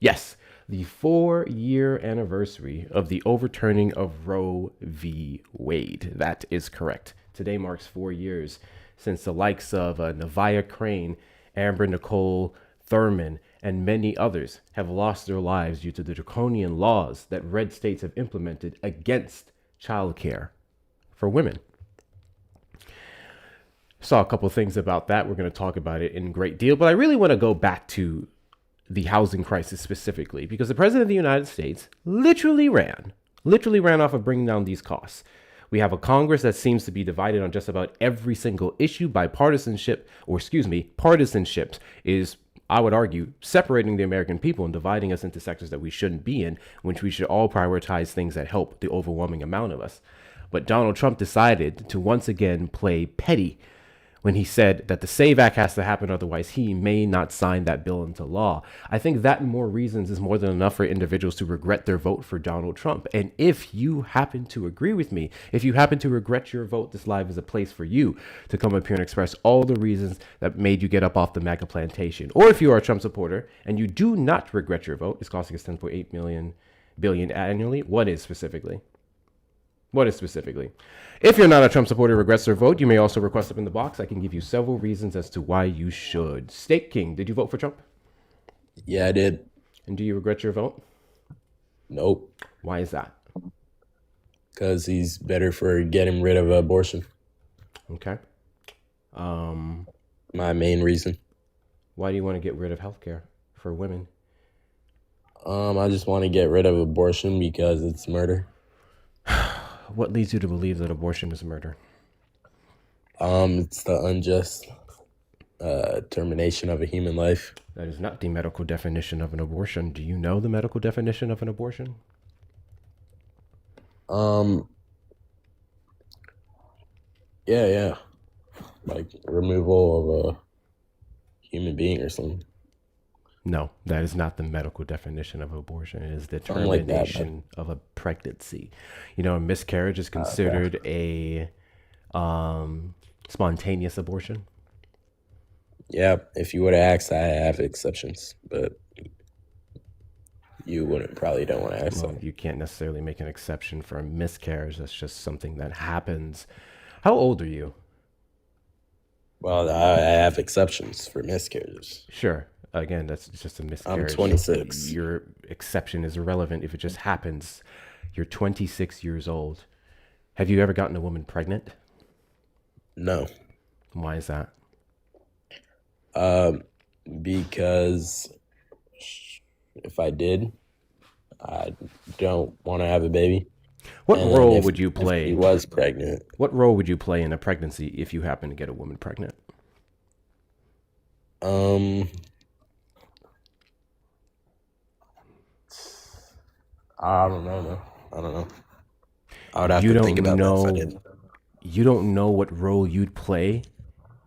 Yes, the 4-year anniversary of the overturning of Roe v. Wade. That is correct. Today marks 4 years since the likes of Nevaeh Crane, Amber Nicole Thurman, and many others have lost their lives due to the draconian laws that red states have implemented against childcare for women. Saw a couple of things about that. We're going to talk about it in great deal, but I really want to go back to the housing crisis specifically because the president of the United States literally ran off of bringing down these costs. We have a Congress that seems to be divided on just about every single issue. Partisanship is, I would argue, separating the American people and dividing us into sectors that we shouldn't be in, which we should all prioritize things that help the overwhelming amount of us. But Donald Trump decided to once again play petty when he said that the SAVE Act has to happen, otherwise he may not sign that bill into law. I think that and more reasons is more than enough for individuals to regret their vote for Donald Trump. And if you happen to agree with me, if you happen to regret your vote, this live is a place for you to come up here and express all the reasons that made you get up off the MAGA plantation. Or if you are a Trump supporter and you do not regret your vote, it's costing us 10.8 billion annually. What is specifically? If you're not a Trump supporter who regrets their vote, you may also request up in the box. I can give you several reasons as to why you should. Steak King, did you vote for Trump? Yeah, I did. And do you regret your vote? Nope. Why is that? Because he's better for getting rid of abortion. Okay. My main reason. Why do you want to get rid of healthcare for women? I just want to get rid of abortion because it's murder. What leads you to believe that abortion is murder? It's the unjust termination of a human life. That is not the medical definition of an abortion. Do you know the medical definition of an abortion? Yeah. Like removal of a human being or something. No, that is not the medical definition of abortion. It is the Something like that, termination of a pregnancy. You know, a miscarriage is considered a spontaneous abortion. Yeah, if you would have asked, I have exceptions, but you probably don't want to ask Well, that. you can't necessarily make an exception for a miscarriage. That's just something that happens. How old are you? Well, I have exceptions for miscarriages. Sure. Again, that's just a miscarriage. 26. Your exception is irrelevant if it just happens. You're 26 years old. Have you ever gotten a woman pregnant? No. Why is that? Because if I did, I don't want to have a baby. What And role if- would you If play? he was pregnant. What role would you play in a pregnancy if you happen to get a woman pregnant? I don't know. No. I don't know. I would have You to don't think about that if I know. did. You don't know what role you'd play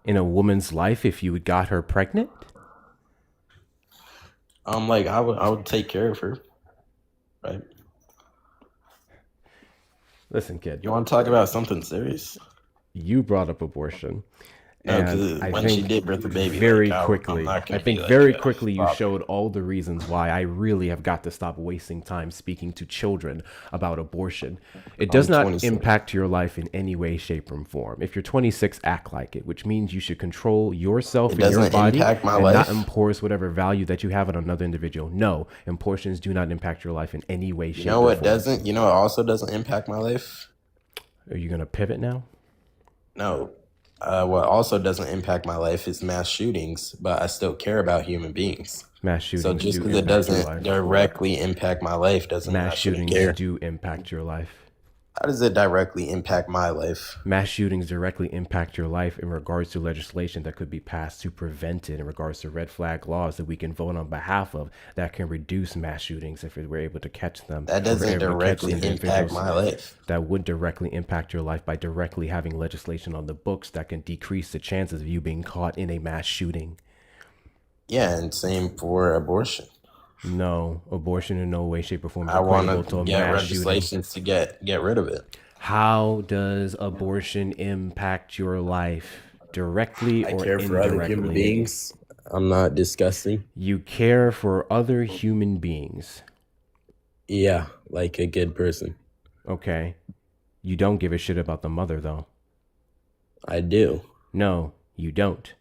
in a woman's life if you got her pregnant? Like I would take care of her, right? Listen, kid, You want to talk about something serious? you brought up abortion. No, And because I when she think did birth the baby, very like, I'm quickly, not gonna I think be like very a quickly you father. showed all the reasons why I really have got to stop wasting time speaking to children about abortion. It does I'm not 26. impact your life in any way, shape, or form. If you're 26, act like it, which means you should control yourself It and your doesn't body impact my and life. not impose whatever value that you have on another individual. No, abortions do not impact your life in any way, shape, You know or what form. doesn't? You know what also doesn't impact my life? Are you going to pivot now? No. What also doesn't impact my life is mass shootings, but I still care about human beings. Mass So shootings just do because it impact your doesn't life. directly impact my life doesn't mean I Mass shouldn't shootings care. do impact your life. How does it directly impact my life? Mass shootings directly impact your life in regards to legislation that could be passed to prevent it, in regards to red flag laws that we can vote on behalf of that can reduce mass shootings if we're able to catch them. That If we're doesn't able to catch directly these impact individuals my life. that would directly impact your life by directly having legislation on the books that can decrease the chances of you being caught in a mass shooting. Yeah, and same for abortion. No, abortion in no way, shape, or form is I want equatable to to a get mass shooting. legislations to get rid of it. How does abortion impact your life? Directly I or care for other human indirectly? beings. I'm not disgusting. You care for other human beings. Yeah, like a good person. Okay. You don't give a shit about the mother, though. I do. No, you don't.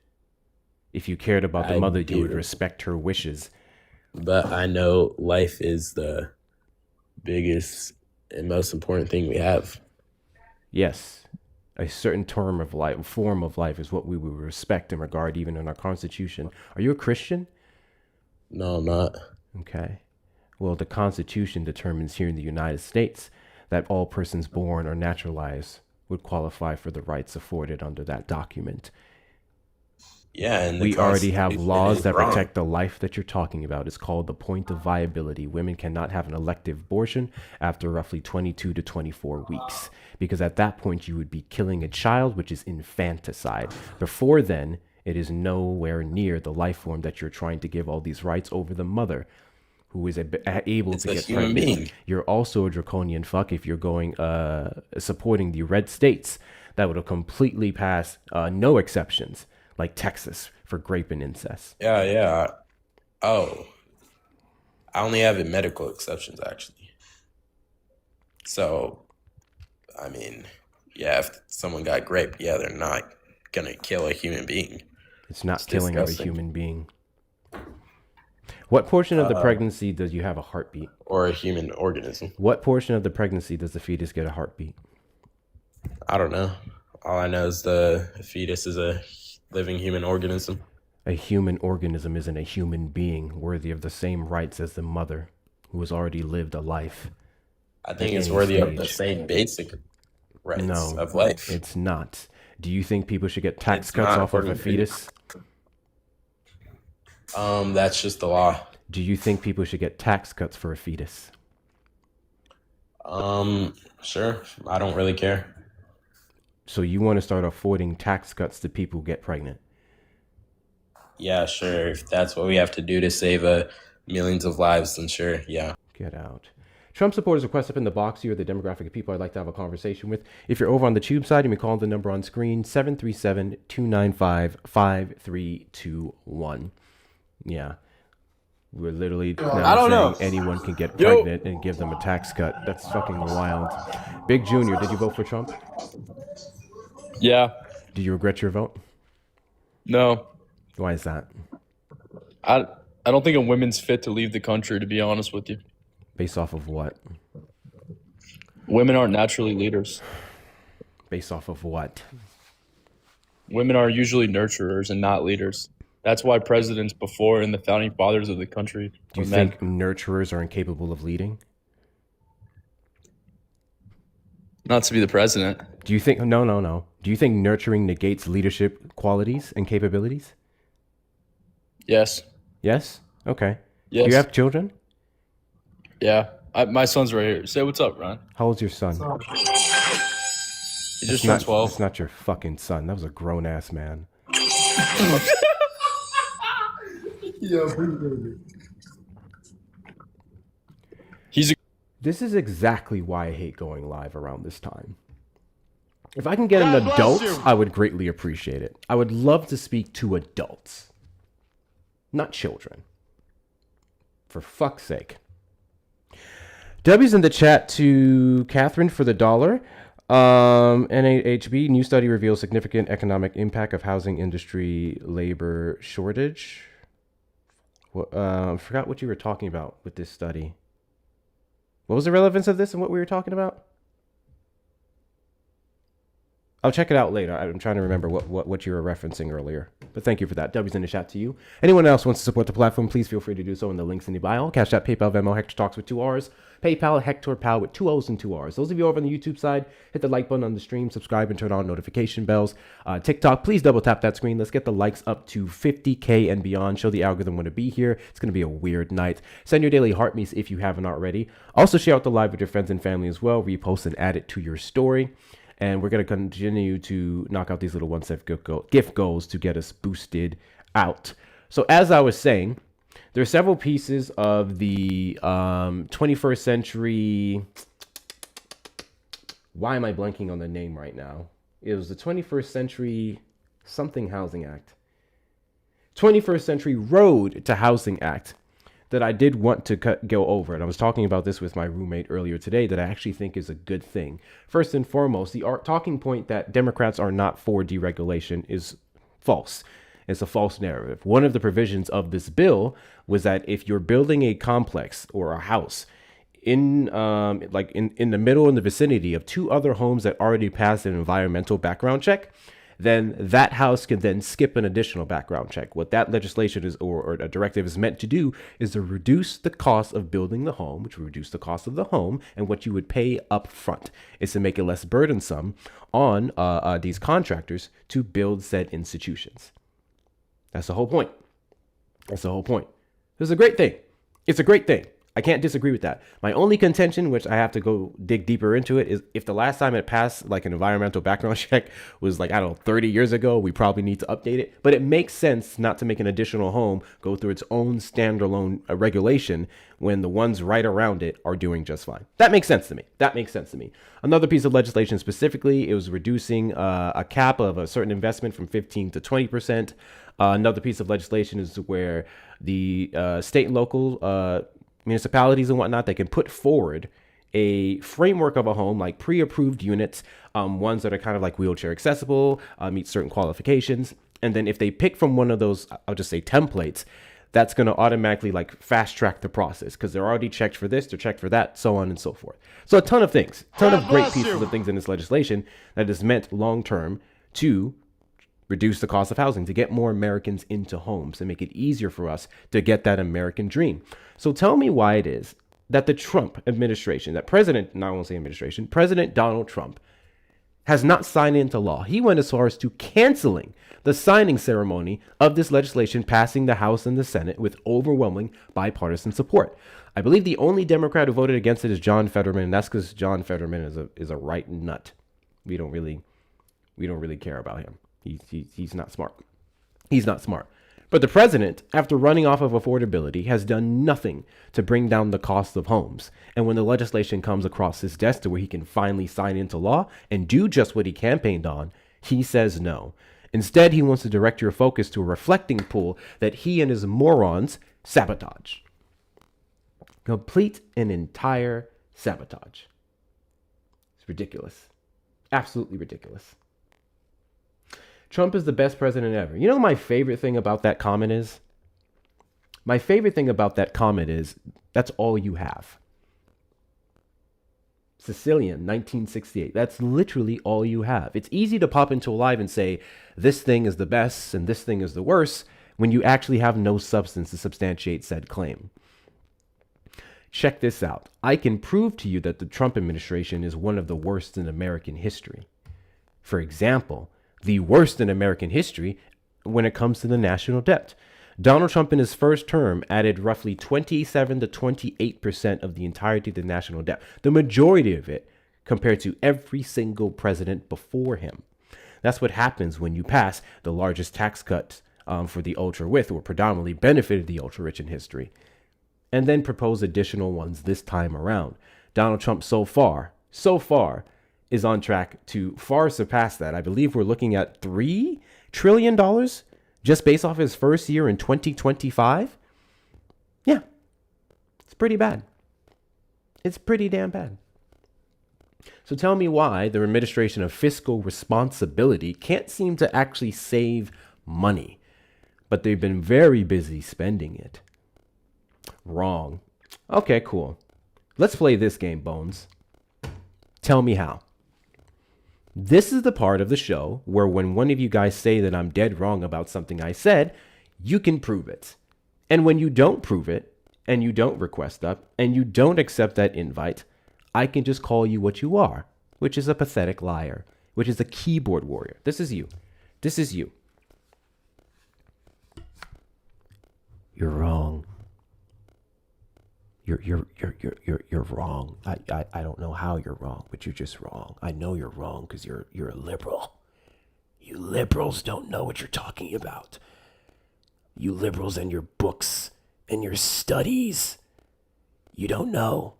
If you cared about the I mother, you would do. respect her wishes. But I know life is the biggest and most important thing we have. Yes, a certain term of life, form of life, is what we would respect and regard even in our Constitution. Are you a Christian? No, I'm not. Okay. Well, the Constitution determines here in the United States that all persons born or naturalized would qualify for the rights afforded under that document. Yeah, and the We already have Constitution laws is that wrong. protect the life that you're talking about. It's called the point of viability. Women cannot have an elective abortion after roughly 22 to 24 weeks, because at that point you would be killing a child, which is infanticide. Before then, it is nowhere near the life form that you're trying to give all these rights over the mother, who is able It's to a get human pregnant. being. You're also a draconian fuck if you're going supporting the red states that would have completely passed no exceptions, like Texas for rape and incest. Yeah, yeah. Oh, I only have medical exceptions actually. So, I mean, yeah, if someone got raped, yeah, they're not gonna kill a human being. It's not It's killing of a disgusting. human being. What portion of the pregnancy does you have a heartbeat? Or a human organism. What portion of the pregnancy does the fetus get a heartbeat? I don't know. All I know is the fetus is a living human organism. A human organism isn't a human being worthy of the same rights as the mother who has already lived a life. I think At it's any worthy of the stage. same basic rights No, of life. it's not. Do you think people should get tax It's cuts not off of a according to fetus? That's just the law. Do you think people should get tax cuts for a fetus? Sure. I don't really care. So you want to start affording tax cuts to people who get pregnant? Yeah, sure. If that's what we have to do to save millions of lives, then sure, yeah. Get out. Trump supporters request up in the box. You are the demographic of people I'd like to have a conversation with. If you're over on the tube side, you may call the number on screen, 737-295-5321. Yeah. We're literally I now don't know. saying anyone can get Yo. pregnant and give them a tax cut. That's fucking wild. Big Junior, did you vote for Trump? Yeah. Do you regret your vote? No. Why is that? I don't think a woman's fit to leave the country, to be honest with you. Based off of what? Women aren't naturally leaders. Based off of what? Women are usually nurturers and not leaders. That's why presidents before and the founding fathers of the country Do were you men. think nurturers are incapable of leading? Not to be the president. Do you think, no. Do you think nurturing negates leadership qualities and capabilities? Yes. Yes? Okay. Yes. Do you have children? Yeah. My son's right here. Say what's up, Ron. How old's your son? He just turned 12. It's not your fucking son. That was a grown ass man. He's a This is exactly why I hate going live around this time. If I can get an adult, I would greatly appreciate it. I would love to speak to adults, not children. For fuck's sake. W's in the chat to Catherine for the $1. NAHB, new study reveals significant economic impact of housing industry labor shortage. Forgot what you were talking about with this study. What was the relevance of this and what we were talking about? I'll check it out later. I'm trying to remember what you were referencing earlier. But thank you for that. W's in the chat to you. Anyone else wants to support the platform, please feel free to do so in the links in the bio. Cash App, PayPal, Venmo, Hector Talks with 2 R's. PayPal, Hector Pal with 2 O's and 2 R's. Those of you over on the YouTube side, hit the like button on the stream, subscribe, and turn on notification bells. TikTok, please double tap that screen. Let's get the likes up to 50K and beyond. Show the algorithm when to be here. It's going to be a weird night. Send your daily heart meets if you haven't already. Also, share out the live with your friends and family as well. Repost and add it to your story. And we're going to continue to knock out these little one-step gift goals to get us boosted out. So as I was saying, there are several pieces of the 21st century... Why am I blanking on the name right now? It was the 21st Century something Housing Act. 21st Century Road to Housing Act that I did want to go over. And I was talking about this with my roommate earlier today that I actually think is a good thing. First and foremost, the talking point that Democrats are not for deregulation is false. It's a false narrative. One of the provisions of this bill was that if you're building a complex or a house in in the middle, in the vicinity of two other homes that already passed an environmental background check, then that house can then skip an additional background check. What that legislation is, or a directive is meant to do, is to reduce the cost of building the home, which will reduce the cost of the home and what you would pay up front. It's to make it less burdensome on these contractors to build said institutions. That's the whole point. That's the whole point. It's a great thing. It's a great thing. I can't disagree with that. My only contention, which I have to go dig deeper into it, is if the last time it passed like an environmental background check was like, I don't know, 30 years ago, we probably need to update it. But it makes sense not to make an additional home go through its own standalone regulation when the ones right around it are doing just fine. That makes sense to me. That makes sense to me. Another piece of legislation specifically, it was reducing a cap of a certain investment from 15 to 20%. Another piece of legislation is where the state and local municipalities and whatnot, they can put forward a framework of a home, like pre-approved units, ones that are kind of like wheelchair accessible, meet certain qualifications. And then if they pick from one of those, I'll just say templates, that's going to automatically like fast track the process because they're already checked for this, they're checked for that, so on and so forth. So a ton of things, ton of great pieces of things in this legislation that is meant long term to reduce the cost of housing, to get more Americans into homes and make it easier for us to get that American dream. So tell me why it is that the Trump administration, that President Donald Trump has not signed into law. He went as far as to canceling the signing ceremony of this legislation passing the House and the Senate with overwhelming bipartisan support. I believe the only Democrat who voted against it is John Fetterman, and that's because John Fetterman is a right nut. We don't really care about him. He's not smart. He's not smart. But the president, after running off of affordability, has done nothing to bring down the cost of homes. And when the legislation comes across his desk to where he can finally sign into law and do just what he campaigned on, he says no. Instead, he wants to direct your focus to a reflecting pool that he and his morons sabotage. Complete and entire sabotage. It's ridiculous. Absolutely ridiculous. Trump is the best president ever. You know, my favorite thing about that comment is? My favorite thing about that comment is that's all you have. Sicilian, 1968. That's literally all you have. It's easy to pop into a live and say, this thing is the best and this thing is the worst, when you actually have no substance to substantiate said claim. Check this out. I can prove to you that the Trump administration is one of the worst in American history. For example, the worst in American history when it comes to the national debt. Donald Trump in his first term added roughly 27 to 28% of the entirety of the national debt, the majority of it compared to every single president before him. That's what happens when you pass the largest tax cut for the ultra-rich, or predominantly benefited the ultra-rich in history, and then propose additional ones this time around. Donald Trump so far is on track to far surpass that. I believe we're looking at $3 trillion just based off his first year in 2025. Yeah, it's pretty bad. It's pretty damn bad. So tell me why the administration of fiscal responsibility can't seem to actually save money, but they've been very busy spending it. Wrong. Okay, cool. Let's play this game, Bones. Tell me how. This is the part of the show where when one of you guys say that I'm dead wrong about something I said, you can prove it. And when you don't prove it, and you don't request up, and you don't accept that invite, I can just call you what you are, which is a pathetic liar, which is a keyboard warrior. This is you. This is you. You're wrong. You're wrong. I don't know how you're wrong, but you're just wrong. I know you're wrong because you're a liberal. You liberals don't know what you're talking about. You liberals and your books and your studies. You don't know.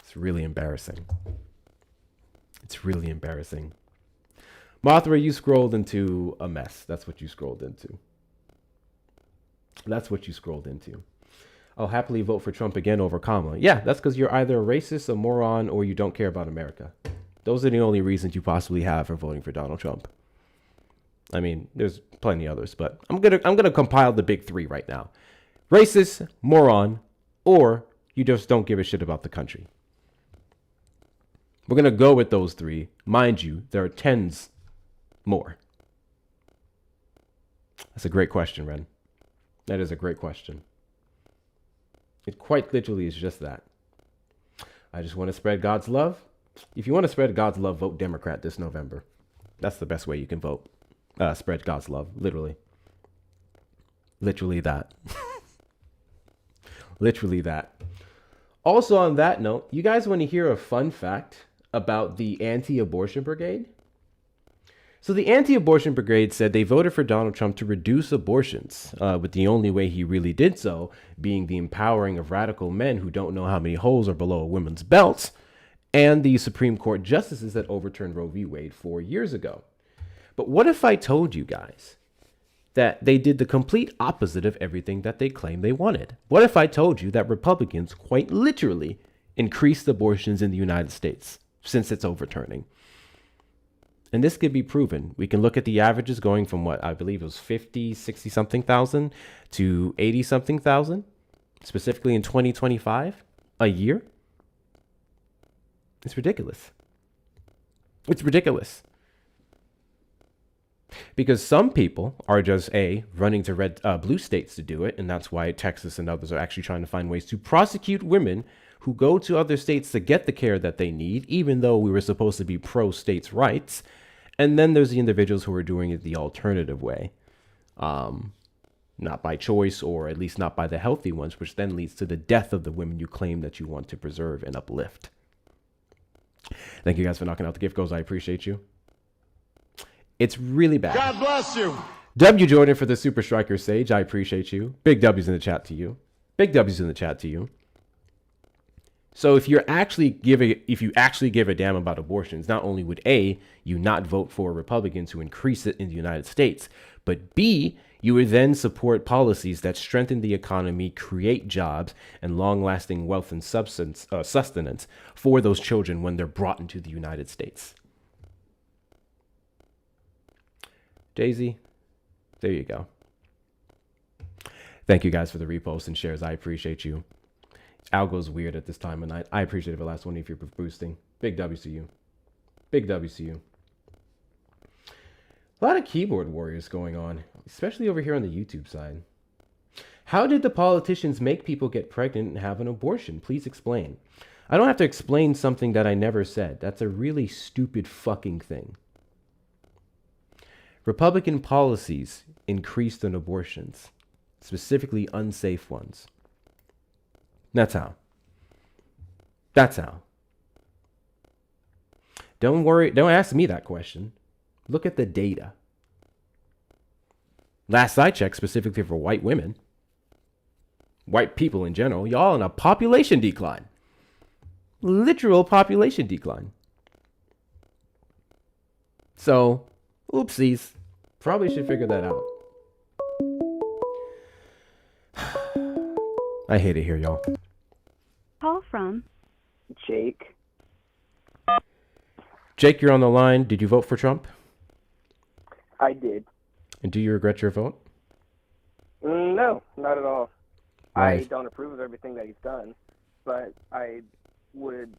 It's really embarrassing. It's really embarrassing. Mothra, you scrolled into a mess. That's what you scrolled into. That's what you scrolled into. I'll happily vote for Trump again over Kamala. Yeah, that's because you're either a racist, a moron, or you don't care about America. Those are the only reasons you possibly have for voting for Donald Trump. I mean, there's plenty others, but I'm gonna compile the big three right now: racist, moron, or you just don't give a shit about the country. We're gonna go with those three. Mind you, there are tens more. That's a great question, Ren. That is a great question. It quite literally is just that. I just want to spread God's love. If you want to spread God's love, vote Democrat this November. That's the best way you can vote. Spread God's love, literally. Literally that. Literally that. Also on that note, you guys want to hear a fun fact about the anti-abortion brigade? So the anti-abortion brigade said they voted for Donald Trump to reduce abortions, with the only way he really did so being the empowering of radical men who don't know how many holes are below a woman's belts, and the Supreme Court justices that overturned Roe v. Wade 4 years ago. But what if I told you guys that they did the complete opposite of everything that they claimed they wanted? What if I told you that Republicans quite literally increased abortions in the United States since its overturning? And this could be proven. We can look at the averages going from what I believe it was 50, 60 something thousand to 80 something thousand, specifically in 2025, a year. It's ridiculous. It's ridiculous. Because some people are just running to blue states to do it, and that's why Texas and others are actually trying to find ways to prosecute women who go to other states to get the care that they need, even though we were supposed to be pro states' rights. And then there's the individuals who are doing it the alternative way, not by choice, or at least not by the healthy ones, which then leads to the death of the women you claim that you want to preserve and uplift. Thank you guys for knocking out the gift goals. I appreciate you. It's really bad. God bless you. W. Jordan for the Super Striker Sage. I appreciate you. Big W's in the chat to you. Big W's in the chat to you. So if you actually give a damn about abortions, not only would A, you not vote for Republicans who increase it in the United States, but B, you would then support policies that strengthen the economy, create jobs, and long-lasting wealth and sustenance for those children when they're brought into the United States. Daisy, there you go. Thank you guys for the reposts and shares. I appreciate you. Algo's weird at this time of night. I appreciate it for the last one if you're boosting. Big W's to you. Big W's to you. A lot of keyboard warriors going on, especially over here on the YouTube side. How did the politicians make people get pregnant and have an abortion? Please explain. I don't have to explain something that I never said. That's a really stupid fucking thing. Republican policies increased on abortions, specifically unsafe ones. That's how. That's how. Don't worry. Don't ask me that question. Look at the data. Last I checked, specifically for white women, white people in general, y'all in a population decline. Literal population decline. So, oopsies. Probably should figure that out. I hate it here, y'all. Call from Jake. Jake, you're on the line. Did you vote for Trump? I did. And do you regret your vote? No, not at all. Right. I don't approve of everything that he's done, but I would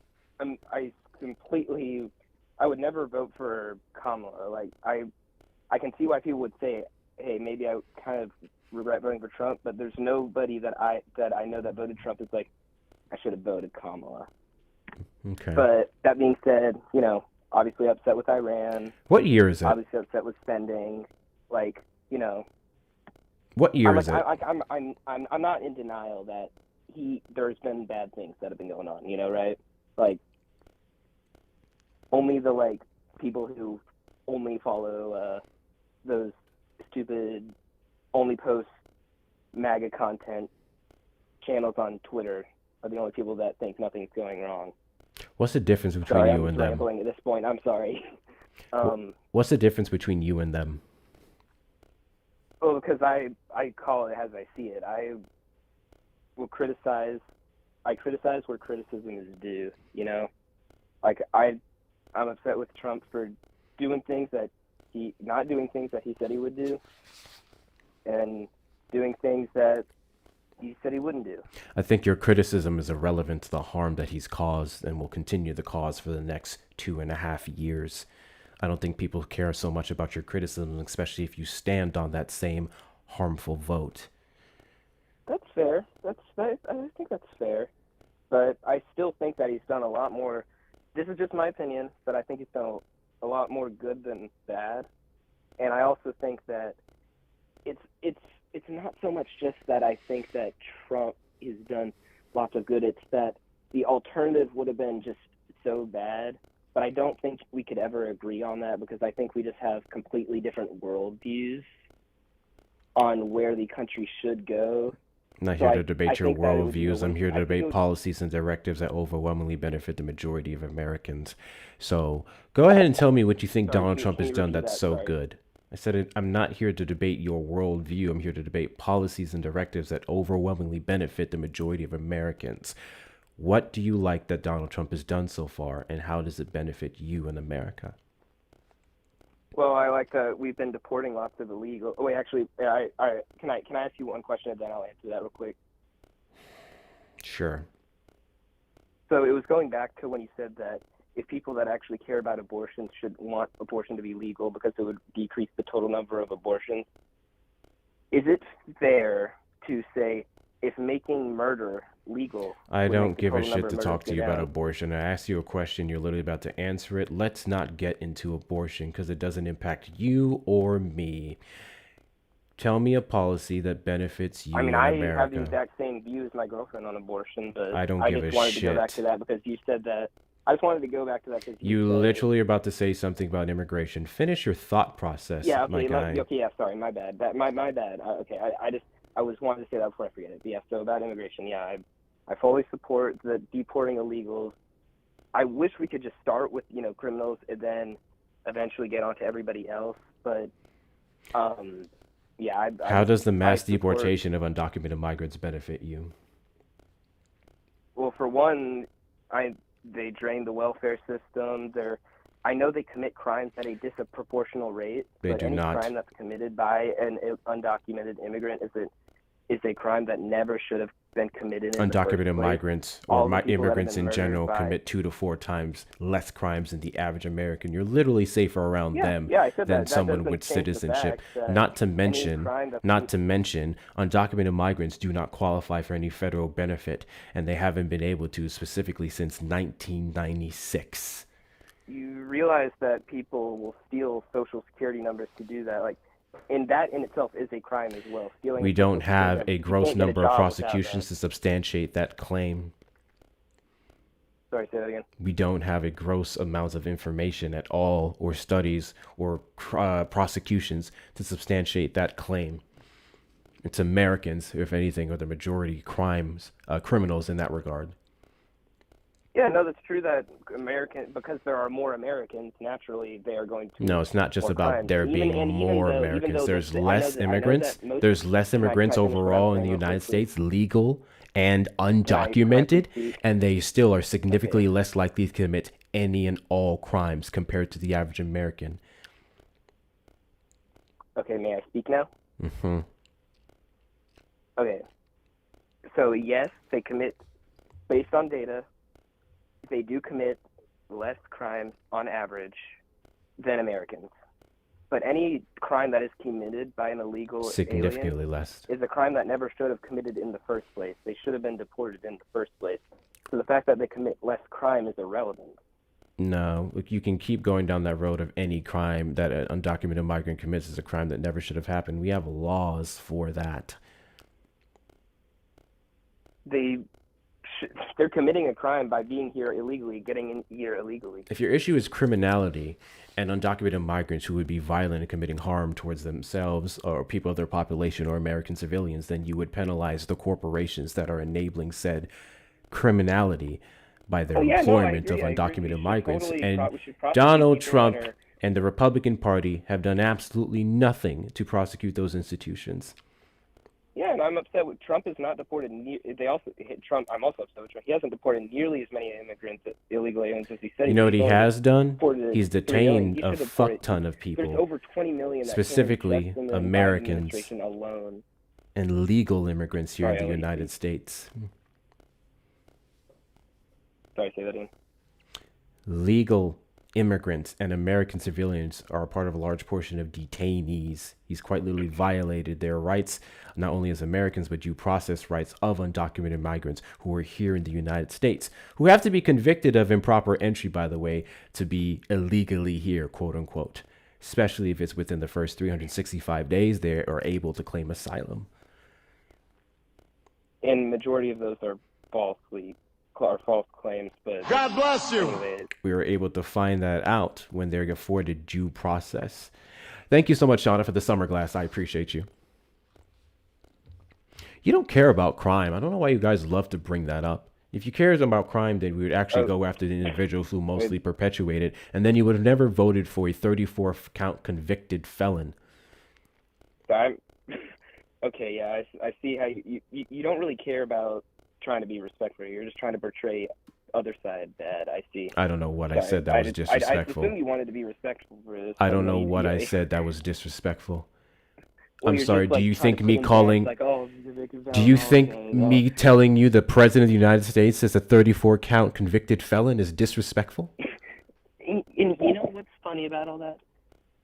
never vote for Kamala. Like, I can see why people would say, hey, maybe I kind of regret voting for Trump, but there's nobody that I know that voted Trump is like, I should have voted Kamala. Okay. But that being said, obviously upset with Iran. What year is it? Obviously upset with spending. Like, What year is it? I'm not in denial that there's been bad things that have been going on, right? Like, only the people who only follow those stupid only post MAGA content channels on Twitter are the only people that think nothing's going wrong. What's the difference between Sorry, you I'm and just them? rambling at this point. I'm sorry. What's the difference between you and them? Well, because I call it as I see it. I will criticize. I criticize where criticism is due. You know, like I'm upset with Trump for doing things that not doing things that he said he would do, and doing things that he said he wouldn't do. I think your criticism is irrelevant to the harm that he's caused and will continue to cause for the next 2.5 years. I don't think people care so much about your criticism, especially if you stand on that same harmful vote. That's fair. I think that's fair. But I still think that he's done a lot more. This is just my opinion, but I think he's done a lot more good than bad. And I also think that it's not so much just that I think that Trump has done lots of good. It's that the alternative would have been just so bad. But I don't think we could ever agree on that because I think we just have completely different worldviews on where the country should go. I'm not here to debate your worldviews. I'm here to debate policies and directives that overwhelmingly benefit the majority of Americans. So go ahead and tell me what you think Donald Trump has done that's so good. I said I'm not here to debate your worldview. I'm here to debate policies and directives that overwhelmingly benefit the majority of Americans. What do you like that Donald Trump has done so far, and how does it benefit you in America? Well, I like that we've been deporting lots of illegal. Oh, wait, actually, can I ask you one question and then I'll answer that real quick? Sure. So it was going back to when you said that if people that actually care about abortion should want abortion to be legal because it would decrease the total number of abortions. Is it fair to say if making murder legal? I don't give a shit to talk to you about abortion. I asked you a question. You're literally about to answer it. Let's not get into abortion because it doesn't impact you or me. Tell me a policy that benefits you in America. I have the exact same view as my girlfriend on abortion, but I don't give a shit. I just wanted to go back to that because you said that. I just wanted to go back to that because you literally are about to say something about immigration. Finish your thought process, yeah, okay, my guy. Okay, yeah, sorry, my bad. My bad. I was wanting to say that before I forget it. But yeah, so about immigration, yeah, I fully support the deporting illegals. I wish we could just start with, criminals and then eventually get on to everybody else. But, yeah. How does the mass deportation of undocumented migrants benefit you? Well, for one, they drain the welfare system. I know they commit crimes at a disproportional rate. They do not. Any crime that's committed by an undocumented immigrant is a crime that never should have been committed. Undocumented migrants or immigrants in general commit 2 to 4 times less crimes than the average American. You're literally safer around them than someone with citizenship. Not to mention, undocumented migrants do not qualify for any federal benefit, and they haven't been able to specifically since 1996. You realize that people will steal social security numbers to do that. And that in itself is a crime as well. Stealing. We don't have a gross number of prosecutions to substantiate that claim. Sorry, say that again. We don't have a gross amount of information at all, or studies, or prosecutions to substantiate that claim. It's Americans, if anything, are the majority criminals in that regard. Yeah, no, that's true that because there are more Americans, naturally they are going to. No, it's not just about there being more Americans. There's less immigrants. There's less immigrants overall in the United States, legal and undocumented, and they still are significantly less likely to commit any and all crimes compared to the average American. Okay, may I speak now? Mm-hmm. Okay. So, yes, they commit, based on data, they do commit less crimes on average than Americans. But any crime that is committed by an illegal significantly alien less is a crime that never should have committed in the first place. They should have been deported in the first place. So the fact that they commit less crime is irrelevant. No, you can keep going down that road of any crime that an undocumented migrant commits is a crime that never should have happened. We have laws for that. They're committing a crime by being here illegally, getting in here illegally. If your issue is criminality and undocumented migrants who would be violent and committing harm towards themselves or people of their population or American civilians, then you would penalize the corporations that are enabling said criminality by their employment of undocumented migrants. And Donald Trump and the Republican Party have done absolutely nothing to prosecute those institutions. Yeah, and I'm upset with Trump has not deported. They also hit Trump. I'm also upset with Trump. He hasn't deported nearly as many immigrants, illegal aliens, as he said. You know what he has done? deported He's 3 million. detained He a should fuck deport- ton of There's people, over 20 million that specifically came just in the Biden Americans administration alone. and legal immigrants here in the Sorry, United States. Sorry, say that again. Legal immigrants and American civilians are a part of a large portion of detainees. He's quite literally violated their rights, not only as Americans, but due process rights of undocumented migrants who are here in the United States, who have to be convicted of improper entry, by the way, to be illegally here, quote unquote, especially if it's within the first 365 days they are able to claim asylum. And majority of those are false claims, but God bless you. anyway, We were able to find that out when they're afforded due process. Thank you so much, Shauna, for the summer glass. I appreciate you. You don't care about crime. I don't know why you guys love to bring that up. If you cared about crime, then we would actually go after the individuals who mostly perpetuate it, and then you would have never voted for a 34 count convicted felon. Okay, yeah, I see how you don't really care about trying to be respectful. You're just trying to portray other side bad. I see. I don't know what I said that was I disrespectful. assume you wanted to be respectful for this. I don't know what I said that was disrespectful. Well, I'm you're sorry. just, Do you trying think to me put in there, calling? it's like, oh, Victor's Do you out, think okay, me telling you the president of the United States is a 34 count convicted felon is disrespectful? And you know what's funny about all that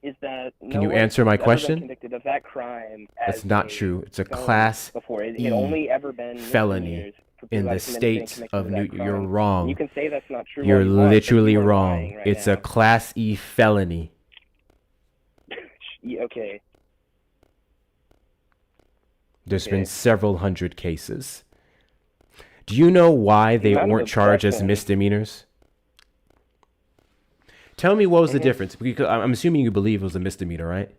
is that Can you answer my question? Convicted of that crime. That's not true. It's a class before. It E only ever been felony misdemeanors for in people the that have committed state convictions of that New. crime. You're wrong. You can say that's not true. You're all you want, but literally you are wrong. lying right It's now. a class E felony. Yeah, okay. There's Okay. been several hundred cases. Do you know why they None of weren't the charged as second- misdemeanors? Tell me what was the Mhm. difference? Because I'm assuming you believe it was a misdemeanor, right?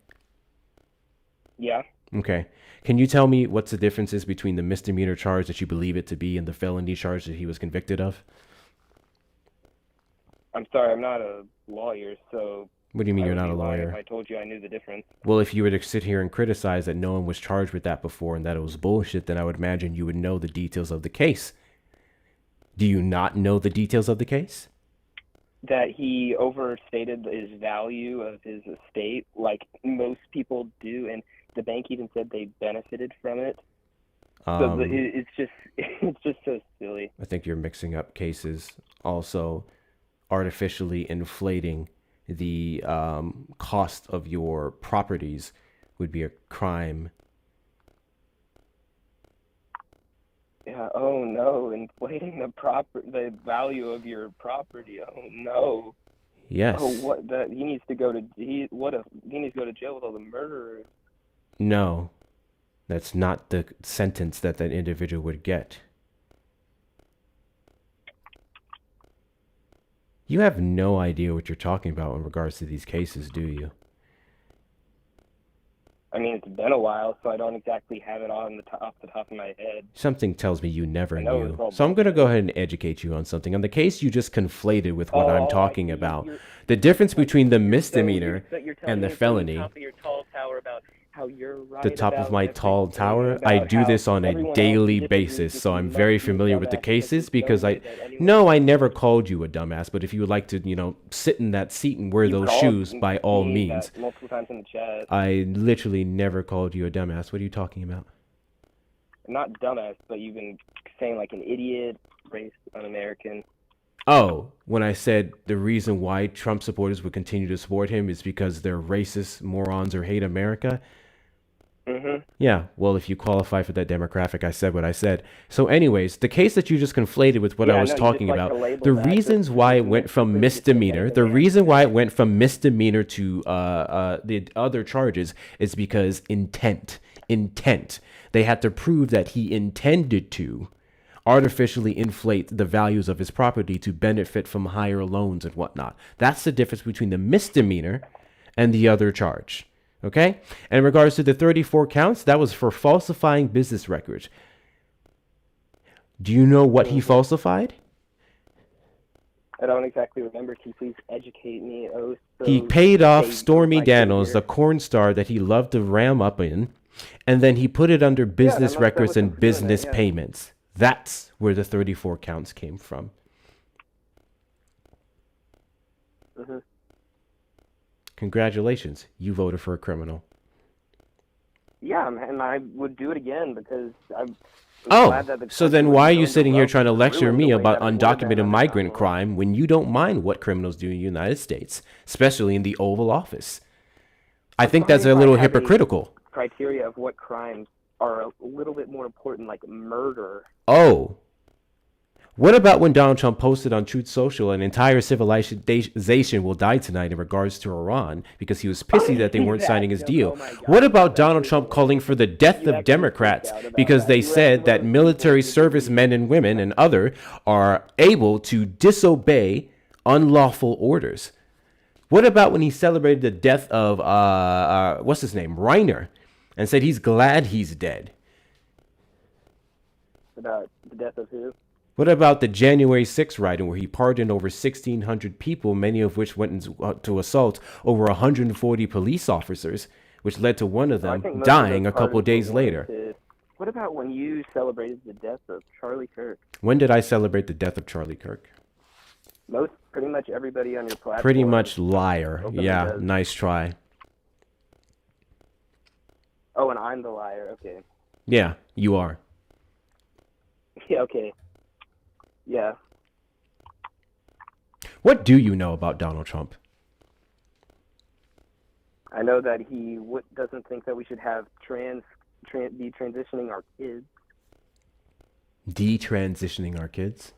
Yeah. Okay. Can you tell me what's the differences between the misdemeanor charge that you believe it to be and the felony charge that he was convicted of? I'm sorry, I'm not a lawyer, so. What do you mean I you're would not be a lying lawyer? If I told you I knew the difference. Well, if you were to sit here and criticize that no one was charged with that before and that it was bullshit, then I would imagine you would know the details of the case. Do you not know the details of the case? That he overstated his value of his estate, like most people do, and the bank even said they benefited from it. So it's just so silly. I think you're mixing up cases. Also, artificially inflating the cost of your properties would be a crime. Yeah. Oh no, inflating the value of your property. Oh no. Yes. Oh, what? That he needs to go to he needs to go to jail with all the murderers. No, that's not the sentence that that individual would get. You have no idea what you're talking about in regards to these cases, do you? I mean, it's been a while, so I don't exactly have it off the top of my head. Something tells me you never I know knew. it's all So I'm going to bullshit. go ahead and educate you on something. On the case you just conflated with what Oh, I'm talking I see. about. You're- The difference between the So misdemeanor you're telling and the me from felony. the top of your tall tower about how you're right The top of about my tall everything, tower. about I do how this on a everyone else daily disagrees basis, with so you, I'm must very be a familiar with the dumbass cases because because I. you know that anyone- No, I never called you a dumbass, but if you would like to, sit in that seat and wear You those called shoes, me by all that means. multiple times in the chat. I literally never called you a dumbass. What are you talking about? Not dumbass, but you've been saying like an idiot, racist, un-American. Oh, when I said the reason why Trump supporters would continue to support him is because they're racist, morons, or hate America. Mm-hmm. Yeah, well, if you qualify for that demographic, I said what I said. So anyways, the case that you just conflated with what Yeah, I was no, you talking just like about, to label the that reasons just why it because went it's from pretty misdemeanor, disgusting the and reason why it went from misdemeanor to the other charges is because intent. They had to prove that he intended to artificially inflate the values of his property to benefit from higher loans and whatnot. That's the difference between the misdemeanor and the other charge. Okay? And in regards to the 34 counts, that was for falsifying business records. Do you know what he falsified? I don't exactly remember. Can you please educate me? Oh, so He paid off they Stormy used my Daniels, the figure. corn star that he loved to ram up in, and then he put it under business I'm upset records with them and for doing business that, yeah. payments. That's where the 34 counts came from. Mm-hmm. Congratulations, you voted for a criminal. Yeah, and I would do it again because I'm Oh, glad that the so then country why are was you going sitting here well trying to lecture ruined me the way about that it would have been undocumented under migrant Donald. crime when you don't mind what criminals do in the United States, especially in the Oval Office? I think Fine that's a if I little had hypocritical. Criteria of what crimes are a little bit more important, like murder. Oh. What about when Donald Trump posted on Truth Social, an entire civilization will die tonight in regards to Iran because he was pissy that they weren't signing his deal? Oh my God, What about that's Donald actually Trump calling for the death You of actually Democrats freaked out about because that. they You were said one that of those military people who servicemen and women and other are able to disobey unlawful orders? What about when he celebrated the death of, what's his name, Reiner, and said he's glad he's dead? About the death of who? What about the January 6th rioting where he pardoned over 1,600 people, many of which went to assault over 140 police officers, which led to one of I them think most of dying those a couple pardons were days later? warranted. What about when you celebrated the death of Charlie Kirk? When did I celebrate the death of Charlie Kirk? Pretty much everybody on your platform. Pretty much liar. openly Yeah, does. nice try. Oh, and I'm the liar. Okay. Yeah, you are. Yeah. Okay. Yeah. What do you know about Donald Trump? I know that he doesn't think that we should have be transitioning our kids. Detransitioning our kids?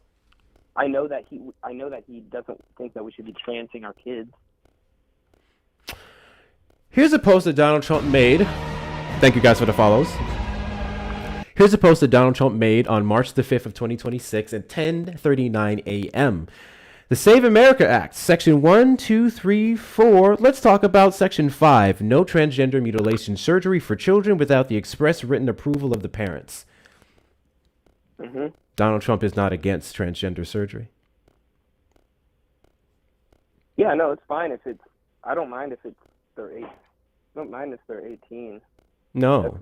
I know that he doesn't think that we should be transing our kids. Here's a post that Donald Trump made. Thank you guys for the follows. Here's a post that Donald Trump made on March the 5th of 2026 at 10:39 a.m. The Save America Act, Section 1, 2, 3, 4. Let's talk about Section 5. No transgender mutilation surgery for children without the express written approval of the parents. Mm-hmm. Donald Trump is not against transgender surgery. Yeah, no, it's fine if it's. I don't mind if they're 8. I don't mind if they're 18. No.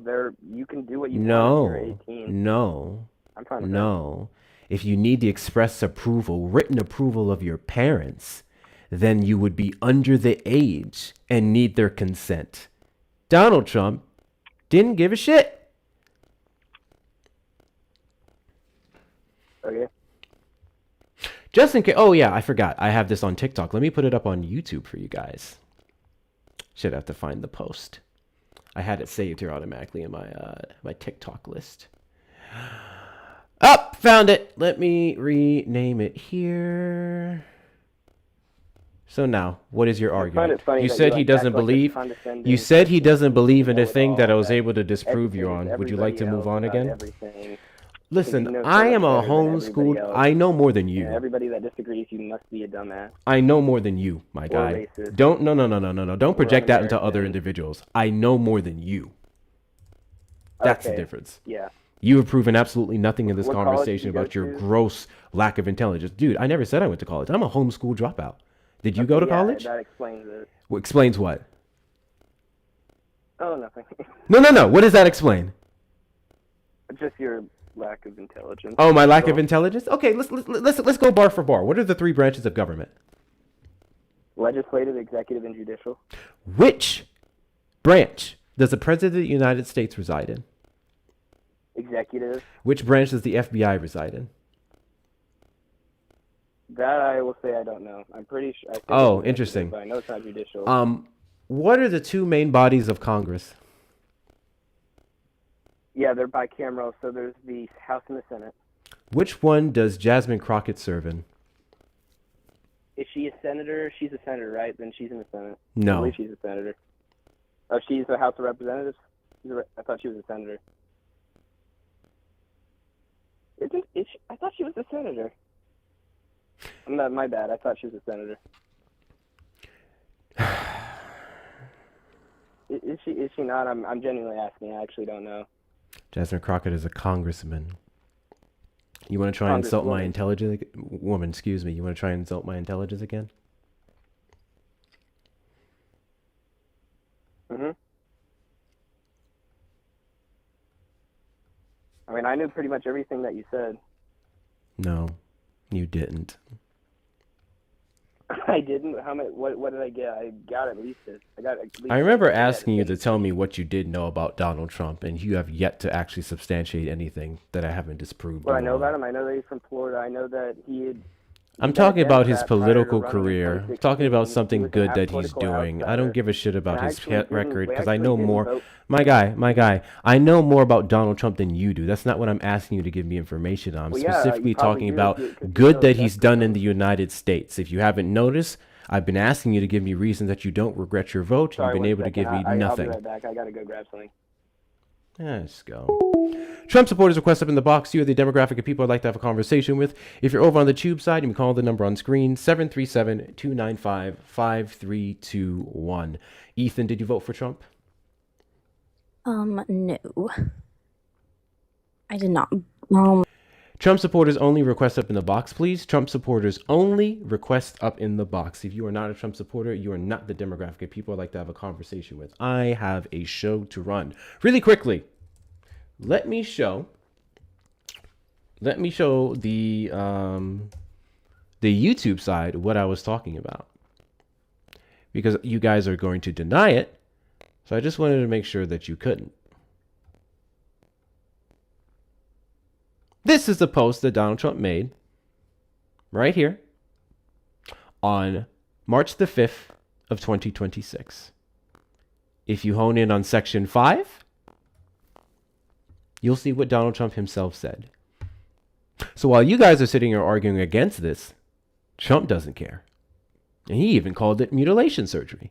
You can do what you want if you're 18. No. I'm fine with No. If you need the express approval, written approval of your parents, then you would be under the age and need their consent. Donald Trump didn't give a shit. that. Okay. Just in case. Oh, yeah, I forgot. I have this on TikTok. Let me put it up on YouTube for you guys. Should have to find the post. I had it saved here automatically in my TikTok list. Up, found it. Let me rename it here. So now, what is your argument? You said he doesn't believe. You said he doesn't believe in a thing that I was able to disprove you on. Would you like to move on again? Listen, I am a homeschooled. I know more than you. Everybody that disagrees, you must be a dumbass. I know more than you, my guy. Racist. Don't no. Don't project that into un-American. other individuals. I know more than you. That's the Okay. difference. Yeah. You have proven absolutely nothing in this What college conversation did you go about your to? gross lack of intelligence. Dude, I never said I went to college. I'm a homeschool dropout. Did you go to Yeah, college? That explains it. Well, explains what? Oh, nothing. No. What does that explain? Just your lack of intelligence. Oh, my lack of intelligence? Okay, let's go bar for bar. What are the 3 branches of government? Legislative, executive, and judicial. Which branch does the President of the United States reside in? Executive. Which branch does the FBI reside in? That I will say I don't know. I'm pretty sure. Oh, interesting. But I know it's not judicial. What are the 2 main bodies of Congress? Yeah, they're bicameral, so there's the House and the Senate. Which one does Jasmine Crockett serve in? Is she a senator? She's a senator, right? Then she's in the Senate. I No. believe she's a senator. Oh, she's the House of Representatives? I thought she was a senator. I thought she was a senator. My bad. I thought she was a senator. Is she not? I'm genuinely asking. I actually don't know. Jasmine Crockett is a congressman. You want to try and insult my Congresswoman. intelligence, woman? Excuse me. You want to try and insult my intelligence again? Hmm. I mean, I knew pretty much everything that you said. No, you didn't. I didn't. How many? What did I get? I got at least it. I got at least. I remember asking you to tell me what you did know about Donald Trump, and you have yet to actually substantiate anything that I haven't disproved. What or I know wrong. about him, I know that he's from Florida. I know that I'm he's been a talking about his Democrat prior to political running in career. 2016. Talking about He something was good a that he's political doing. I outsider. don't give a shit about And I his actually didn't- record we because I actually know didn't more. vote. My guy, I know more about Donald Trump than you do. That's not what I'm asking you to give me information on. I'm Well, yeah, specifically you probably talking do about because you good know that the he's best done of in them. the United States. If you haven't noticed, I've been asking you to give me reasons that you don't regret your vote. Sorry, You've been one able to second. give me I'll be nothing. right back. I gotta go grab something. Let's go. Trump supporters request up in the box. You are the demographic of people I'd like to have a conversation with. If you're over on the tube side, you can call the number on screen, 737-295-5321. Ethan, did you vote for Trump? No. I did not. Trump supporters only, request up in the box, please. Trump supporters only, request up in the box. If you are not a Trump supporter, you are not the demographic of people I'd like to have a conversation with. I have a show to run. Really quickly, let me show the YouTube side what I was talking about, because you guys are going to deny it. So I just wanted to make sure that you couldn't. This is the post that Donald Trump made right here on March the 5th of 2026. If you hone in on section 5, you'll see what Donald Trump himself said. So while you guys are sitting here arguing against this, Trump doesn't care. And he even called it mutilation surgery.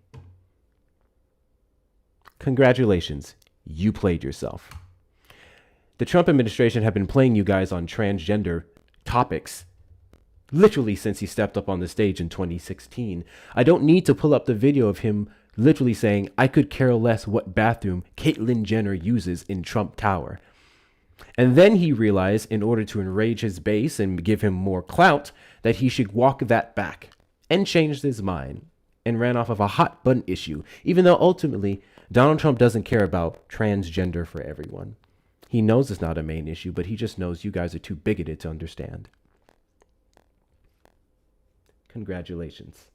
Congratulations, you played yourself. The Trump administration have been playing you guys on transgender topics literally since he stepped up on the stage in 2016. I don't need to pull up the video of him literally saying, I could care less what bathroom Caitlyn Jenner uses in Trump Tower. And then he realized, in order to enrage his base and give him more clout, that he should walk that back, and changed his mind and ran off of a hot button issue, even though ultimately Donald Trump doesn't care about transgender for everyone. He knows it's not a main issue, but he just knows you guys are too bigoted to understand. Congratulations.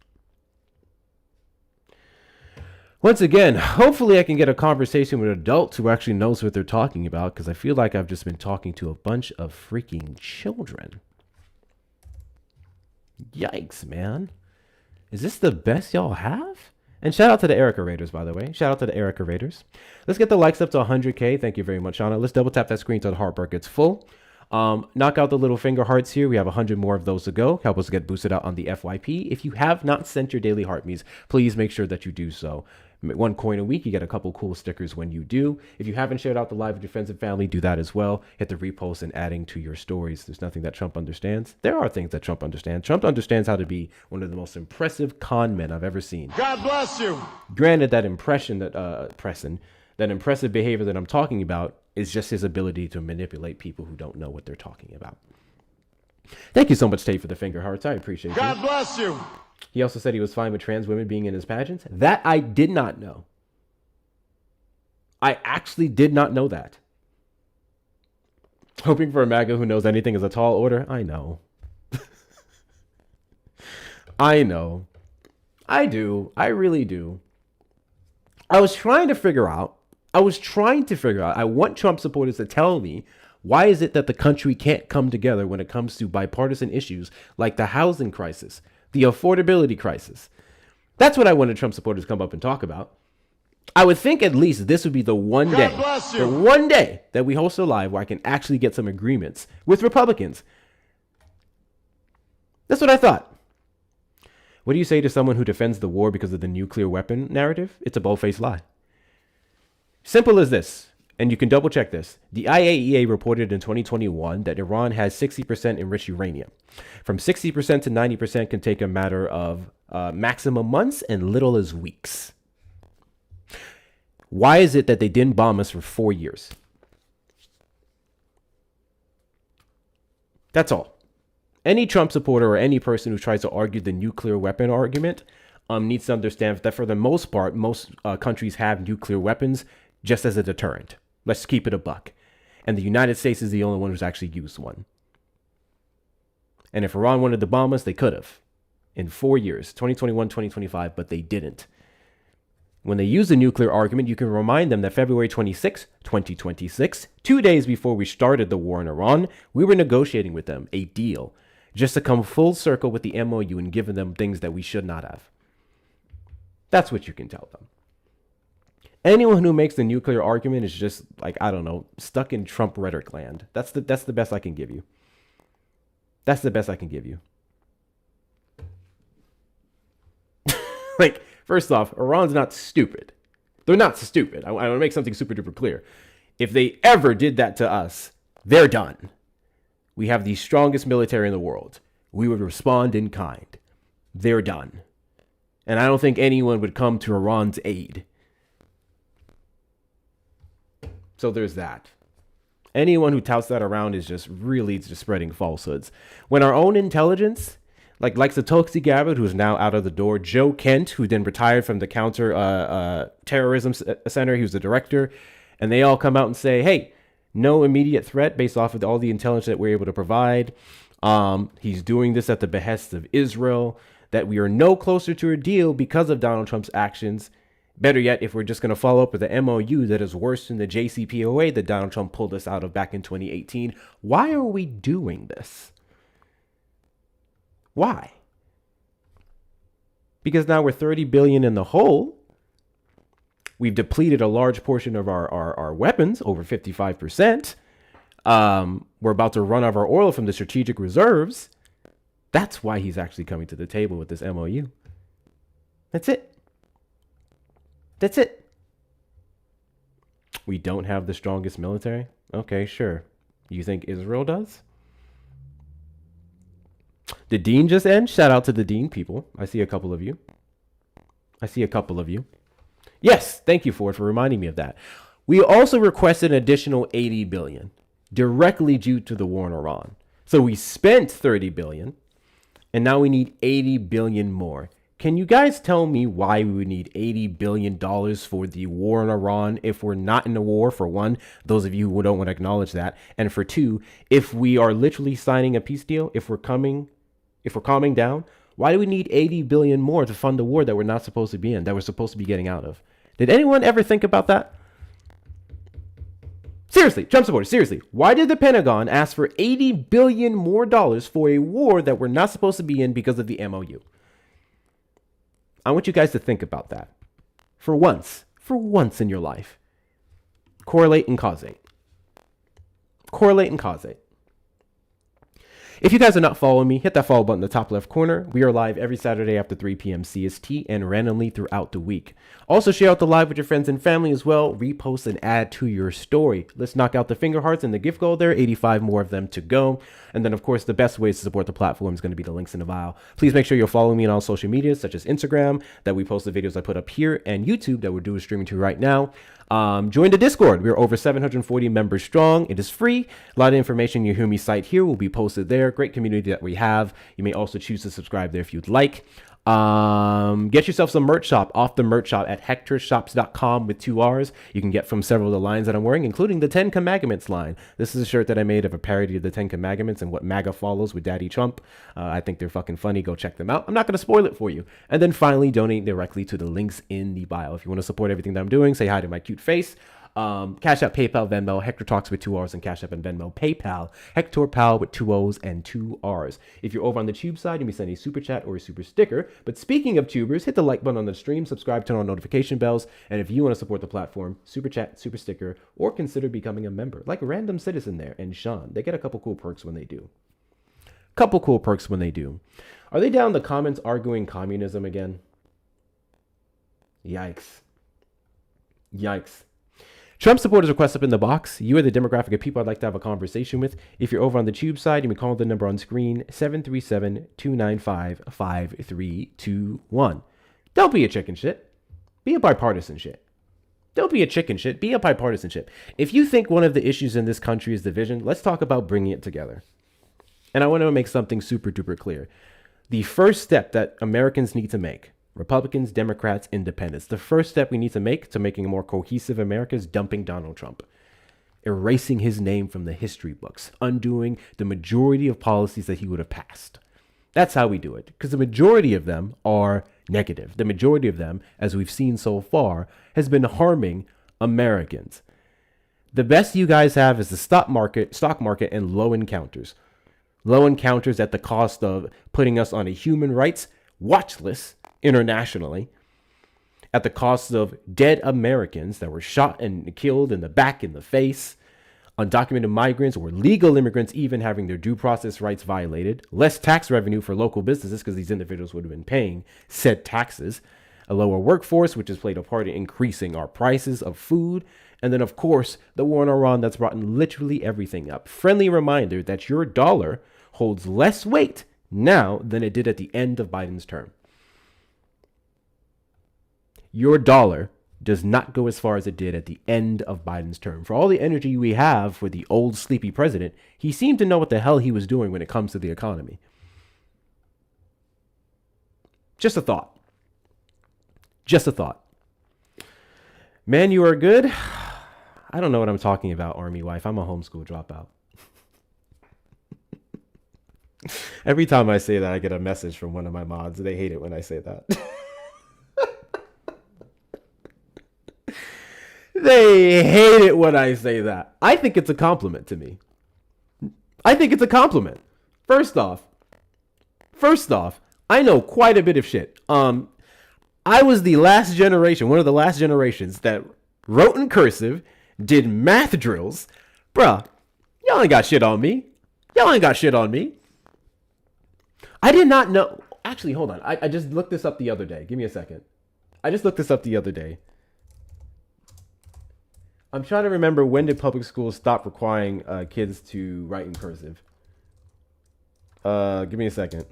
Once again, hopefully I can get a conversation with adults who actually knows what they're talking about, because I feel like I've just been talking to a bunch of freaking children. Yikes, man. Is this the best y'all have? And shout out to the Erica Raiders, by the way. Shout out to the Erica Raiders. Let's get the likes up to 100K. Thank you very much, Shauna. Let's double tap that screen till the heart bar gets full. Knock out the little finger hearts here. We have 100 more of those to go. Help us get boosted out on the FYP. If you have not sent your daily heart me's, please make sure that you do so. 1 coin a week. You get a couple cool stickers when you do. If you haven't shared out the live with your friends and family, do that as well. Hit the repost and adding to your stories. There's nothing that Trump understands. There are things that Trump understands. Trump understands how to be one of the most impressive con men I've ever seen. God bless you. Granted, that impressive behavior that I'm talking about is just his ability to manipulate people who don't know what they're talking about. Thank you so much, Tate, for the finger hearts. I appreciate God you. bless you. He also said he was fine with trans women being in his pageants. That I did not know. I actually did not know that. Hoping for a MAGA who knows anything is a tall order. I know. I know. I do. I really do. I was trying to figure out. I want Trump supporters to tell me, why is it that the country can't come together when it comes to bipartisan issues like the housing crisis, the affordability crisis? That's what I wanted Trump supporters to come up and talk about. I would think at least this would be the one day that we host a live where I can actually get some agreements with Republicans. That's what I thought. What do you say to someone who defends the war because of the nuclear weapon narrative? It's a bold-faced lie. Simple as this, and you can double check this. The IAEA reported in 2021 that Iran has 60% enriched uranium. From 60% to 90% can take a matter of maximum months and little as weeks. Why is it that they didn't bomb us for 4 years? That's all. Any Trump supporter or any person who tries to argue the nuclear weapon argument needs to understand that for the most part, most countries have nuclear weapons just as a deterrent. Let's keep it a buck. And the United States is the only one who's actually used one. And if Iran wanted to bomb us, they could have in 4 years, 2021, 2025, but they didn't. When they use the nuclear argument, you can remind them that February 26, 2026, 2 days before we started the war in Iran, we were negotiating with them a deal just to come full circle with the MOU and giving them things that we should not have. That's what you can tell them. Anyone who makes the nuclear argument is just like, I don't know, stuck in Trump rhetoric land. That's the best I can give you. That's the best I can give you. Like, first off, Iran's not stupid. They're not stupid. I want to make something super duper clear. If they ever did that to us, they're done. We have the strongest military in the world. We would respond in kind. They're done. And I don't think anyone would come to Iran's aid. So there's that. Anyone who touts that around is just really just spreading falsehoods. When our own intelligence, like Satoshi Gabbard, who's now out of the door, Joe Kent, who then retired from the counter terrorism center, he was the director, and they all come out and say, hey, no immediate threat based off of all the intelligence that we're able to provide. He's doing this at the behest of Israel, that we are no closer to a deal because of Donald Trump's actions. Better yet, if we're just going to follow up with the MOU that is worse than the JCPOA that Donald Trump pulled us out of back in 2018, why are we doing this? Why? Because now we're 30 billion in the hole. We've depleted a large portion of our weapons, over 55%. We're about to run out of our oil from the strategic reserves. That's why he's actually coming to the table with this MOU. That's it. That's it. We don't have the strongest military? Okay, sure. You think Israel does? The Dean just end? Shout out to the Dean people. I see a couple of you. Yes, thank you, Ford, for reminding me of that. We also requested an additional 80 billion directly due to the war in Iran. So we spent 30 billion and now we need 80 billion more. Can you guys tell me why we would need $80 billion for the war in Iran if we're not in a war, for one, those of you who don't want to acknowledge that, and for two, if we are literally signing a peace deal, if we're calming down, why do we need 80 billion more to fund a war that we're not supposed to be in, that we're supposed to be getting out of? Did anyone ever think about that? Seriously, Trump supporters, seriously, why did the Pentagon ask for $80 billion more for a war that we're not supposed to be in because of the MOU? I want you guys to think about that. For once in your life. Correlate and causate. If you guys are not following me, hit that follow button in the top left corner. We are live every Saturday after 3 p.m. CST and randomly throughout the week. Also share out the live with your friends and family as well. Repost and add to your story. Let's knock out the finger hearts and the gift goal there. 85 more of them to go. And then, of course, the best ways to support the platform is going to be the links in the bio. Please make sure you're following me on all social media, such as Instagram, that we post the videos I put up here, and YouTube, that we're doing streaming to right now. Join the Discord. We're over 740 members strong. It is free. A lot of information you hear me cite here will be posted there. Great community that we have. You may also choose to subscribe there if you'd like. Get yourself some merch shop off the merch shop at hectorshops.com with 2 R's. You can get from several of the lines that I'm wearing, including the 10 Commandments line. This is a shirt that I made of a parody of the 10 Commandments and what MAGA follows with Daddy Trump. I think they're fucking funny. Go check them out. I'm not going to spoil it for you. And then finally, donate directly to the links in the bio. If you want to support everything that I'm doing, say hi to my cute face. Cash App, PayPal, Venmo, Hector Talks with 2 R's, and Cash App and Venmo, PayPal, Hector Pal with 2 O's and 2 R's. If you're over on the Tube side, you may send a super chat or a super sticker. But speaking of tubers, hit the like button on the stream, subscribe, turn on notification bells, and if you want to support the platform, super chat, super sticker, or consider becoming a member, like Random Citizen there and Sean. They get a couple cool perks when they do. Are they down in the comments arguing communism again? Yikes. Trump supporters request up in the box. You are the demographic of people I'd like to have a conversation with. If you're over on the Tube side, you may call the number on screen, 737-295-5321. Don't be a chicken shit. Be a bipartisan shit. Be a bipartisan shit. If you think one of the issues in this country is division, let's talk about bringing it together. And I want to make something super duper clear. The first step that Americans need to make, Republicans, Democrats, Independents, the first step we need to make to making a more cohesive America is dumping Donald Trump, erasing his name from the history books, undoing the majority of policies that he would have passed. That's how we do it, because the majority of them are negative. The majority of them, as we've seen so far, has been harming Americans. The best you guys have is the stock market, and low encounters. Low encounters at the cost of putting us on a human rights watch list internationally, at the cost of dead Americans that were shot and killed in the back, in the face, undocumented migrants or legal immigrants even having their due process rights violated, less tax revenue for local businesses because these individuals would have been paying said taxes, a lower workforce, which has played a part in increasing our prices of food, and then, of course, the war in Iran that's brought literally everything up. Friendly reminder that your dollar holds less weight now than it did at the end of Biden's term. Your dollar does not go as far as it did at the end of Biden's term. For all the energy we have for the old sleepy president, he seemed to know what the hell he was doing when it comes to the economy. Just a thought. Just a thought. Man, you are good. I don't know what I'm talking about, Army wife. I'm a homeschool dropout. Every time I say that, I get a message from one of my mods. They hate it when I say that. They hate it when I say that. I think it's a compliment to me. I think it's a compliment. First off, I know quite a bit of shit. I was the last generation, one of the last generations that wrote in cursive, did math drills. Bruh, y'all ain't got shit on me. I did not know. Actually, hold on. I just looked this up the other day. Give me a second. I'm trying to remember, when did public schools stop requiring kids to write in cursive? Give me a second.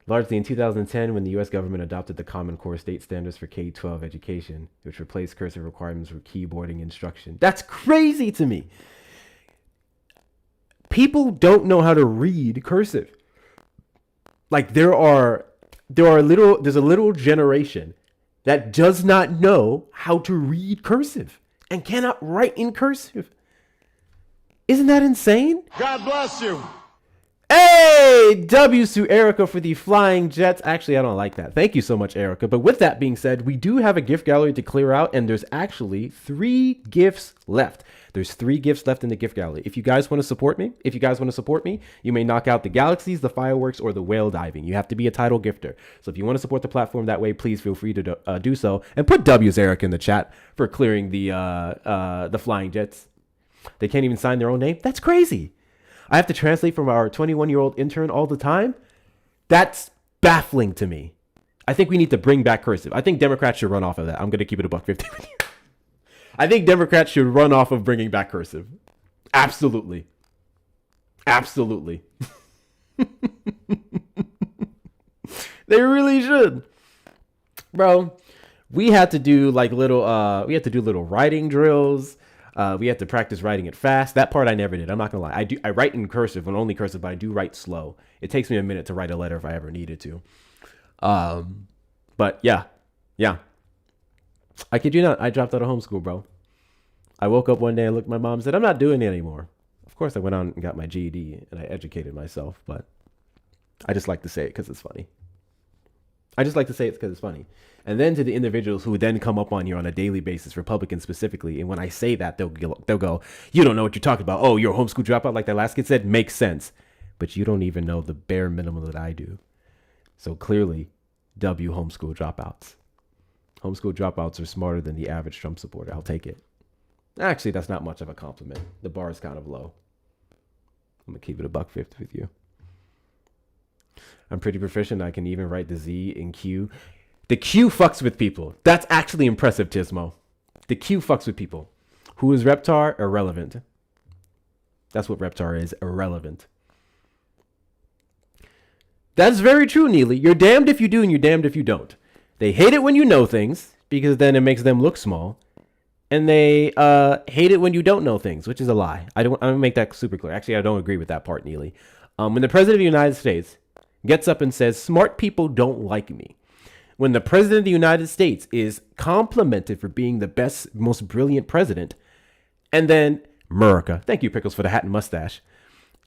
Largely in 2010, when the U.S. government adopted the Common Core state standards for K-12 education, which replaced cursive requirements for keyboarding instruction. That's crazy to me. People don't know how to read cursive. Like there's a little generation that does not know how to read cursive and cannot write in cursive. Isn't that insane? God bless you. Hey, W's to Erica for the flying jets. Actually, I don't like that. Thank you so much, Erica. But with that being said, we do have a gift gallery to clear out, and there's actually 3 gifts left. There's 3 gifts left in the gift gallery. If you guys want to support me, you may knock out the galaxies, the fireworks, or the whale diving. You have to be a title gifter. So if you want to support the platform that way, please feel free to do so. And put W's Erica in the chat for clearing the flying jets. They can't even sign their own name. That's crazy. I have to translate from our 21-year-old intern all the time. That's baffling to me. I think we need to bring back cursive. I think Democrats should run off of that. I'm going to keep it $1.50 with you. I think Democrats should run off of bringing back cursive. Absolutely. They really should. Bro, we had to do little writing drills. We had to practice writing it fast. That part I never did. I'm not gonna lie. I write in cursive, and only cursive, but I do write slow. It takes me a minute to write a letter if I ever needed to. But yeah. I kid you not. I dropped out of homeschool, bro. I woke up one day and looked at my mom and said, I'm not doing it anymore. Of course, I went on and got my GED and I educated myself, but I just like to say it because it's funny. And then to the individuals who then come up on you on a daily basis, Republicans specifically, and when I say that, they'll go, you don't know what you're talking about. Oh, you're a homeschool dropout like that last kid said? Makes sense. But you don't even know the bare minimum that I do. So clearly, W homeschool dropouts. Homeschool dropouts are smarter than the average Trump supporter. I'll take it. Actually, that's not much of a compliment. The bar is kind of low. I'm going to keep it $1.50 with you. I'm pretty proficient. I can even write the Z in Q. The Q fucks with people. That's actually impressive, Tismo. The Q fucks with people. Who is Reptar? Irrelevant. That's what Reptar is. Irrelevant. That's very true, Neely. You're damned if you do and you're damned if you don't. They hate it when you know things because then it makes them look small. And they hate it when you don't know things, which is a lie. I'm gonna make that super clear. Actually, I don't agree with that part, Neely. When the president of the United States gets up and says, "Smart people don't like me," when the president of the United States is complimented for being the best, most brilliant president, and then America, thank you, Pickles, for the hat and mustache,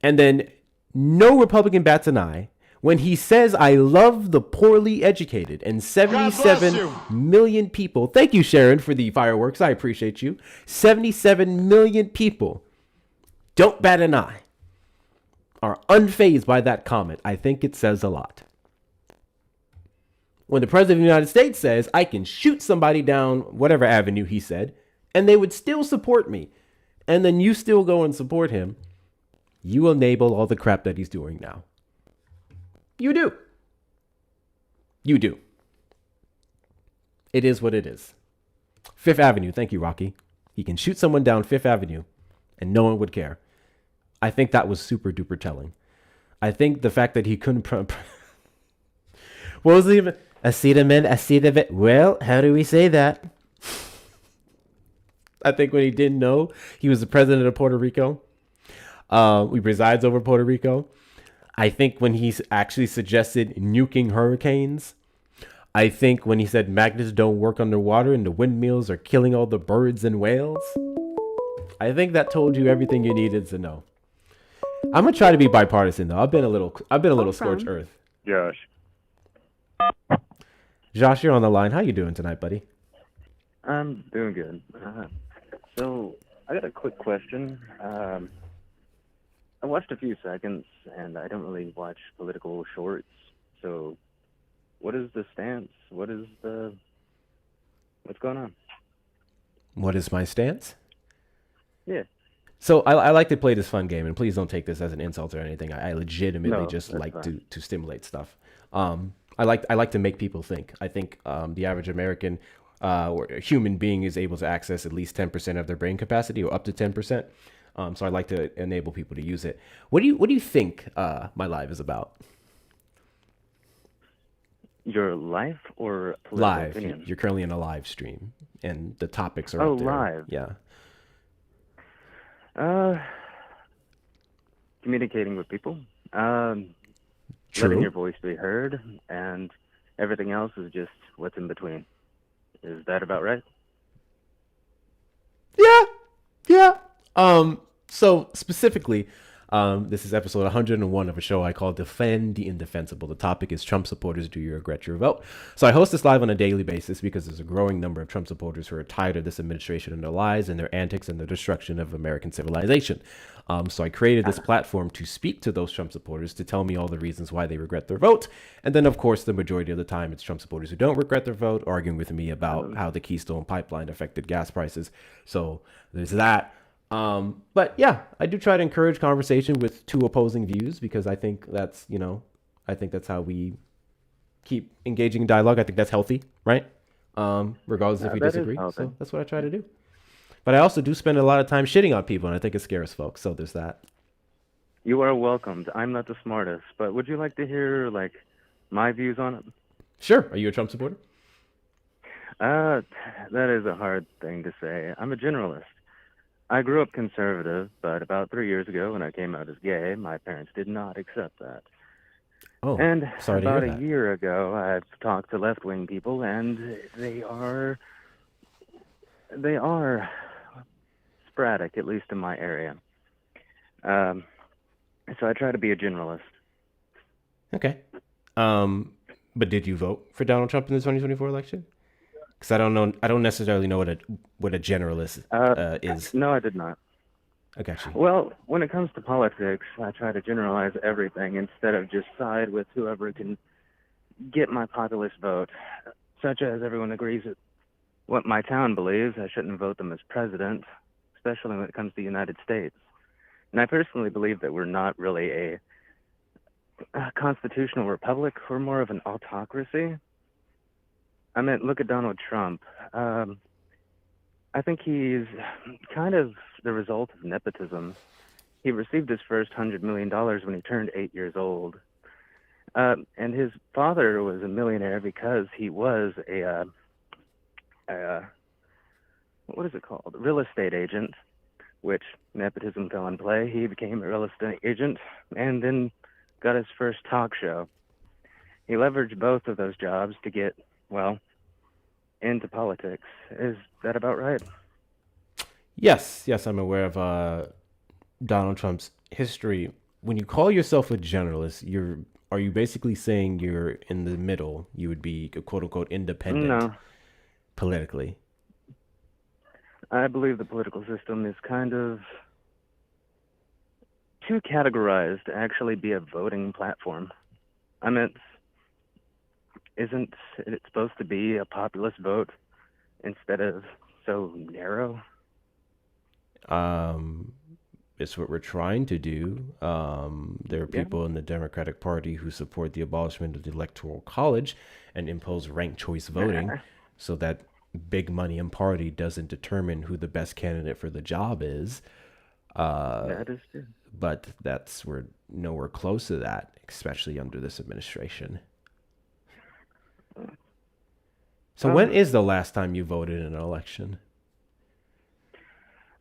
and then no Republican bats an eye when he says, "I love the poorly educated," and 77 million people, thank you, Sharon, for the fireworks, I appreciate you, 77 million people don't bat an eye, are unfazed by that comment. I think it says a lot. When the president of the United States says, "I can shoot somebody down whatever avenue," he said, and they would still support me, and then you still go and support him, you enable all the crap that he's doing now. You do. You do. It is what it is. Fifth Avenue. Thank you, Rocky. He can shoot someone down Fifth Avenue and no one would care. I think that was super duper telling. I think the fact that he couldn't... what was it even? Acetamin. Well, how do we say that? I think when he didn't know he was the president of Puerto Rico. He resides over Puerto Rico. I think when he actually suggested nuking hurricanes. I think when he said magnets don't work underwater and the windmills are killing all the birds and whales. I think that told you everything you needed to know. I'm gonna try to be bipartisan though. I've been a little scorched earth. Josh. Josh, you're on the line. How you doing tonight, buddy? I'm doing good. So I got a quick question. I watched a few seconds, and I don't really watch political shorts. So, what is the stance? What's going on? What is my stance? Yeah. So I like to play this fun game, and please don't take this as an insult or anything. I legitimately just like fine. to stimulate stuff. I like to make people think. I think the average American or a human being is able to access at least 10% of their brain capacity, or up to 10%. So I like to enable people to use it. What do you think my live is about? Your life or political Live. opinion? You're currently in a live stream, and the topics are Oh, up there. live. Yeah. Communicating with people. True. Letting your voice be heard, and everything else is just what's in between. Is that about right? Yeah. So specifically, this is episode 101 of a show I call Defend the Indefensible. The topic is Trump supporters, do you regret your vote? So I host this live on a daily basis because there's a growing number of Trump supporters who are tired of this administration and their lies and their antics and the destruction of American civilization. So I created this platform to speak to those Trump supporters to tell me all the reasons why they regret their vote. And then, of course, the majority of the time, it's Trump supporters who don't regret their vote, arguing with me about how the Keystone Pipeline affected gas prices. So there's that. But yeah, I do try to encourage conversation with two opposing views because I think that's how we keep engaging in dialogue. I think that's healthy, right? Regardless if we disagree. So that's what I try to do. But I also do spend a lot of time shitting on people, and I think it scares folks. So there's that. You are welcomed. I'm not the smartest, but would you like to hear my views on it? Sure. Are you a Trump supporter? That is a hard thing to say. I'm a generalist. I grew up conservative, but about 3 years ago when I came out as gay, my parents did not accept that. Oh, and sorry about to hear a that. year ago, I've talked to left-wing people, and they are sporadic, at least in my area. So I try to be a generalist. Okay. But did you vote for Donald Trump in the 2024 election? Because I don't necessarily know what a generalist is. No, I did not. I got you. Well, when it comes to politics, I try to generalize everything instead of just side with whoever can get my populist vote, such as everyone agrees with what my town believes. I shouldn't vote them as president, especially when it comes to the United States. And I personally believe that we're not really a constitutional republic. We're more of an autocracy. I mean, look at Donald Trump. I think he's kind of the result of nepotism. He received his first $100 million when he turned 8 years old. And his father was a millionaire because he was a what is it called? Real estate agent, which nepotism fell in play. He became a real estate agent and then got his first talk show. He leveraged both of those jobs to get, well, into politics. Is that about right? Yes, I'm aware of Donald Trump's history. When you call yourself a generalist, are you basically saying you're in the middle? You would be a quote unquote independent No. politically. I believe the political system is kind of too categorized to actually be a voting platform. I mean, isn't it supposed to be a populist vote instead of so narrow? It's what we're trying to do. There are Yeah. people in the Democratic Party who support the abolishment of the Electoral College and impose ranked choice voting so that big money and party doesn't determine who the best candidate for the job is. That is true. But we're nowhere close to that, especially under this administration. So when is the last time you voted in an election?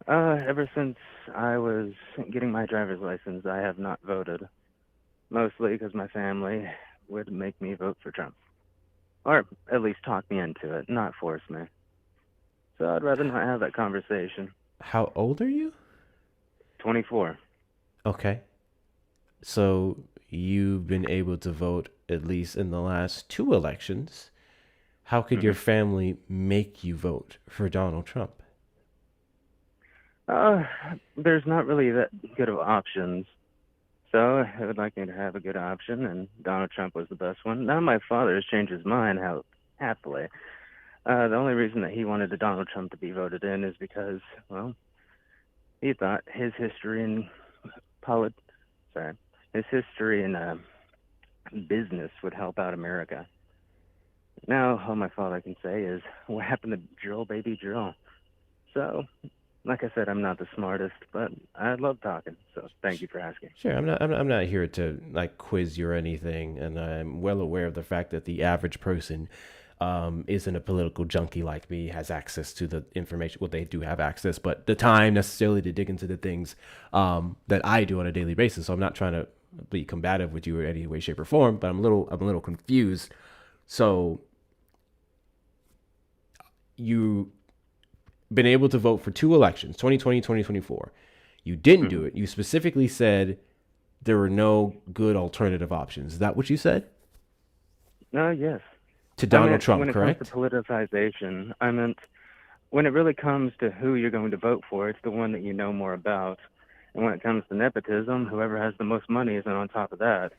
Ever since I was getting my driver's license, I have not voted. Mostly because my family would make me vote for Trump. Or at least talk me into it, not force me. So I'd rather not have that conversation. How old are you? 24. Okay. So you've been able to vote at least in the last 2 elections. How could your family make you vote for Donald Trump? There's not really that good of options. So I would like me to have a good option, and Donald Trump was the best one. Now my father has changed his mind, happily. The only reason that he wanted the Donald Trump to be voted in is because, well, he thought his history in business would help out America. Now all my father can say is, "What happened to drill, baby, drill?" So, like I said, I'm not the smartest, but I love talking. So thank you for asking. Sure, I'm not here to like quiz you or anything, and I'm well aware of the fact that the average person isn't a political junkie like me, has access to the information. Well, they do have access, but the time necessarily to dig into the things that I do on a daily basis. So I'm not trying to be combative with you in any way, shape, or form, but I'm a little confused. So you been able to vote for 2 elections, 2020, 2024. You didn't do it. You specifically said there were no good alternative options. Is that what you said? Yes. To Donald Trump, when it correct? comes to politicization, I meant when it really comes to who you're going to vote for, it's the one that you know more about. And when it comes to nepotism, whoever has the most money is on top of that.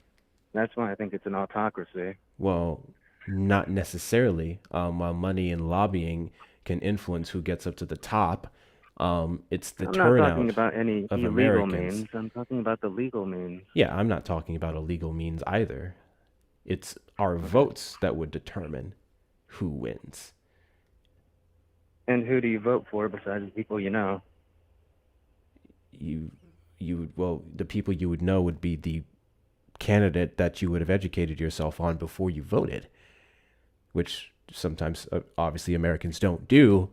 That's why I think it's an autocracy. Well, not necessarily. While money and lobbying can influence who gets up to the top, it's the I'm not turnout talking about any of illegal Americans. means. I'm talking about the legal means. Yeah, I'm not talking about illegal means either. It's our votes that would determine who wins. And who do you vote for besides the people you know? Well, the people you would know would be the candidate that you would have educated yourself on before you voted, which sometimes obviously Americans don't do.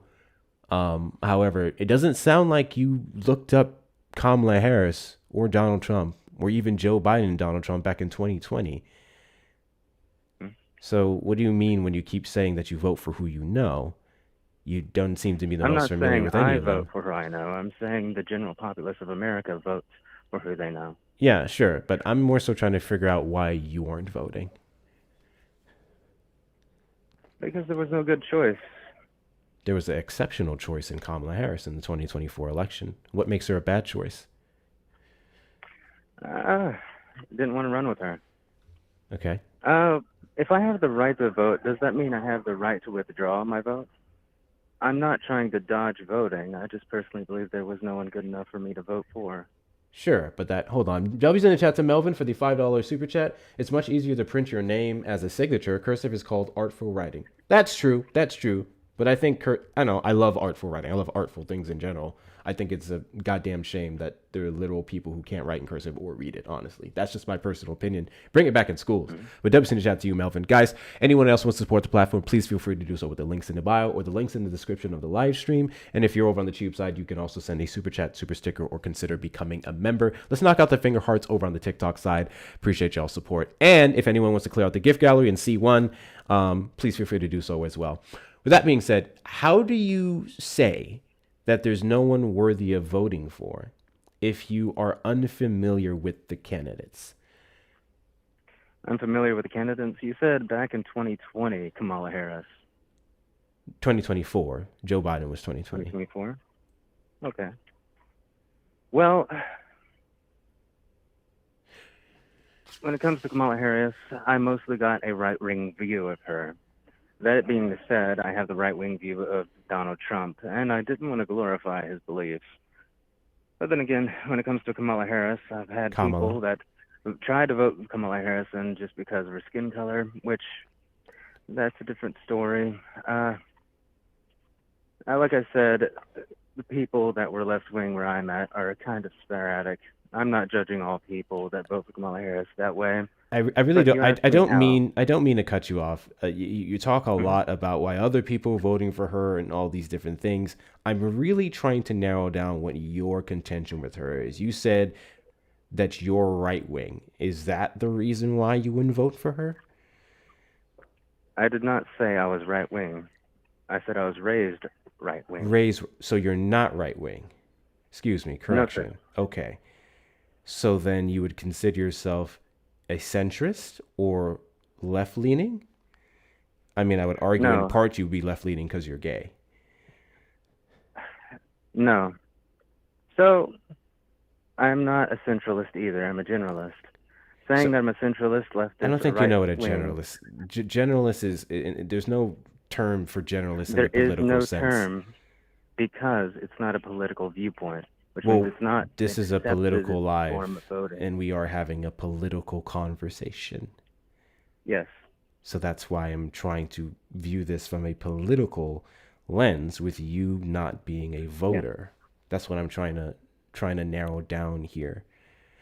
However, it doesn't sound like you looked up Kamala Harris or Donald Trump or even Joe Biden and Donald Trump back in 2020. So what do you mean when you keep saying that you vote for who you know? You don't seem to be the I'm most not familiar saying with any I of them. vote for who I know. I'm saying the general populace of America votes for who they know. Yeah, sure. But I'm more so trying to figure out why you aren't voting. Because there was no good choice. There was an exceptional choice in Kamala Harris in the 2024 election. What makes her a bad choice? Didn't want to run with her. Okay. If I have the right to vote, does that mean I have the right to withdraw my vote? I'm not trying to dodge voting. I just personally believe there was no one good enough for me to vote for. Sure, but hold on. W's in the chat to Melvin for the $5 super chat. It's much easier to print your name as a signature. Cursive is called artful writing. That's true. But I think I know I love artful writing. I love artful things in general. I think it's a goddamn shame that there are literal people who can't write in cursive or read it. Honestly, that's just my personal opinion. Bring it back in schools. But W send a shout to you, Melvin. Guys, anyone else wants to support the platform, please feel free to do so with the links in the bio or the links in the description of the live stream. And if you're over on the tube side, you can also send a super chat, super sticker, or consider becoming a member. Let's knock out the finger hearts over on the TikTok side. Appreciate y'all's support. And if anyone wants to clear out the gift gallery and see one, please feel free to do so as well. With that being said, how do you say that there's no one worthy of voting for if you are unfamiliar with the candidates? Unfamiliar with the candidates? You said back in 2020, Kamala Harris. 2024. Joe Biden was 2020. 2024? Okay. Well, when it comes to Kamala Harris, I mostly got a right-wing view of her. That being said, I have the right-wing view of Donald Trump, and I didn't want to glorify his beliefs. But then again, when it comes to Kamala Harris, I've had people that tried to vote for Kamala Harris and just because of her skin color, which that's a different story. Like I said, the people that were left-wing where I'm at are kind of sporadic. I'm not judging all people that vote for Kamala Harris that way. I really don't. I don't mean to cut you off. You talk a lot about why other people are voting for her and all these different things. I'm really trying to narrow down what your contention with her is. You said that you're right wing. Is that the reason why you wouldn't vote for her? I did not say I was right wing. I said I was raised right wing. Raised, so you're not right wing. Excuse me. Correction. No, okay. So then you would consider yourself a centrist or left-leaning? I mean, I would argue in part you'd be left-leaning because you're gay. No. So, I'm not a centralist either. I'm a generalist. Saying that I'm a centralist, leftist, I don't think right you know what a wing. generalist... Generalist is... There's no term for generalist in the political sense. There is no term because it's not a political viewpoint. Which Well, means it's not this is a political live, form of voting. and we are having a political conversation. Yes. So that's why I'm trying to view this from a political lens with you not being a voter. Yeah. That's what I'm trying to narrow down here.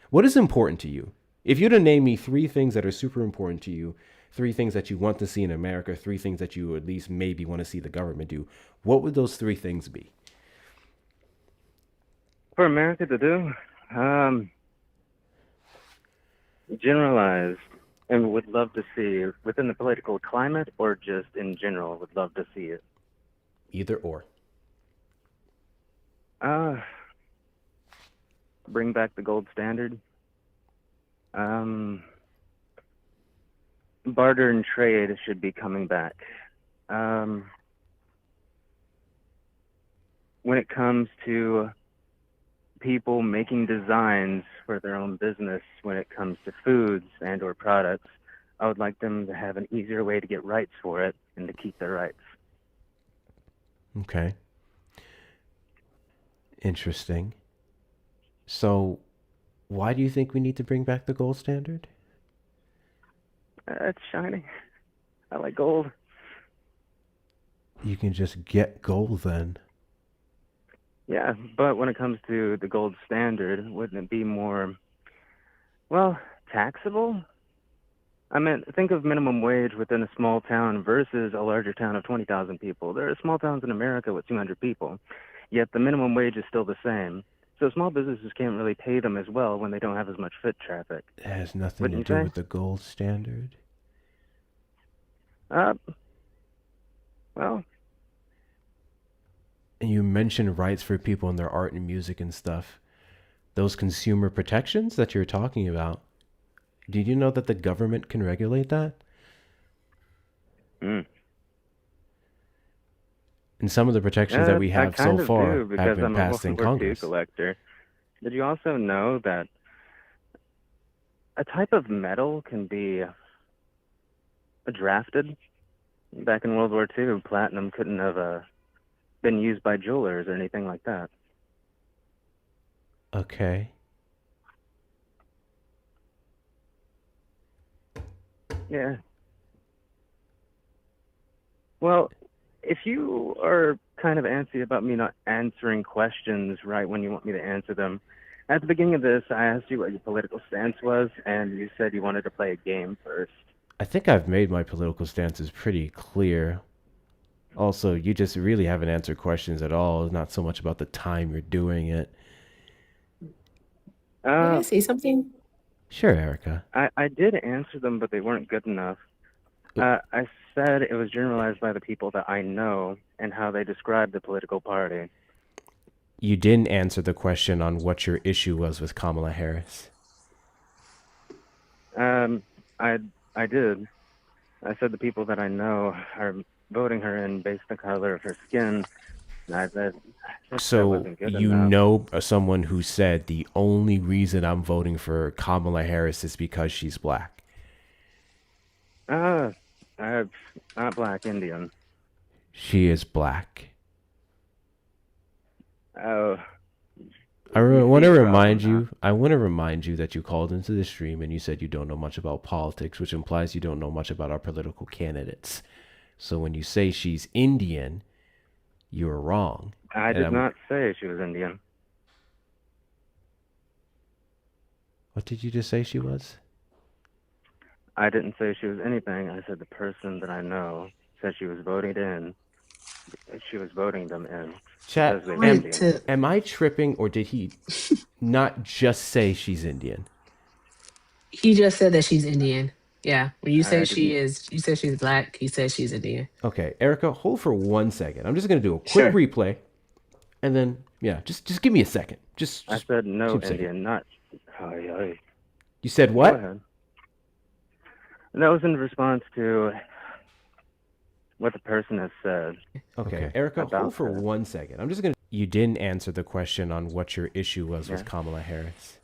What is important to you? If you were to name me 3 things that are super important to you, 3 things that you want to see in America, 3 things that you at least maybe want to see the government do, what would those 3 things be? For America to do, generalized, and would love to see within the political climate or just in general, would love to see it. Either or. Bring back the gold standard. Barter and trade should be coming back. When it comes to people making designs for their own business when it comes to foods and or products, I would like them to have an easier way to get rights for it and to keep their rights. Okay. Interesting. So why do you think we need to bring back the gold standard? It's shiny. I like gold. You can just get gold then. Yeah, but when it comes to the gold standard, wouldn't it be more, well, taxable? I mean, think of minimum wage within a small town versus a larger town of 20,000 people. There are small towns in America with 200 people, yet the minimum wage is still the same. So small businesses can't really pay them as well when they don't have as much foot traffic. It has nothing to do with the gold standard. Well... And you mentioned rights for people in their art and music and stuff. Those consumer protections that you're talking about, did you know that the government can regulate that? Mm. And some of the protections that we have so far have been passed in Congress. Collector. Did you also know that a type of metal can be drafted? Back in World War II, platinum couldn't have been used by jewelers or anything like that. Okay. Yeah. Well, if you are kind of antsy about me not answering questions right when you want me to answer them, at the beginning of this, I asked you what your political stance was, and you said you wanted to play a game first. I think I've made my political stances pretty clear. Also, you just really haven't answered questions at all. It's not so much about the time you're doing it. May I say something? Sure, Erica. I did answer them, but they weren't good enough. I said it was generalized by the people that I know and how they describe the political party. You didn't answer the question on what your issue was with Kamala Harris. I did. I said the people that I know are voting her in based on the color of her skin. And I said that So wasn't good you enough. know someone who said the only reason I'm voting for Kamala Harris is because she's black. I'm not black, Indian. She is black. Oh. I You want see to the remind problem, you. I want to remind you that you called into the stream and you said you don't know much about politics, which implies you don't know much about our political candidates. So when you say she's Indian, you're wrong. I And did I'm- not say she was Indian. What did you just say she was? I didn't say she was anything. I said the person that I know said she was voted in. She was voting them in. Chat, Because they were Went Indian. to am I tripping or did he not just say she's Indian? he just said that she's Indian. Yeah. When you say I she didn't- is, you said she's black. He said she's Indian. Okay, Erica, hold for 1 second. I'm just gonna do a quick Sure. replay, and then just give me a second. I said no keep saying it. Indian, not. Ay, ay. You said Go what? ahead. And that was in response to what the person has said. Okay, Erica, About hold for that. 1 second. I'm just gonna. You didn't answer the question on what your issue was with Yeah. Kamala Harris.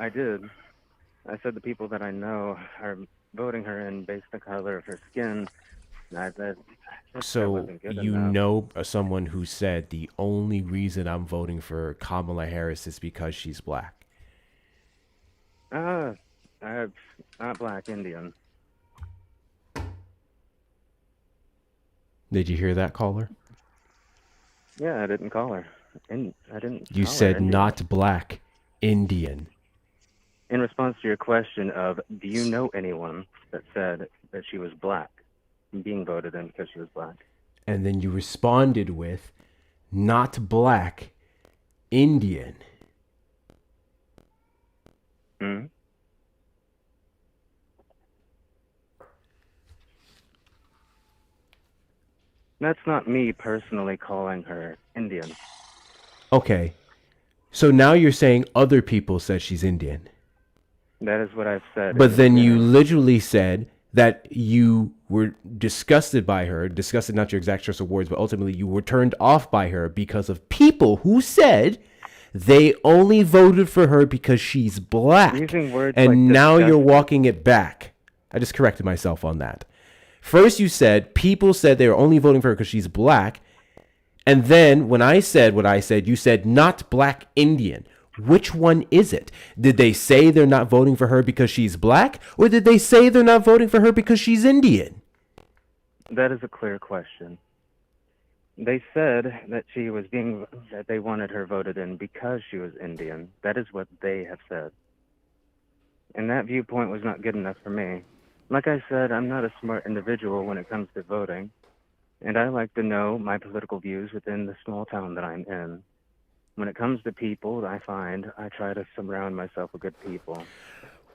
I did. I said the people that I know are voting her in based on the color of her skin. And I said that So wasn't good you enough. know someone who said the only reason I'm voting for Kamala Harris is because she's black. I'm not black, Indian. Did you hear that, caller? Yeah, I didn't call her. I didn't. You call her said Indian. not black, Indian. In response to your question of, do you know anyone that said that she was black, being voted in because she was black? And then you responded with not black, Indian. Hmm? That's not me personally calling her Indian. Okay. So now you're saying other people said she's Indian. That is what I've said. But then you Yeah. literally said that you were disgusted by her, disgusted, not your exact choice of words, but ultimately you were turned off by her because of people who said they only voted for her because she's black. Using words And like now you're disgusting. walking it back. I just corrected myself on that. First you said people said they were only voting for her because she's black. And then when I said what I said, you said not black Indian. Which one is it? Did they say they're not voting for her because she's black? Or did they say they're not voting for her because she's Indian? That is a clear question. They said that that they wanted her voted in because she was Indian. That is what they have said. And that viewpoint was not good enough for me. Like I said, I'm not a smart individual when it comes to voting. And I like to know my political views within the small town that I'm in. When it comes to people, I try to surround myself with good people.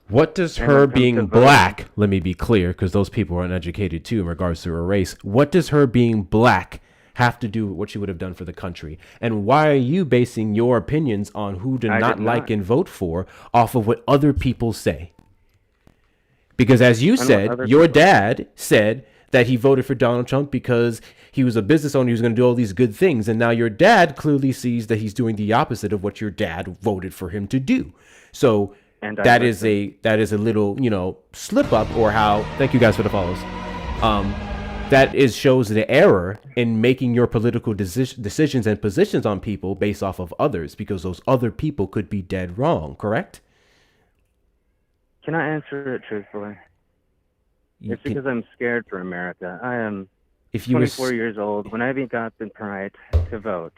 What does And her when it comes to being voting- black, let me be clear, because those people are uneducated too in regards to her race. What does her being black have to do with what she would have done for the country? And why are you basing your opinions on who to I not did like not. and vote for off of what other people say? Because as you what said, other your people- dad said that he voted for Donald Trump because he was a business owner, he was going to do all these good things. And now your dad clearly sees that he's doing the opposite of what your dad voted for him to do. So And I that is listen. a little, slip up, or how, thank you guys for the follows. That shows the error in making your political decisions and positions on people based off of others, because those other people could be dead wrong, correct? Can I answer it truthfully? You It's can, because I'm scared for America. I am if you were 24 years old. When I got the right to vote,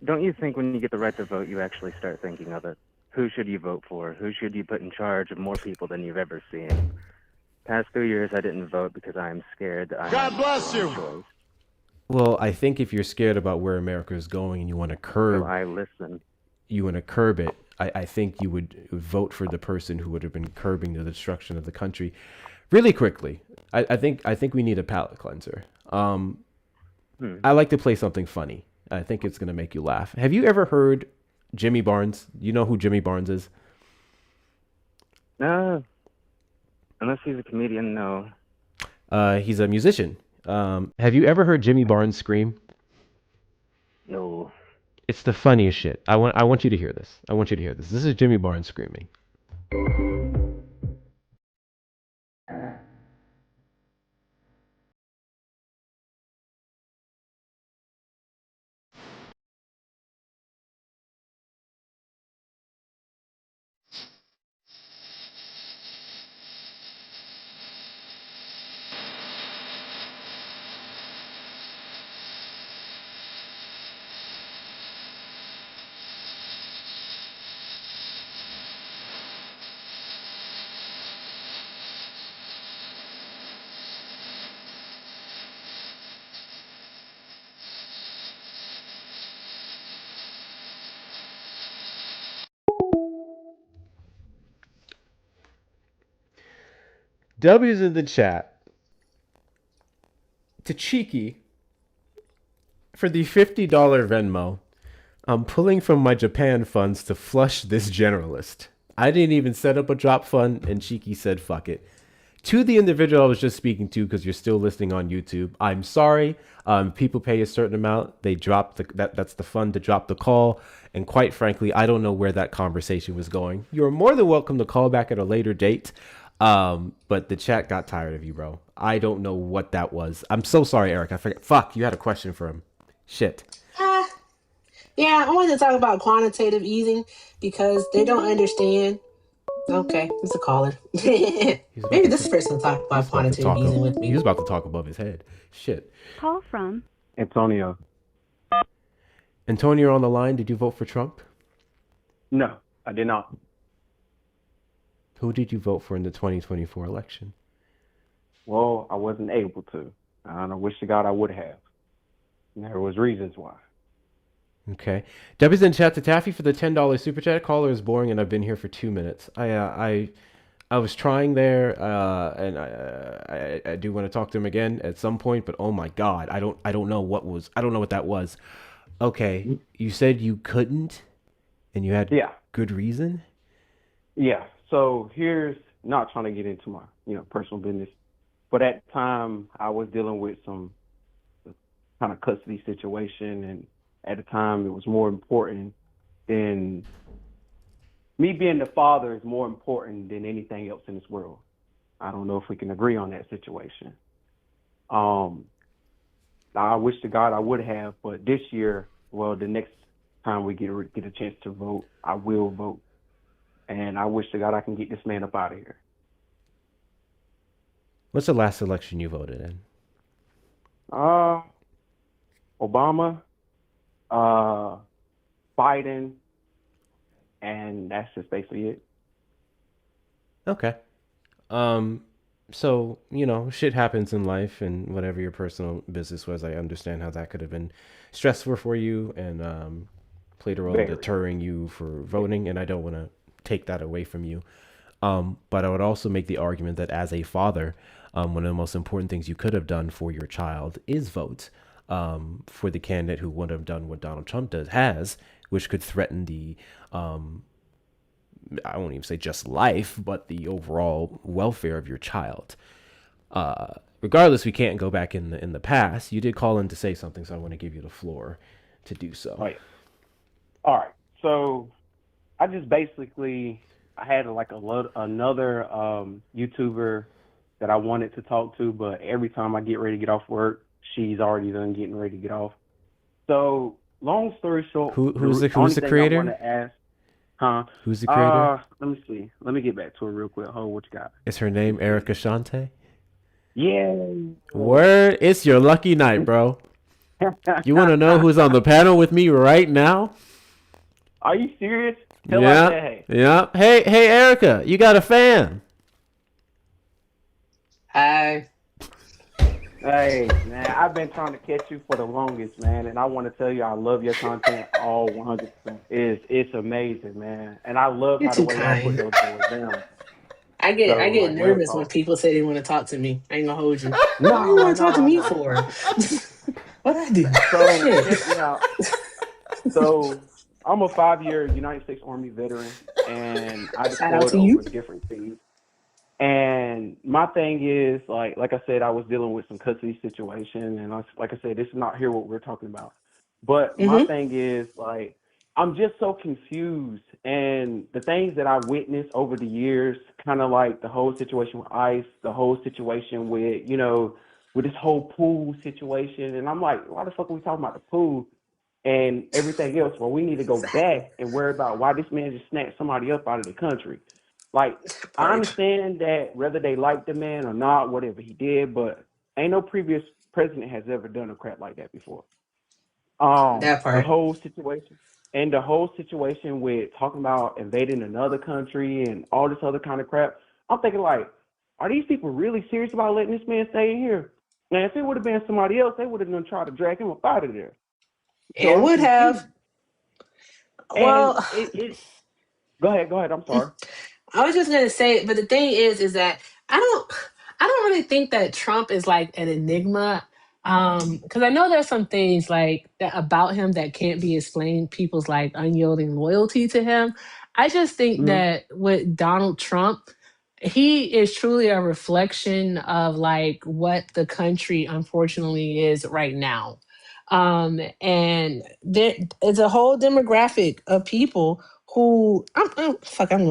don't you think when you get the right to vote, you actually start thinking of it? Who should you vote for? Who should you put in charge of more people than you've ever seen? Past 2 years, I didn't vote because I am scared that I God bless you. Choice. Well, I think if you're scared about where America is going and you want to So I listen. curb it, I think you would vote for the person who would have been curbing the destruction of the country really quickly. I think we need a palate cleanser. I like to play something funny. I think it's gonna make you laugh. Have you ever heard Jimmy Barnes? You know who Jimmy Barnes is? No, unless he's a comedian, no. He's a musician. Have you ever heard Jimmy Barnes scream? No. It's the funniest shit. I want you to hear this. I want you to hear this. This is Jimmy Barnes screaming. W's in the chat to Cheeky for the $50 Venmo. I'm pulling from my Japan funds to flush this generalist. I didn't even set up a drop fund, and Cheeky said, fuck it. To the individual I was just speaking to, because you're still listening on YouTube, I'm sorry. People pay a certain amount. They drop that's the fund to drop the call. And quite frankly, I don't know where that conversation was going. You're more than welcome to call back at a later date. But the chat got tired of you, bro. I don't know what that was. I'm so sorry, Eric. I forgot. Fuck, you had a question for him. Shit. Yeah, I wanted to talk about quantitative easing because they don't understand. Okay, it's a caller. Maybe this person will talk about quantitative easing with me. He was about to talk above his head. Shit. Call from Antonio. Antonio on the line. Did you vote for Trump? No, I did not. Who did you vote for in the 2024 election? Well, I wasn't able to. And I wish to God I would have. And there was reasons why. Okay. Debbie's in chat to Taffy for the $10 super chat. Caller is boring, and I've been here for 2 minutes. I was trying there, and I do want to talk to him again at some point. But oh my God, I don't know what that was. Okay, you said you couldn't, and you had good reason. Yeah. So here's not trying to get into my personal business, but at the time I was dealing with some kind of custody situation, and at the time it was more important than me being the father is more important than anything else in this world. I don't know if we can agree on that situation. I wish to God I would have, but this year, well, the next time we get a chance to vote, I will vote. And I wish to God I can get this man up out of here. What's the last election you voted in? Obama, Biden, and that's just basically it. Okay. So, shit happens in life, and whatever your personal business was, I understand how that could have been stressful for you and played a role in deterring you for voting, and I don't want to take that away from you. But I would also make the argument that as a father, one of the most important things you could have done for your child is vote for the candidate who would have done what Donald Trump has, which could threaten the, I won't even say just life, but the overall welfare of your child. Regardless, we can't go back in the past. You did call in to say something, so I want to give you the floor to do so. Oh, yeah. All right. So I just basically, I had another YouTuber that I wanted to talk to, but every time I get ready to get off work, she's already done getting ready to get off. So long story short, who's the creator? I want to ask, Huh? Who's the creator? Let me see. Let me get back to it real quick. Hold, what you got? Is her name Erica Shante? Yeah. Word, it's your lucky night, bro. You want to know who's on the panel with me right now? Are you serious? Tell her I said hey. Yeah. Hey, Erica, you got a fan? Hi. Hey, man, I've been trying to catch you for the longest, man, and I want to tell you I love your content all 100%. It's amazing, man, and I love You're how the too way y'all put kind. those boys down. I get So, like, real nervous when talk. people say they want to talk to me. I ain't gonna hold you. What do you No, want to talk to no, me no. for? What I do? So, Shit. check me out. So, I'm a 5-year United States Army veteran, and I Shout out deployed to you. over different things. And my thing is, like I said, I was dealing with some custody situation, and like I said, this is not here what we're talking about. But my Mm-hmm. thing is, like, I'm just so confused, and the things that I witnessed over the years, kind of like the whole situation with ICE, the whole situation with, with this whole pool situation, and I'm like, why the fuck are we talking about the pool and everything else? Well, we need to go back and worry about why this man just snatched somebody up out of the country. Like, I Right. understand that whether they like the man or not, whatever he did, but ain't no previous president has ever done a crap like that before. That The part. whole situation with talking about invading another country and all this other kind of crap. I'm thinking, like, are these people really serious about letting this man stay in here? Now, if it would have been somebody else, they would have done tried to drag him up out of there. So And I'm would have. confused. And Well, go ahead. I'm sorry. I was just gonna say, but the thing is that I don't, I don't really think that Trump is like an enigma. Because I know there's some things like that about him that can't be explained. People's like unyielding loyalty to him. I just think Mm-hmm. that with Donald Trump, he is truly a reflection of like what the country unfortunately is right now. And there is a whole demographic of people who I'm gonna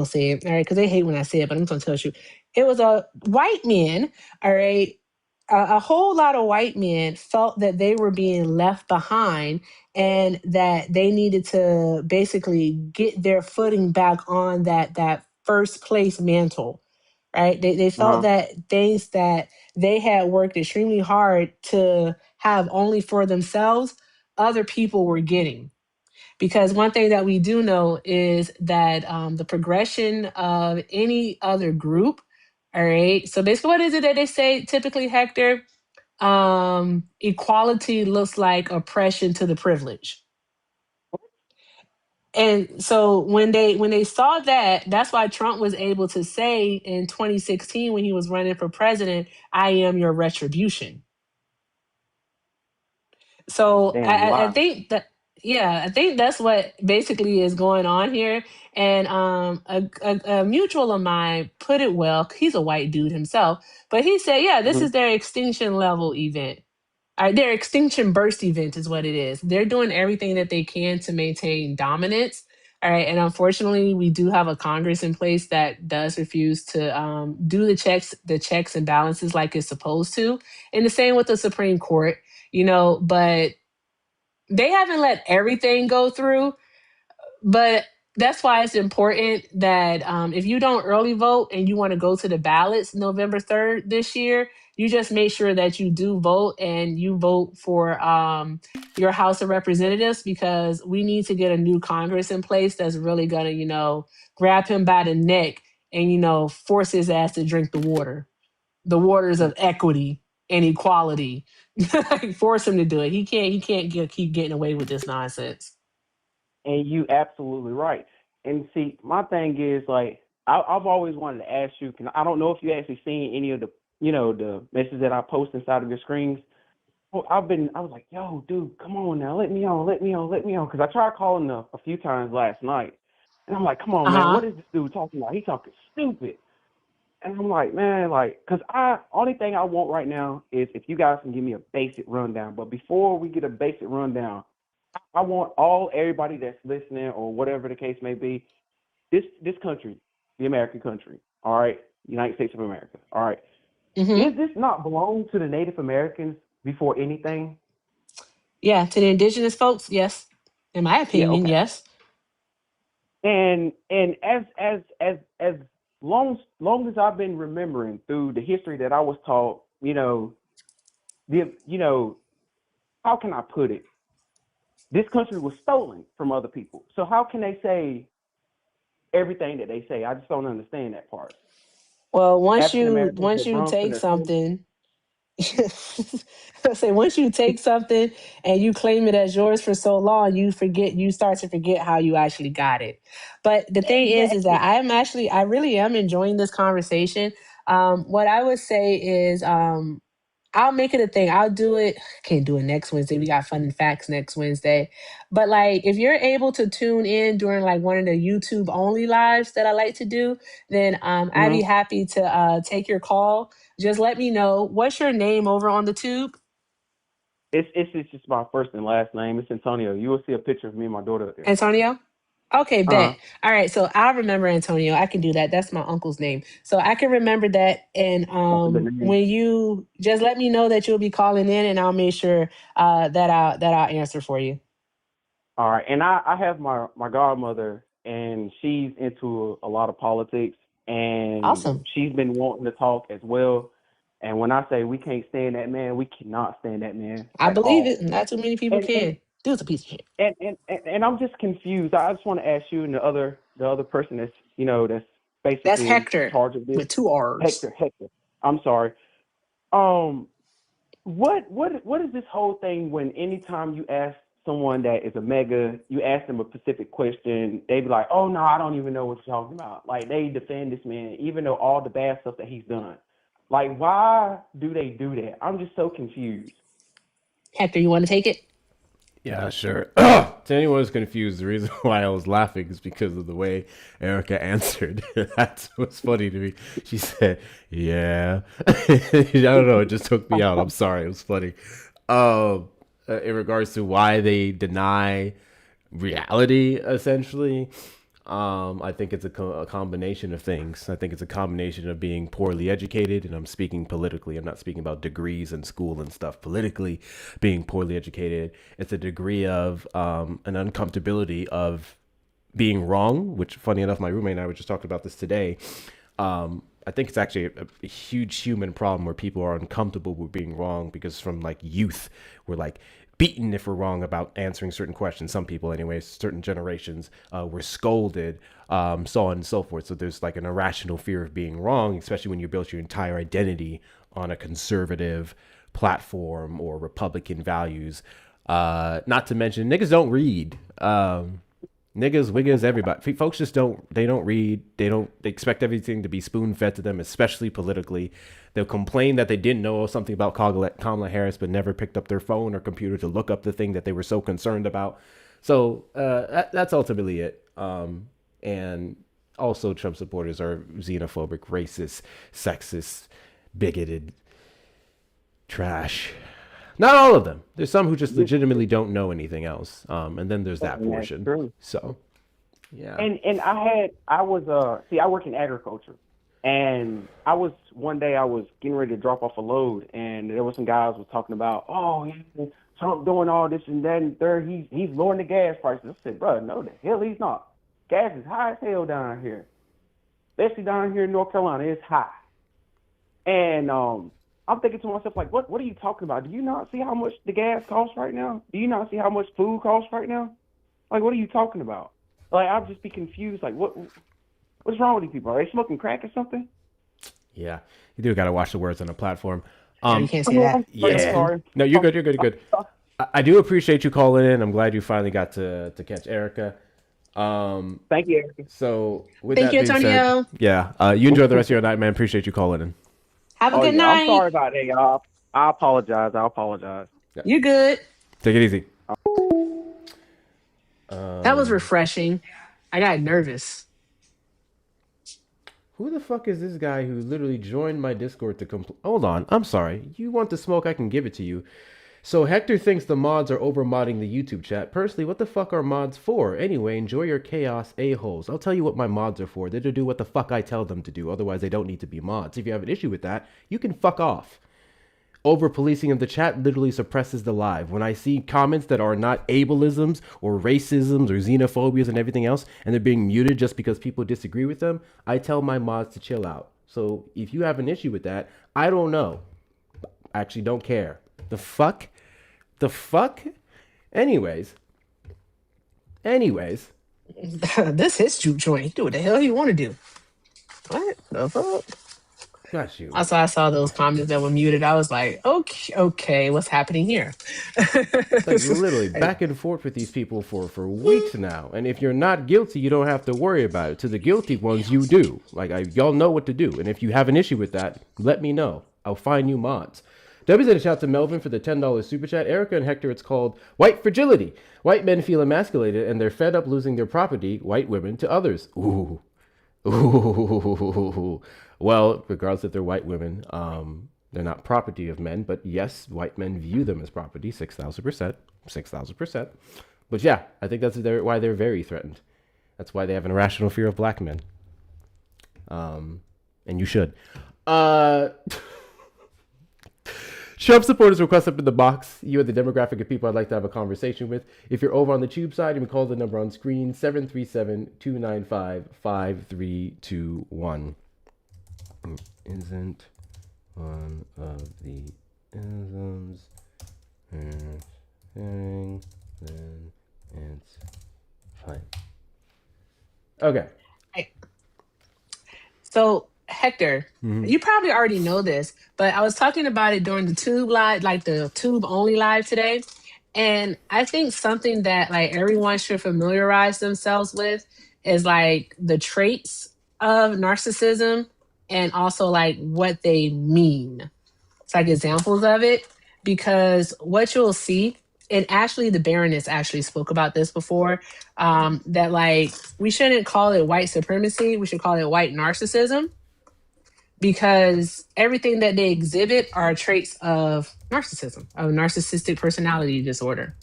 say it, all right, because they hate when I say it, but I'm gonna tell you. It was a white man, all right. A whole lot of white men felt that they were being left behind and that they needed to basically get their footing back on that first place mantle, right? They felt Uh-huh. that things that they had worked extremely hard to have only for themselves, other people were getting. Because one thing that we do know is that the progression of any other group, all right. So basically, what is it that they say typically, Hector? Equality looks like oppression to the privileged. And so when they saw that, that's why Trump was able to say in 2016 when he was running for president, "I am your retribution." So Damn, I wow. think that, yeah, I think that's what basically is going on here. And a mutual of mine put it well. He's a white dude himself, but he said, yeah, this Mm-hmm. is their extinction level event. Their extinction burst event is what it is. They're doing everything that they can to maintain dominance. All right, and unfortunately, we do have a Congress in place that does refuse to do the checks and balances like it's supposed to. And the same with the Supreme Court, but they haven't let everything go through. But that's why it's important that if you don't early vote and you want to go to the ballots November 3rd this year, you just make sure that you do vote and you vote for your House of Representatives, because we need to get a new Congress in place that's really going to, grab him by the neck and, force his ass to drink the waters of equity and equality. Like, force him to do it. He can't keep getting away with this nonsense. And you absolutely right. And see, my thing is, like, I've always wanted to ask you. I don't know if you actually seen any of the the messages that I post inside of your screens. Well, I was like, yo, dude, come on now, let me on, because I tried calling a few times last night, and I'm like, come on, man, Uh-huh. what is this dude talking about? He talking stupid. And I'm like, man, like, because only thing I want right now is if you guys can give me a basic rundown. But before we get a basic rundown, I want everybody that's listening or whatever the case may be, this country, the American country, all right, United States of America, all right, Hmm. is this not belong to the Native Americans before anything? Yeah, to the indigenous folks, yes. In my Yeah, opinion, okay. yes. And as long as I've been remembering through the history that I was taught, how can I put it? This country was stolen from other people. So how can they say everything that they say? I just don't understand that part. Well, African Americans once that you run for take the assembly. something, I say once you take something and you claim it as yours for so long, you start to forget how you actually got it. But the thing is that Exactly. I really am enjoying this conversation. What I would say is, I'll make it a thing. I'll do it. Can't do it next Wednesday. We got fun and facts next Wednesday. But like, if you're able to tune in during like one of the YouTube only lives that I like to do, then I'd Hmm. be happy to take your call. Just let me know what's your name over on the tube, It's just my first and last name. It's Antonio. You will see a picture of me and my daughter up there. Antonio. Okay, Uh-huh. bet. All right, so I'll remember Antonio. I can do that. That's my uncle's name, so I can remember that. And That's a good name. when you just let me know that you'll be calling in, and I'll make sure that I'll answer for you. All right, and I have my godmother, and she's into a lot of politics, and Awesome. she's been wanting to talk as well. And when I say we can't stand that man, we cannot stand that man I at believe all. it. Not too many people And and can. Dude's a piece of shit. and I'm just confused. I just want to ask you and the other person that's That's basically in Hector charge of this, with two R's. Hector. I'm sorry. Um, what is this whole thing when anytime you ask someone that is a mega, you ask them a specific question, they be like, oh no, I don't even know what you're talking about. Like they defend this man, even though all the bad stuff that he's done. Like, why do they do that? I'm just so confused. Hector, you want to take it? Yeah, sure. To anyone who's confused, the reason why I was laughing is because of the way Erica answered. That's what's funny to me. She said, "Yeah." I don't know. It just took me out. I'm sorry. It was funny. In regards to why they deny reality, essentially, I think it's a combination of things. I think it's a combination of being poorly educated, and I'm speaking politically. I'm not speaking about degrees in school and stuff. Politically, being poorly educated, it's a degree of an uncomfortability of being wrong. Which, funny enough, my roommate and I were just talking about this today. I think it's actually a huge human problem where people are uncomfortable with being wrong because from like youth, we're like beaten if we're wrong about answering certain questions. Some people, anyways, certain generations were scolded, so on and so forth. So there's like an irrational fear of being wrong, especially when you built your entire identity on a conservative platform or Republican values. Not to mention, niggas don't read. Niggas, wiggas, everybody. Folks just they don't read. They expect everything to be spoon fed to them, especially politically. They'll complain that they didn't know something about Kamala Harris, but never picked up their phone or computer to look up the thing that they were so concerned about. So that's ultimately it. And also, Trump supporters are xenophobic, racist, sexist, bigoted, trash. Not all of them. There's some who just legitimately don't know anything else. And then there's that And that's portion. true. So, yeah. And I work in agriculture, and one day I was getting ready to drop off a load, and there was some guys was talking about, oh, yeah, Trump doing all this and that and third, he's lowering the gas prices. I said, bro, no, the hell he's not. Gas is high as hell down here, especially down here in North Carolina. It's high, and I'm thinking to myself, like, what are you talking about? Do you not see how much the gas costs right now? Do you not see how much food costs right now? Like, what are you talking about? Like, I'll just be confused. Like, what's wrong with these people? Are they smoking crack or something? Yeah. You do got to watch the words on the platform. No, you can't say that. I'm Yeah. sorry. No, you're good. You're good. You're good. I do appreciate you calling in. I'm glad you finally got to catch Erica. Thank you, Erica. So with Thank that you, being Antonio. said, yeah, you enjoy the rest of your night, man. Appreciate you calling in. Have a Oh good yeah, I'm night. sorry about that, y'all. I apologize. I apologize. You're good. Take it easy. That was refreshing. I got nervous. Who the fuck is this guy who literally joined my Discord to complain? Hold on. I'm sorry. You want the smoke? I can give it to you. So Hector thinks the mods are over modding the YouTube chat. Personally, what the fuck are mods for? Anyway, enjoy your chaos, a-holes. I'll tell you what my mods are for. They're to do what the fuck I tell them to do. Otherwise, they don't need to be mods. If you have an issue with that, you can fuck off. Over policing of the chat literally suppresses the live. When I see comments that are not ableisms or racisms or xenophobias and everything else, and they're being muted just because people disagree with them, I tell my mods to chill out. So if you have an issue with that, I don't know. I actually don't care. The fuck? Anyways. This his juke joint. Do what the hell you want to do. What the fuck? Got you. Also, I saw those comments that were muted. I was like, okay, what's happening here? Like literally back and forth with these people for weeks now. And if you're not guilty, you don't have to worry about it. To the guilty ones, you do. Like y'all know what to do. And if you have an issue with that, let me know. I'll find you mods. W said a shout to Melvin for the $10 super chat. Erica and Hector, it's called white fragility. White men feel emasculated and they're fed up losing their property, white women, to others. Ooh. Well, regardless if they're white women, they're not property of men, but yes, white men view them as property, 6,000%. But yeah, I think that's why they're very threatened. That's why they have an irrational fear of black men. And you should. Trump supporters request up in the box. You are the demographic of people I'd like to have a conversation with. If you're over on the tube side, you can call the number on screen, 737-295-5321. Isn't one of the isms then it's fine. Okay. So, Hector, you probably already know this, but I was talking about it during the tube live, like the tube only live today. And I think something that like everyone should familiarize themselves with is like the traits of narcissism and also like what they mean. It's like examples of it, because what you'll see, and actually the Baroness actually spoke about this before, that like we shouldn't call it white supremacy, we should call it white narcissism, because everything that they exhibit are traits of narcissism, of narcissistic personality disorder.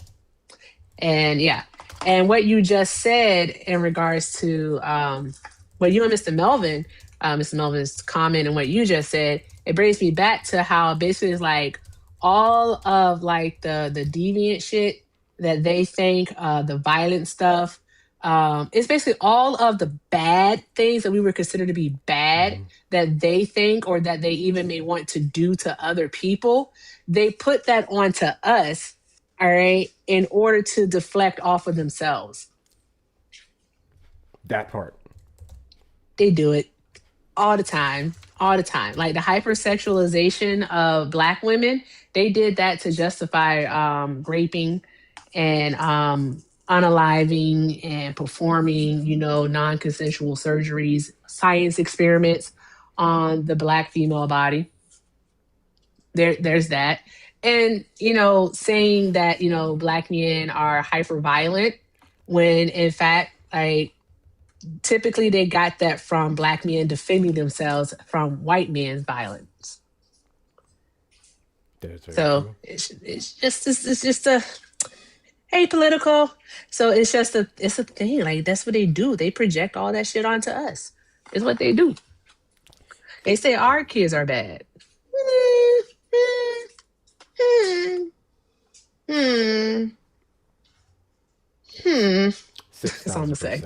And yeah, and what you just said in regards to what you and Mr. Melvin's comment and what you just said, it brings me back to how basically it's like all of like the deviant shit that they think, the violent stuff, it's basically all of the bad things that we would consider to be bad that they think or that they even may want to do to other people. They put that onto us, all right, in order to deflect off of themselves. That part. They do it all the time. Like the hypersexualization of Black women, they did that to justify raping and unaliving and performing, non-consensual surgeries, science experiments on the Black female body. There's that. And, saying that, Black men are hyper violent when in fact, like, typically they got that from Black men defending themselves from white men's violence. So it's just a apolitical. So it's a thing. Like that's what they do. They project all that shit onto us. It's what they do. They say our kids are bad. That's all I'm gonna say.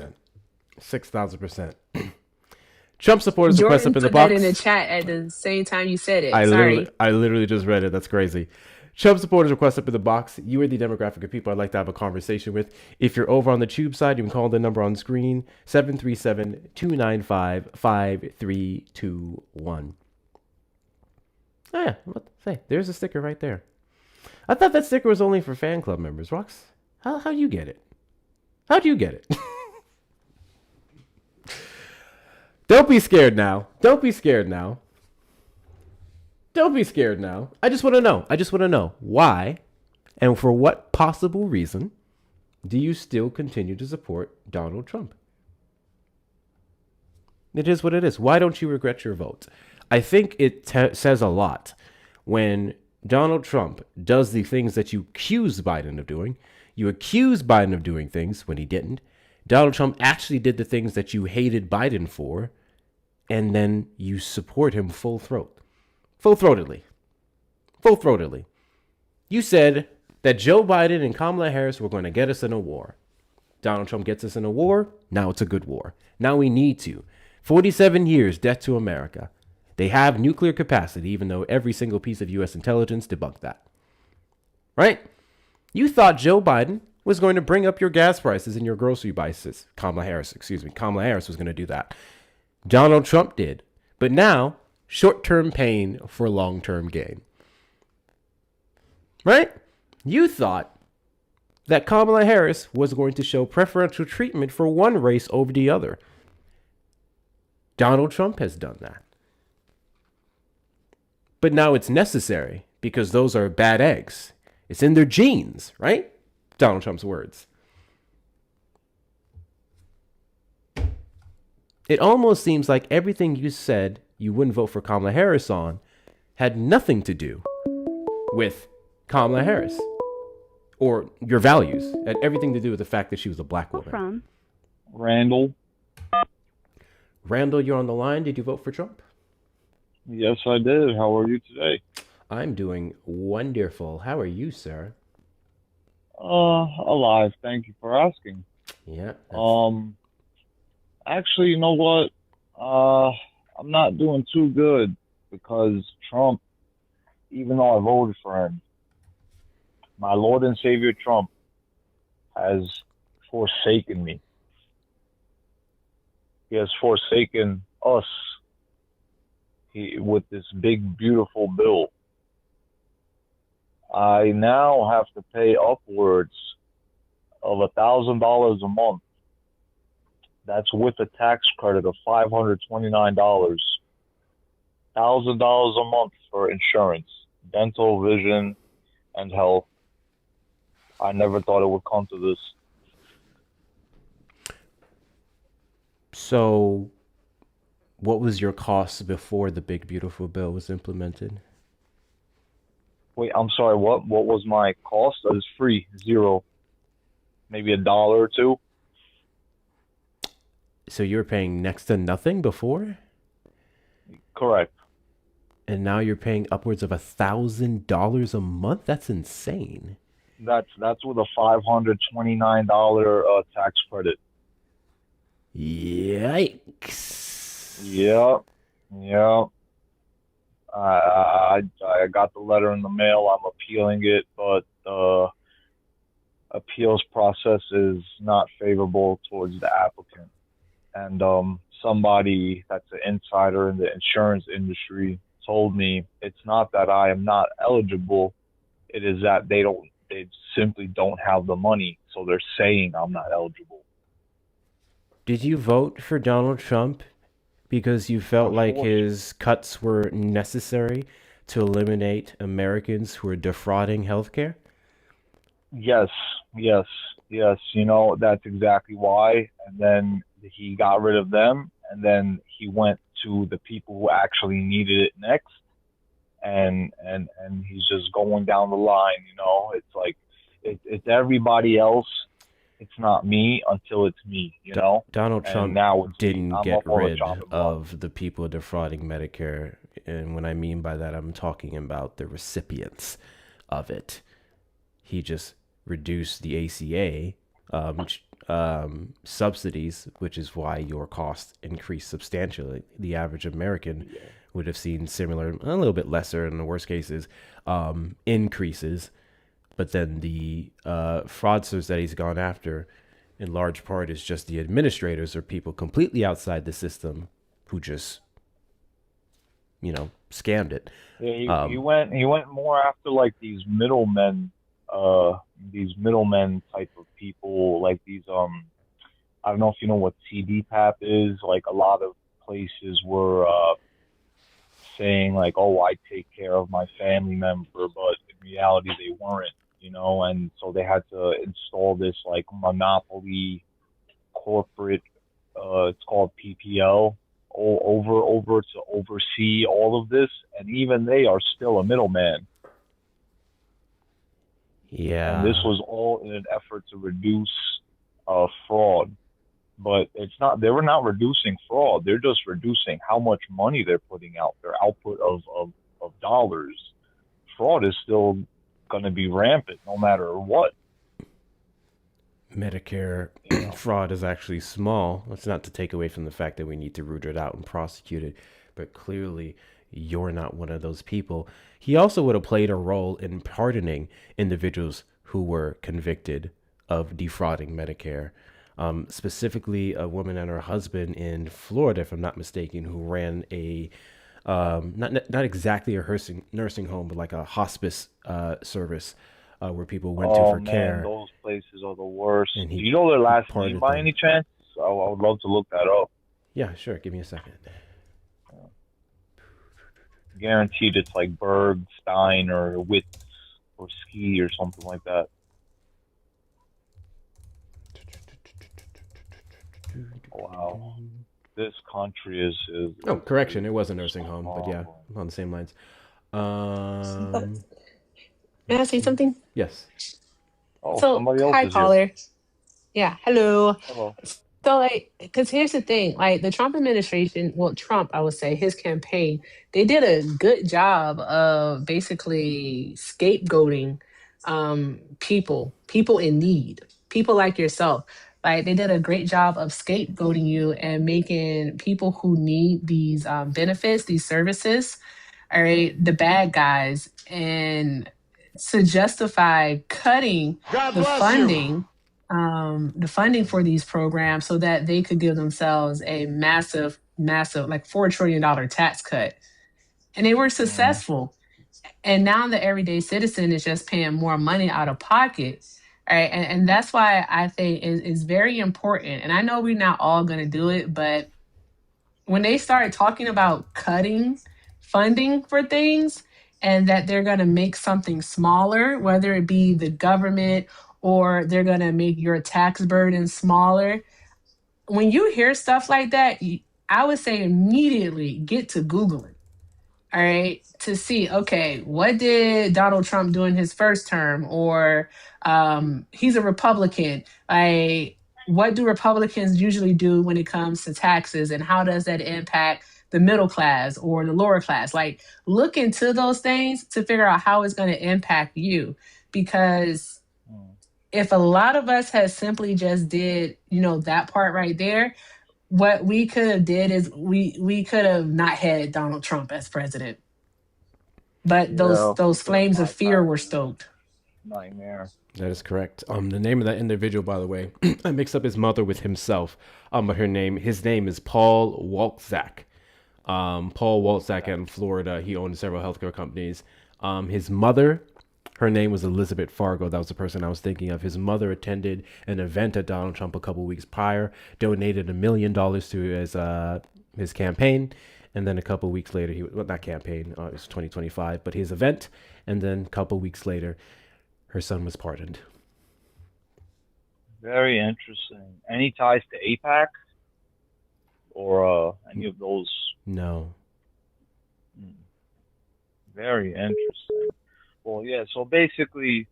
6,000%. Trump supporters Jordan request up in the put box. that in the chat at the same time you said it. I Sorry. literally just read it. That's crazy. Trump supporters request up in the box. You are the demographic of people I'd like to have a conversation with. If you're over on the tube side, you can call the number on screen, 737-295-5321. Oh yeah, say there's a sticker right there. I thought that sticker was only for fan club members. Rox, how you get it? How'd you get it? Don't be scared now. I just want to know why and for what possible reason do you still continue to support Donald Trump? It is what it is. Why don't you regret your vote? I think it says a lot when Donald Trump does the things that you accuse Biden of doing. You accuse Biden of doing things when he didn't. Donald Trump actually did the things that you hated Biden for, and then you support him full-throatedly. full-throatedly. You said that Joe Biden and Kamala Harris were going to get us in a war. Donald Trump gets us in a war. Now it's a good war. Now we need to. 47 years, death to America. They have nuclear capacity, even though every single piece of U.S. intelligence debunked that. Right? You thought Joe Biden was going to bring up your gas prices and your grocery prices. Kamala Harris was going to do that. Donald Trump did. But now, short-term pain for long-term gain. Right? You thought that Kamala Harris was going to show preferential treatment for one race over the other. Donald Trump has done that. But now it's necessary because those are bad eggs. It's in their genes, right? Donald Trump's words. It almost seems like everything you said you wouldn't vote for Kamala Harris on had nothing to do with Kamala Harris or your values. It had everything to do with the fact that she was a black woman. From Randall. Randall, you're on the line. Did you vote for Trump? Yes, I did. How are you today? I'm doing wonderful. How are you, sir? Alive. Thank you for asking. Yeah. Actually, you know what? I'm not doing too good because Trump, even though I voted for him, my Lord and Savior Trump has forsaken me. He has forsaken us with this big, beautiful bill. I now have to pay upwards of $1,000 a month. That's with a tax credit of $529. $1,000 a month for insurance, dental, vision, and health. I never thought it would come to this. So, what was your cost before the big, beautiful bill was implemented? Wait, I'm sorry, what? What was my cost? It was free, zero. Maybe $1 or $2. So you were paying next to nothing before? Correct. And now you're paying upwards of $1,000 a month? That's insane. That's with a $529 tax credit. Yikes. Yep. I got the letter in the mail. I'm appealing it, but the appeals process is not favorable towards the applicant. And somebody that's an insider in the insurance industry told me it's not that I am not eligible. It is that they simply don't have the money. So they're saying I'm not eligible. Did you vote for Donald Trump because you felt like his cuts were necessary to eliminate Americans who are defrauding healthcare? Yes. You know, that's exactly why. And then he got rid of them, and then he went to the people who actually needed it next. And he's just going down the line, you know. It's like it's everybody else. It's not me until it's me, you know. Donald And Trump now it's didn't me. I'm get up on the rid chopping block. of the people defrauding Medicare. And when I mean by that, I'm talking about the recipients of it. He just reduced the ACA subsidies, which is why your costs increased substantially. The average American would have seen similar, a little bit lesser in the worst cases, increases. But then the fraudsters that he's gone after, in large part, is just the administrators or people completely outside the system who just, scammed it. Yeah, he went more after like these middlemen type of people, like these I don't know if you know what CDPAP is. Like a lot of places were saying like, oh, I take care of my family member, but in reality they weren't, you know. And so they had to install this like monopoly corporate, it's called PPL, over to oversee all of this, and even they are still a middleman. Yeah. And this was all in an effort to reduce fraud. But it's not, they were not reducing fraud. They're just reducing how much money they're putting out, their output of dollars fraud is still going to be rampant no matter what. Medicare You know? fraud is actually small. That's not to take away from the fact that we need to root it out and prosecute it, but clearly you're not one of those people. He also would have played a role in pardoning individuals who were convicted of defrauding Medicare. Specifically, a woman and her husband in Florida, if I'm not mistaken, who ran a not exactly a nursing home, but like a hospice service where people went to Oh for man, care. those places are the worst. And Do he you know their last pardoned name by them. any chance? I would love to look that up. Yeah, sure. Give me a second. Guaranteed it's like Berg, Stein, or Witt, or Ski, or something like that. Wow. This country is Oh, correction. It was a nursing home, but yeah, on the same lines. May I say something? Yes. Oh, So, somebody else hi, is here. caller. Yeah, hello. Hello. So, like, because here's the thing, like the Trump administration, well, Trump, I would say, his campaign, they did a good job of basically scapegoating people in need, people like yourself. Like, they did a great job of scapegoating you and making people who need these benefits, these services, all right, the bad guys, and to justify cutting the funding for these programs so that they could give themselves a massive, like $4 trillion tax cut. And they were successful. And now the everyday citizen is just paying more money out of pocket. All right. And that's why I think is very important. And I know we're not all going to do it, but when they start talking about cutting funding for things and that they're going to make something smaller, whether it be the government or they're going to make your tax burden smaller. When you hear stuff like that, I would say immediately get to Googling, all right, to see, okay, what did Donald Trump do in his first term? Or he's a Republican. What do Republicans usually do when it comes to taxes, and how does that impact the middle class or the lower class? Like, look into those things to figure out how it's going to impact you. Because if a lot of us had simply just did, that part right there, what we could have did is we could have not had Donald Trump as president. But those flames of fear were stoked. Nightmare. That is correct. The name of that individual, by the way, I mixed up his mother with himself. But his name is Paul Walczak. Paul Walczak in Florida. He owned several healthcare companies. His mother, her name was Elizabeth Fargo. That was the person I was thinking of. His mother attended an event at Donald Trump a couple weeks prior, donated $1 million to his campaign. And then a couple weeks later, not campaign, it was 2025, but his event. And then a couple weeks later, her son was pardoned. Very interesting. Any ties to APAC or any of those? No. Very interesting. Well, yeah. So basically,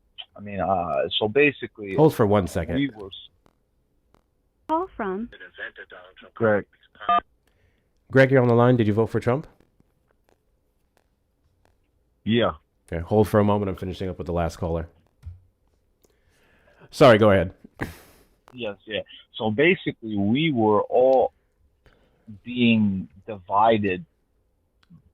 Hold for 1 second. We were Call from Greg. Greg, you're on the line. Did you vote for Trump? Yeah. Okay, hold for a moment. I'm finishing up with the last caller. Sorry, go ahead. Yes, yeah. So basically, we were all being divided,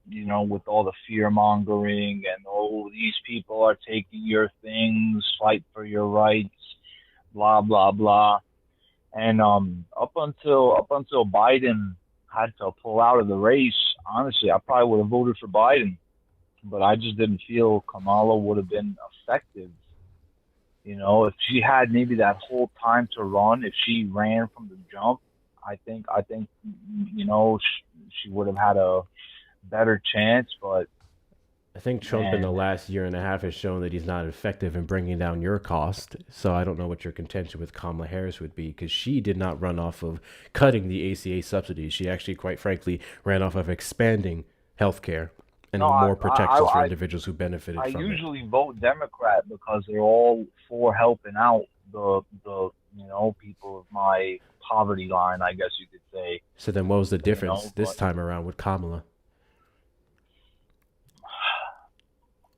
with all the fear mongering and these people are taking your things, fight for your rights, blah blah blah. And up until Biden had to pull out of the race, honestly, I probably would have voted for Biden, but I just didn't feel Kamala would have been effective. If she had maybe that whole time to run, if she ran from the jump, I think she would have had a better chance. But I think Trump in the last year and a half has shown that he's not effective in bringing down your cost. So I don't know what your contention with Kamala Harris would be, because she did not run off of cutting the ACA subsidies. She actually, quite frankly, ran off of expanding healthcare and more protections for individuals who benefited from it. I usually vote Democrat because they're all for helping out the people of my poverty line, I guess you could say. So then what was the difference this time around with Kamala?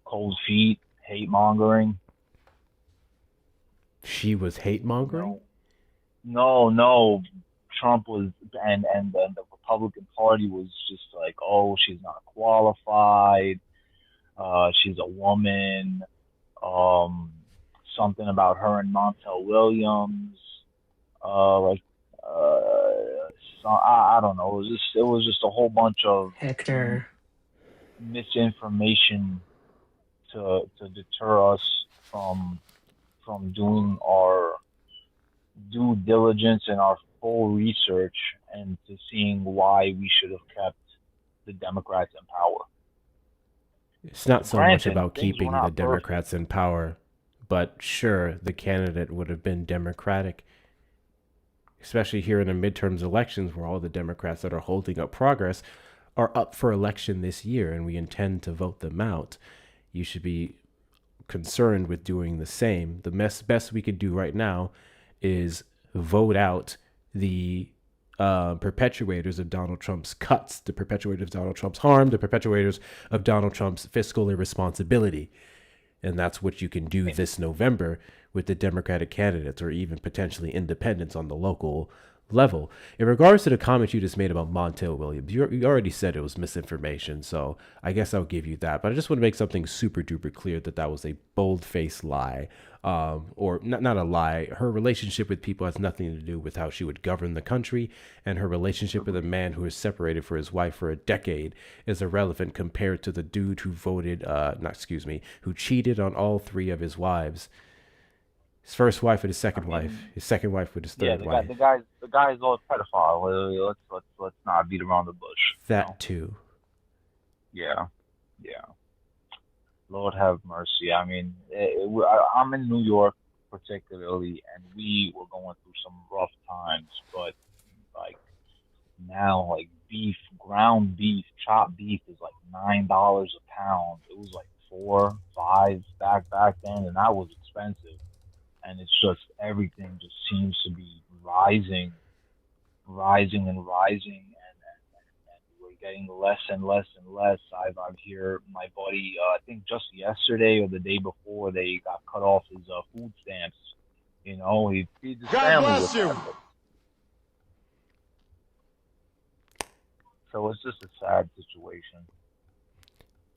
cold feet, hate mongering. She was hate mongering? No. Trump was, and the Republican Party was just like, oh, she's not qualified. She's a woman. Um, Something about her and Montel Williams. Like, so I don't know. It was just a whole bunch of Hector. misinformation to deter us from doing our due diligence and our full research and to seeing why we should have kept the Democrats in power. It's not so much Granted, about things were keeping not the Democrats in power, but sure, the candidate would have been Democratic, especially here in the midterms elections where all the Democrats that are holding up progress are up for election this year and we intend to vote them out. You should be concerned with doing the same. The best we could do right now is vote out the perpetuators of Donald Trump's cuts, the perpetuators of Donald Trump's harm, the perpetuators of Donald Trump's fiscal irresponsibility. And that's what you can do this November with the Democratic candidates or even potentially independents on the local level. In regards to the comment you just made about Montel Williams, you already said it was misinformation, so I guess I'll give you that. But I just want to make something super duper clear that was a bold-faced lie, or not a lie. Her relationship with people has nothing to do with how she would govern the country, and her relationship with a man who is separated for his wife for a decade is irrelevant compared to the dude who who cheated on all three of his wives. His first wife with his second wife, his second wife with his third wife. The guy's all pedophile. Let's not beat around the bush. That too. Yeah. Lord have mercy. I mean, I'm in New York particularly, and we were going through some rough times. But like now, like ground beef, chopped beef is like $9 a pound. It was like $4, $5 back then, and that was expensive. And it's just everything just seems to be rising, and we're getting less and less and less. I've heard my buddy, I think just yesterday or the day before, they got cut off his food stamps. You know, he feeds his family. God bless you. So it's just a sad situation.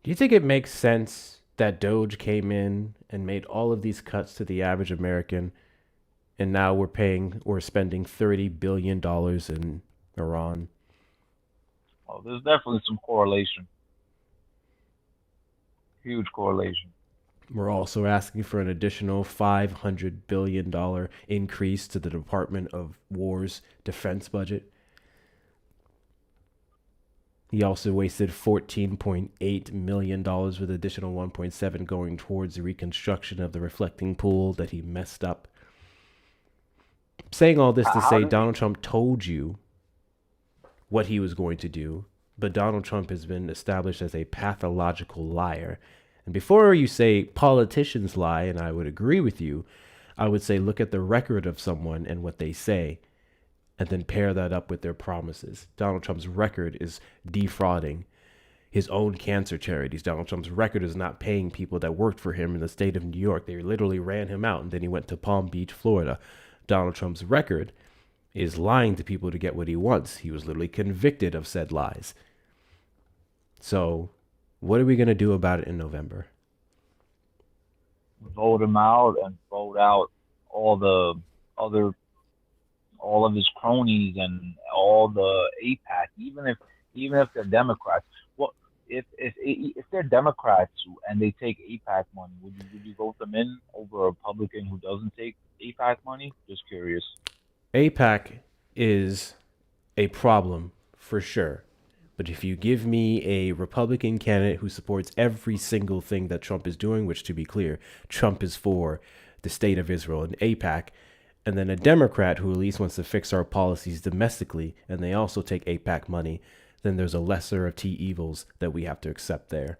Do you think it makes sense that Doge came in and made all of these cuts to the average American, and now we're spending $30 billion in Iran? Well, there's definitely some correlation. Huge correlation. We're also asking for an additional $500 billion increase to the Department of War's defense budget. He also wasted $14.8 million with additional $1.7 going towards the reconstruction of the reflecting pool that he messed up. Saying all this to say Donald Trump told you what he was going to do, but Donald Trump has been established as a pathological liar. And before you say politicians lie, and I would agree with you, I would say look at the record of someone and what they say, and then pair that up with their promises. Donald Trump's record is defrauding his own cancer charities. Donald Trump's record is not paying people that worked for him in the state of New York. They literally ran him out, and then he went to Palm Beach, Florida. Donald Trump's record is lying to people to get what he wants. He was literally convicted of said lies. So what are we going to do about it in November? Vote him out and vote out all of his cronies and all the APAC, even if they're Democrats. Well, if they're Democrats and they take APAC money, would you vote them in over a Republican who doesn't take APAC money? Just curious. APAC is a problem for sure. But if you give me a Republican candidate who supports every single thing that Trump is doing, which to be clear, Trump is for the state of Israel and APAC, and then a Democrat who at least wants to fix our policies domestically, and they also take APAC money, then there's a lesser of two evils that we have to accept there.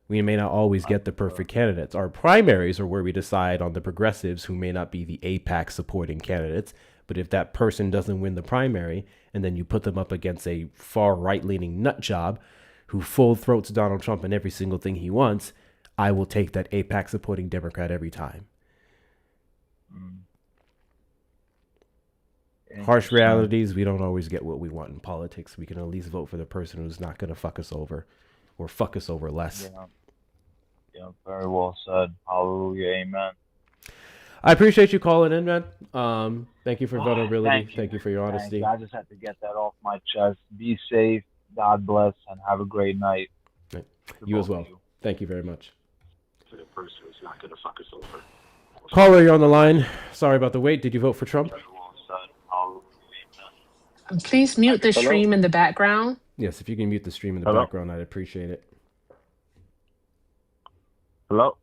We may not always get the perfect candidates. Our primaries are where we decide on the progressives who may not be the APAC supporting candidates. But if that person doesn't win the primary, and then you put them up against a far right-leaning nut job who full throats Donald Trump and every single thing he wants, I will take that AIPAC supporting Democrat every time. Harsh realities, we don't always get what we want in politics. We can at least vote for the person who's not going to fuck us over or fuck us over less. Yeah, very well said. Hallelujah, amen. I appreciate you calling in, man. Thank you for vulnerability. Thank you for your Thank honesty. you. I just had to get that off my chest. Be safe. God bless, and have a great night. Right. You as well. Thank you very much. For the person who's not going to fuck us over. Caller, you're on the line. Sorry about the wait. Did you vote for Trump? Please mute the stream in the background. Yes, if you can mute the stream in the background, I'd appreciate it. Hello?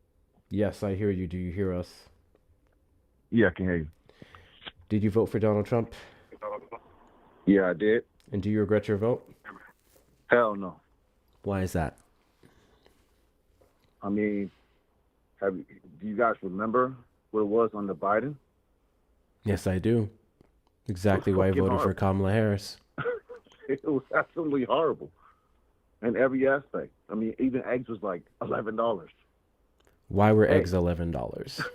Yes, I hear you. Do you hear us? Yeah, I can hear you. Did you vote for Donald Trump? Yeah, I did. And do you regret your vote? Hell no. Why is that? I mean, do you guys remember what it was under Biden? Yes, I do. Exactly why I voted for Kamala Harris. It was absolutely horrible in every aspect. I mean, even eggs was like $11. Why were eggs $11?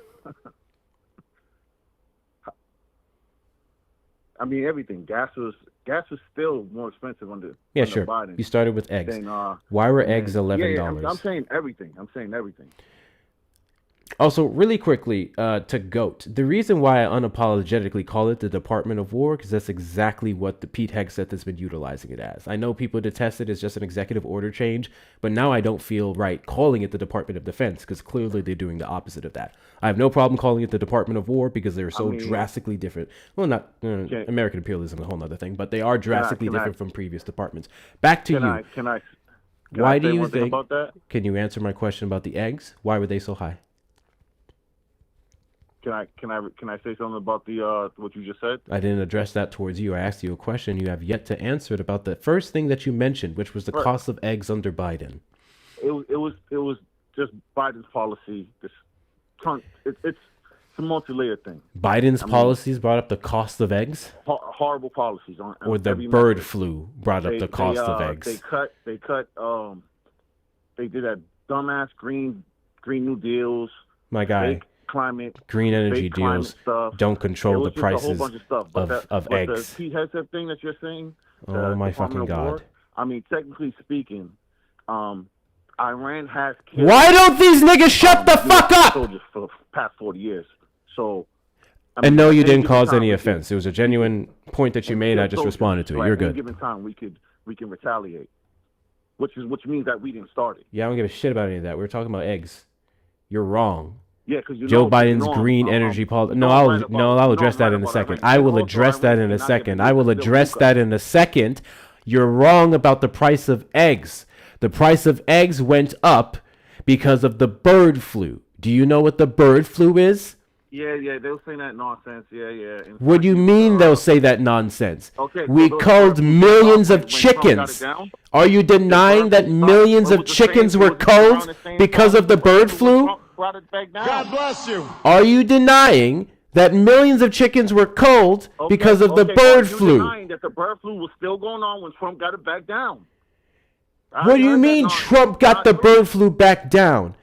I mean, everything. Gas was still more expensive under Sure. Biden. You started with eggs. Than, why were eggs $11? Yeah, I'm saying everything. Also, really quickly, to GOAT, the reason why I unapologetically call it the Department of War, because that's exactly what the Pete Hegseth has been utilizing it as. I know people detest it as just an executive order change, but now I don't feel right calling it the Department of Defense, because clearly they're doing the opposite of that. I have no problem calling it the Department of War, because they're so drastically different. Well, not American imperialism is a whole other thing, but they are drastically different from previous departments. Back to you. Why do you think? Can you answer my question about the eggs? Why were they so high? Can I say something about the what you just said? I didn't address that towards you. I asked you a question. You have yet to answer it about the first thing that you mentioned, which was the cost of eggs under Biden. It was just Biden's policy. It's a multi-layered thing. Biden's policies brought up the cost of eggs. Horrible policies on or the bird flu brought up the cost of eggs. They did that dumbass green New Deals. My guy. Climate, green energy deals don't control the prices of eggs. The Pete Hegseth thing that you're saying, oh my fucking God. War, I mean, technically speaking, Iran has killed. Why don't these niggas shut the fuck up? Soldiers for the past 40 years. So, I mean, and no, you didn't cause any offense. It was a genuine point that you made. I just responded to it. You're good. At any given time, we can retaliate, which means that we didn't start it. Yeah, I don't give a shit about any of that. We were talking about eggs. You're wrong. Yeah, because Joe Biden's green energy policy. No, I'll address that in a second. I will address that in a second. I will address that in a second. You're wrong about the price of eggs. The price of eggs went up because of the bird flu. Do you know what the bird flu is? Yeah, they'll say that nonsense. Yeah. What do you mean they'll say that nonsense? Okay, we culled millions of chickens. Are you denying that millions of chickens were culled because of the bird flu? God bless you. Are you denying that millions of chickens were culled because of the bird flu? Denying that the bird flu was still going on when Trump got it back down. What do you mean Trump got the bird flu back down?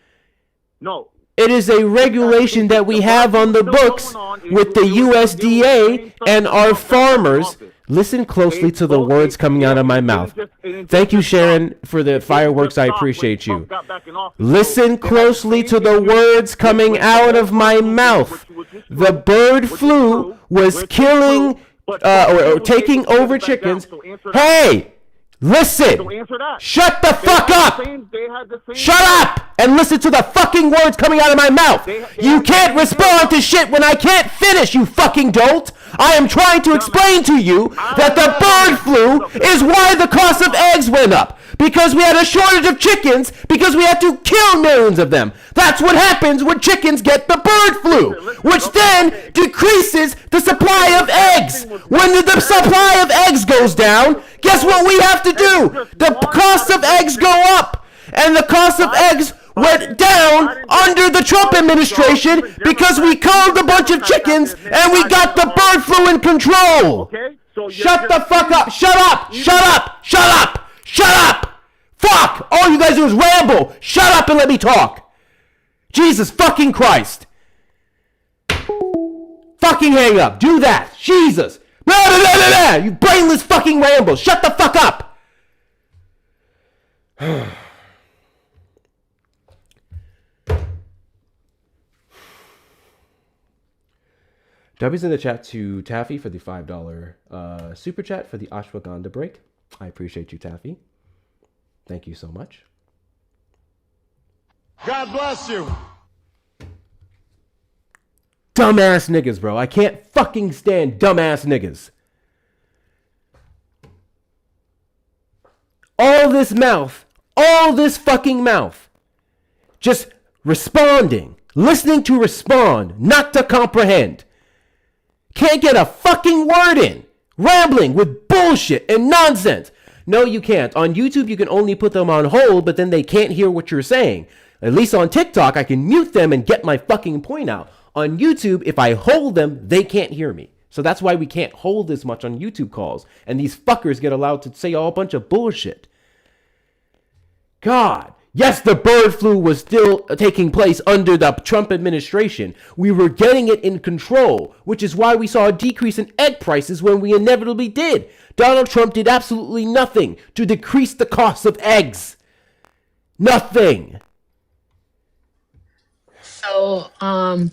No. It is a regulation that we have on the books with the USDA and our farmers. Listen closely to the words coming out of my mouth. Thank you, Sharon, for the fireworks. I appreciate you. Listen closely to the words coming out of my mouth. The bird flu was killing or taking over chickens. Hey! Listen! Shut the fuck up! Shut up! And listen to the fucking words coming out of my mouth! You can't respond to shit when I can't finish, you fucking dolt! I am trying to explain to you that the bird flu is why the cost of eggs went up! Because we had a shortage of chickens, because we had to kill millions of them! That's what happens when chickens get the bird flu! Which then decreases the supply of eggs! When the supply of eggs goes down, guess what we have to do? The cost of eggs go up! And the cost of eggs went down under the Trump administration because we culled a bunch of chickens and we got the bird flu in control! Shut the fuck up! Shut up! Shut up! Shut up! Shut up! Fuck! All you guys do is ramble! Shut up and let me talk! Jesus fucking Christ! Fucking hang up. Do that. Jesus. Blah, blah, blah, blah, blah. You brainless fucking ramble. Shut the fuck up. W's in the chat to Taffy for the $5 super chat for the ashwagandha break. I appreciate you, Taffy. Thank you so much. God bless you. Dumbass niggas, bro. I can't fucking stand dumbass niggas. All this fucking mouth, just responding, listening to respond, not to comprehend. Can't get a fucking word in. Rambling with bullshit and nonsense. No, you can't. On YouTube, you can only put them on hold, but then they can't hear what you're saying. At least on TikTok, I can mute them and get my fucking point out. On YouTube, if I hold them, they can't hear me. So that's why we can't hold as much on YouTube calls. And these fuckers get allowed to say all a bunch of bullshit. God. Yes, the bird flu was still taking place under the Trump administration. We were getting it in control, which is why we saw a decrease in egg prices when we inevitably did. Donald Trump did absolutely nothing to decrease the cost of eggs. Nothing. So, on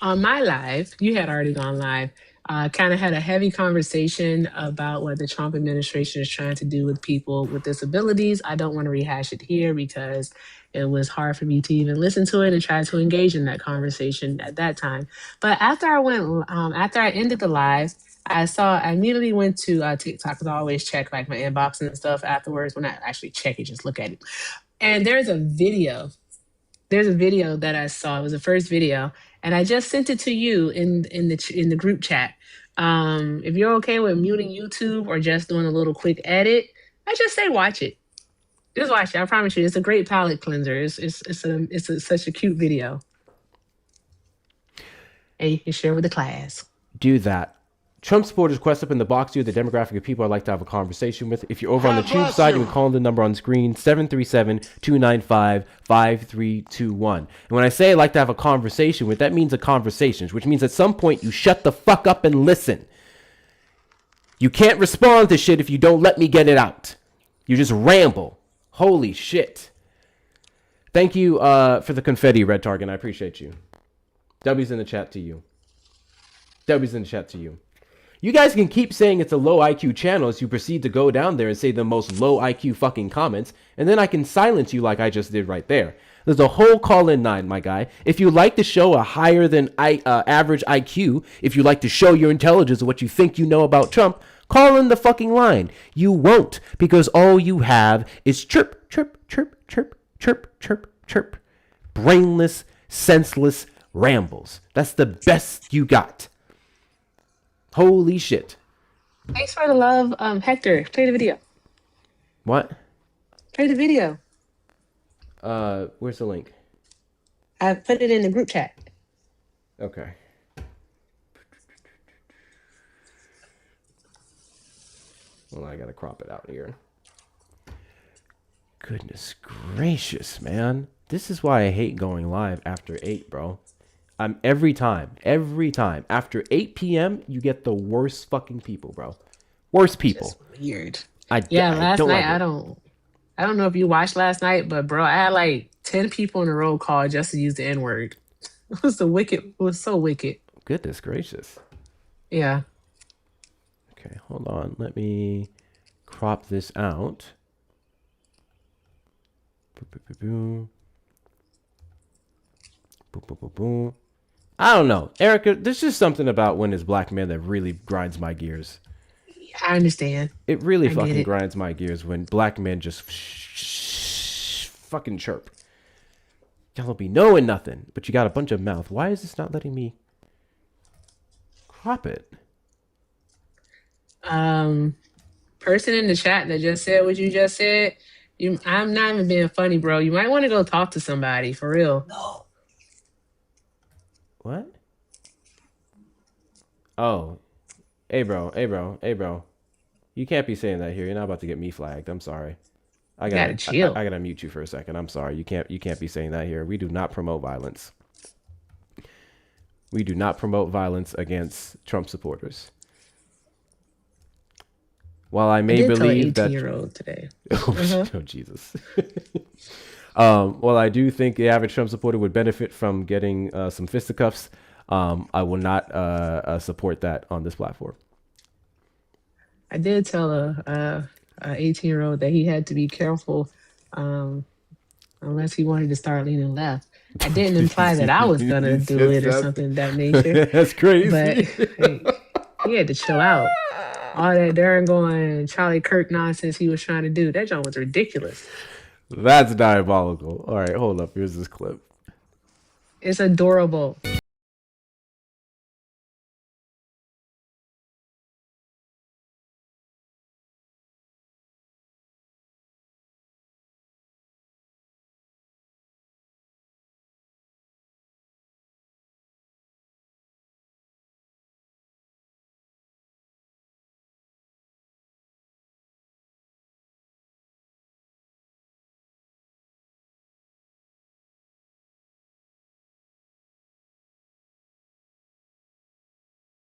my live, you had already gone live, kind of had a heavy conversation about what the Trump administration is trying to do with people with disabilities. I don't want to rehash it here because it was hard for me to even listen to it and try to engage in that conversation at that time. But after I ended the live, I immediately went to TikTok because I always check like my inbox and stuff afterwards. When I actually check it, just look at it. And there's a video that I saw. It was the first video, and I just sent it to you in the group chat. If you're okay with muting YouTube or just doing a little quick edit, I just say watch it. Just watch it. I promise you, it's a great palate cleanser. It's such a cute video, and you can share with the class. Do that. Trump supporters quest up in the box you the demographic of people I'd like to have a conversation with. If you're over on the tube side, you can call the number on screen, 737-295-5321. And when I say I'd like to have a conversation with, that means a conversation, which means at some point you shut the fuck up and listen. You can't respond to shit if you don't let me get it out. You just ramble. Holy shit. Thank you for the confetti, Red Target. I appreciate you. W's in the chat to you. W's in the chat to you. You guys can keep saying it's a low IQ channel as you proceed to go down there and say the most low IQ fucking comments, and then I can silence you like I just did right there. There's a whole call-in line, my guy. If you like to show a higher than average IQ, if you like to show your intelligence of what you think you know about Trump, call in the fucking line. You won't, because all you have is chirp, chirp, chirp, chirp, chirp, chirp, chirp. Brainless, senseless rambles. That's the best you got. Holy shit. Thanks for the love, Hector. Play the video. What? Play the video. Where's the link? I put it in the group chat. Okay. Well, I gotta crop it out here. Goodness gracious, man. This is why I hate going live after 8, bro. Every time, after 8 p.m., you get the worst fucking people, bro. Worst people. Just weird. Last night, like I don't know if you watched last night, but bro, I had like 10 people in a row call just to use the N-word. It was so wicked. Goodness gracious. Yeah. Okay, hold on. Let me crop this out. Boom. I don't know, Erica, there's just something about when it's black men that really grinds my gears. I understand. It really fucking grinds my gears when black men just fucking chirp. Y'all don't be knowing nothing, but you got a bunch of mouth. Why is this not letting me crop it? Person in the chat that just said what you just said, I'm not even being funny, bro. You might want to go talk to somebody, for real. No. What? Oh. Hey, bro. You can't be saying that here. You're not about to get me flagged. I'm sorry. I gotta chill. I gotta mute you for a second. I'm sorry. You can't be saying that here. We do not promote violence. We do not promote violence against Trump supporters. While I may believe that 18-year-old today. oh Jesus. Well, I do think the average Trump supporter would benefit from getting some fisticuffs. I will not support that on this platform. I did tell a 18-year-old that he had to be careful unless he wanted to start leaning left. I didn't imply that I was gonna do it or something of that nature. That's crazy. But hey, he had to chill out. All that darn going Charlie Kirk nonsense he was trying to do, that joint was ridiculous. That's diabolical. All right, hold up. Here's this clip. It's adorable.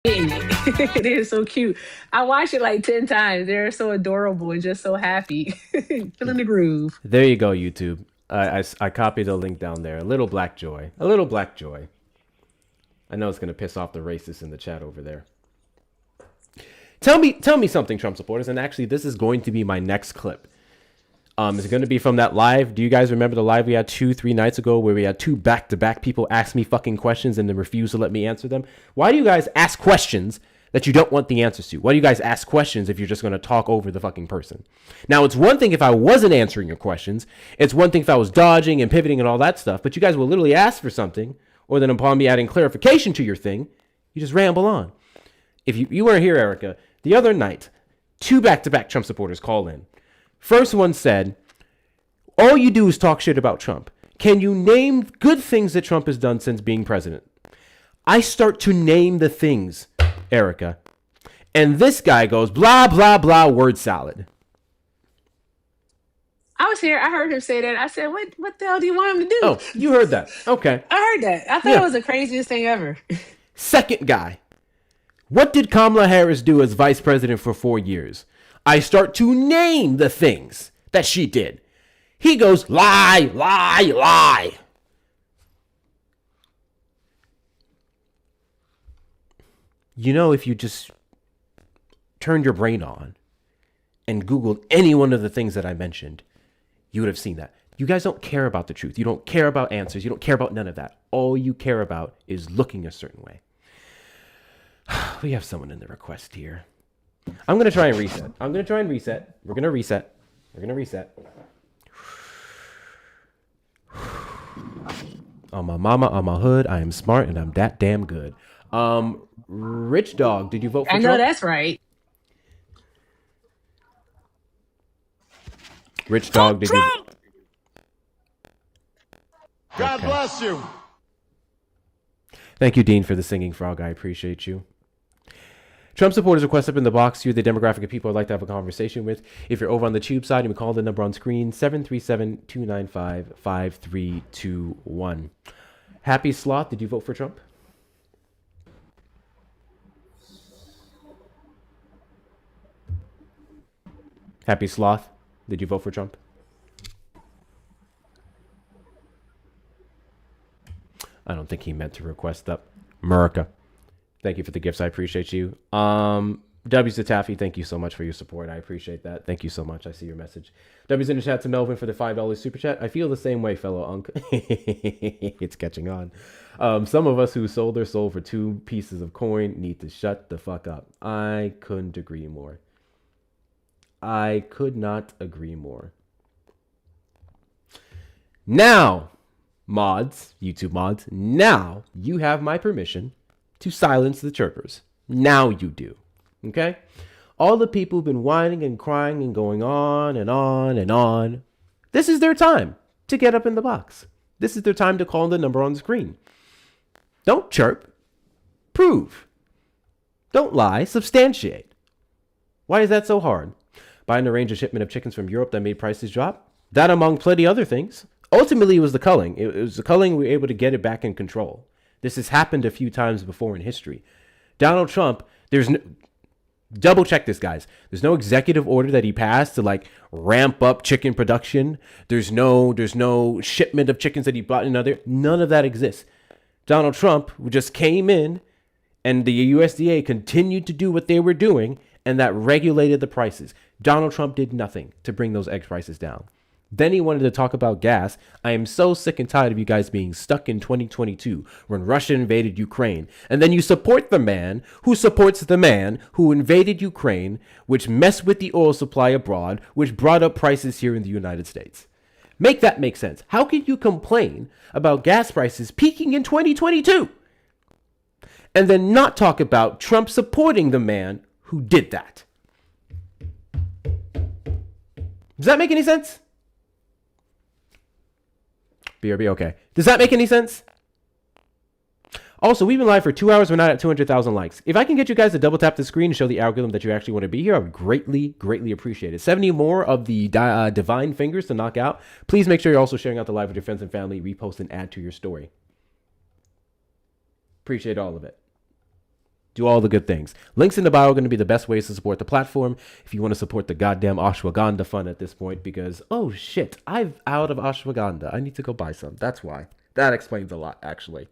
It is so cute. I watched it like 10 times. They're so adorable and just so happy. Feeling the groove. There you go, YouTube. I copied the link down there. A little black joy. A little black joy. I know it's going to piss off the racists in the chat over there. Tell me something, Trump supporters. And actually, this is going to be my next clip. It's going to be from that live. Do you guys remember the live we had 2-3 nights ago where we had 2 back-to-back people ask me fucking questions and then refuse to let me answer them? Why do you guys ask questions that you don't want the answers to? Why do you guys ask questions if you're just going to talk over the fucking person? Now, it's one thing if I wasn't answering your questions. It's one thing if I was dodging and pivoting and all that stuff. But you guys will literally ask for something, or then upon me adding clarification to your thing, you just ramble on. If you weren't here, Erica, the other night, 2 back-to-back Trump supporters call in. First one said, all you do is talk shit about Trump. Can you name good things that Trump has done since being president? I start to name the things, Erica. And this guy goes, blah, blah, blah, word salad. I was here. I heard him say that. I said, what the hell do you want him to do? Oh, you heard that. Okay. I heard that. I thought it was the craziest thing ever. Second guy. What did Kamala Harris do as vice president for 4 years? I start to name the things that she did. He goes, lie, lie, lie. You know, if you just turned your brain on and Googled any one of the things that I mentioned, you would have seen that. You guys don't care about the truth. You don't care about answers. You don't care about none of that. All you care about is looking a certain way. We have someone in the request here. I'm going to try and reset. We're going to reset. On my mama, on my hood, I am smart and I'm that damn good. Rich Dog, did you vote for Trump? I know that's right. Rich Dog, did you? God bless you. Thank you, Dean, for the singing frog. I appreciate you. Trump supporters request up in the box. You're the demographic of people I'd like to have a conversation with. If you're over on the tube side, you can call the number on screen, 737-295-5321. Happy Sloth, did you vote for Trump? Happy Sloth, did you vote for Trump? I don't think he meant to request up. America. Thank you for the gifts. I appreciate you. W's to Taffy, thank you so much for your support. I appreciate that. Thank you so much. I see your message. W's in the chat to Melvin for the $5 super chat. I feel the same way, fellow Unk. It's catching on. Some of us who sold their soul for 2 pieces of coin need to shut the fuck up. I couldn't agree more. I could not agree more. Now, mods, YouTube mods, now you have my permission to silence the chirpers. Now you do. Okay? All the people who've been whining and crying and going on and on and on, this is their time to get up in the box. This is their time to call the number on the screen. Don't chirp. Prove. Don't lie. Substantiate. Why is that so hard? Biden arranged a shipment of chickens from Europe that made prices drop? That among plenty other things. Ultimately, it was the culling. It was the culling we were able to get it back in control. This has happened a few times before in history. Donald Trump, there's no, double check this, guys. There's no executive order that he passed to like ramp up chicken production. There's no shipment of chickens that he brought in. None of that exists. Donald Trump just came in, and the USDA continued to do what they were doing, and that regulated the prices. Donald Trump did nothing to bring those egg prices down. Then he wanted to talk about gas. I am so sick and tired of you guys being stuck in 2022 when Russia invaded Ukraine. And then you support the man who supports the man who invaded Ukraine, which messed with the oil supply abroad, which brought up prices here in the United States. Make that make sense. How can you complain about gas prices peaking in 2022 and then not talk about Trump supporting the man who did that? Does that make any sense? BRB, okay. Does that make any sense? Also, we've been live for 2 hours. We're not at 200,000 likes. If I can get you guys to double tap the screen and show the algorithm that you actually want to be here, I would greatly, greatly appreciate it. 70 more of the divine fingers to knock out. Please make sure you're also sharing out the live with your friends and family. Repost and add to your story. Appreciate all of it. Do all the good things. Links in the bio are going to be the best ways to support the platform. If you want to support the goddamn ashwagandha fund at this point, because, oh shit, I'm out of ashwagandha. I need to go buy some. That's why. That explains a lot, actually.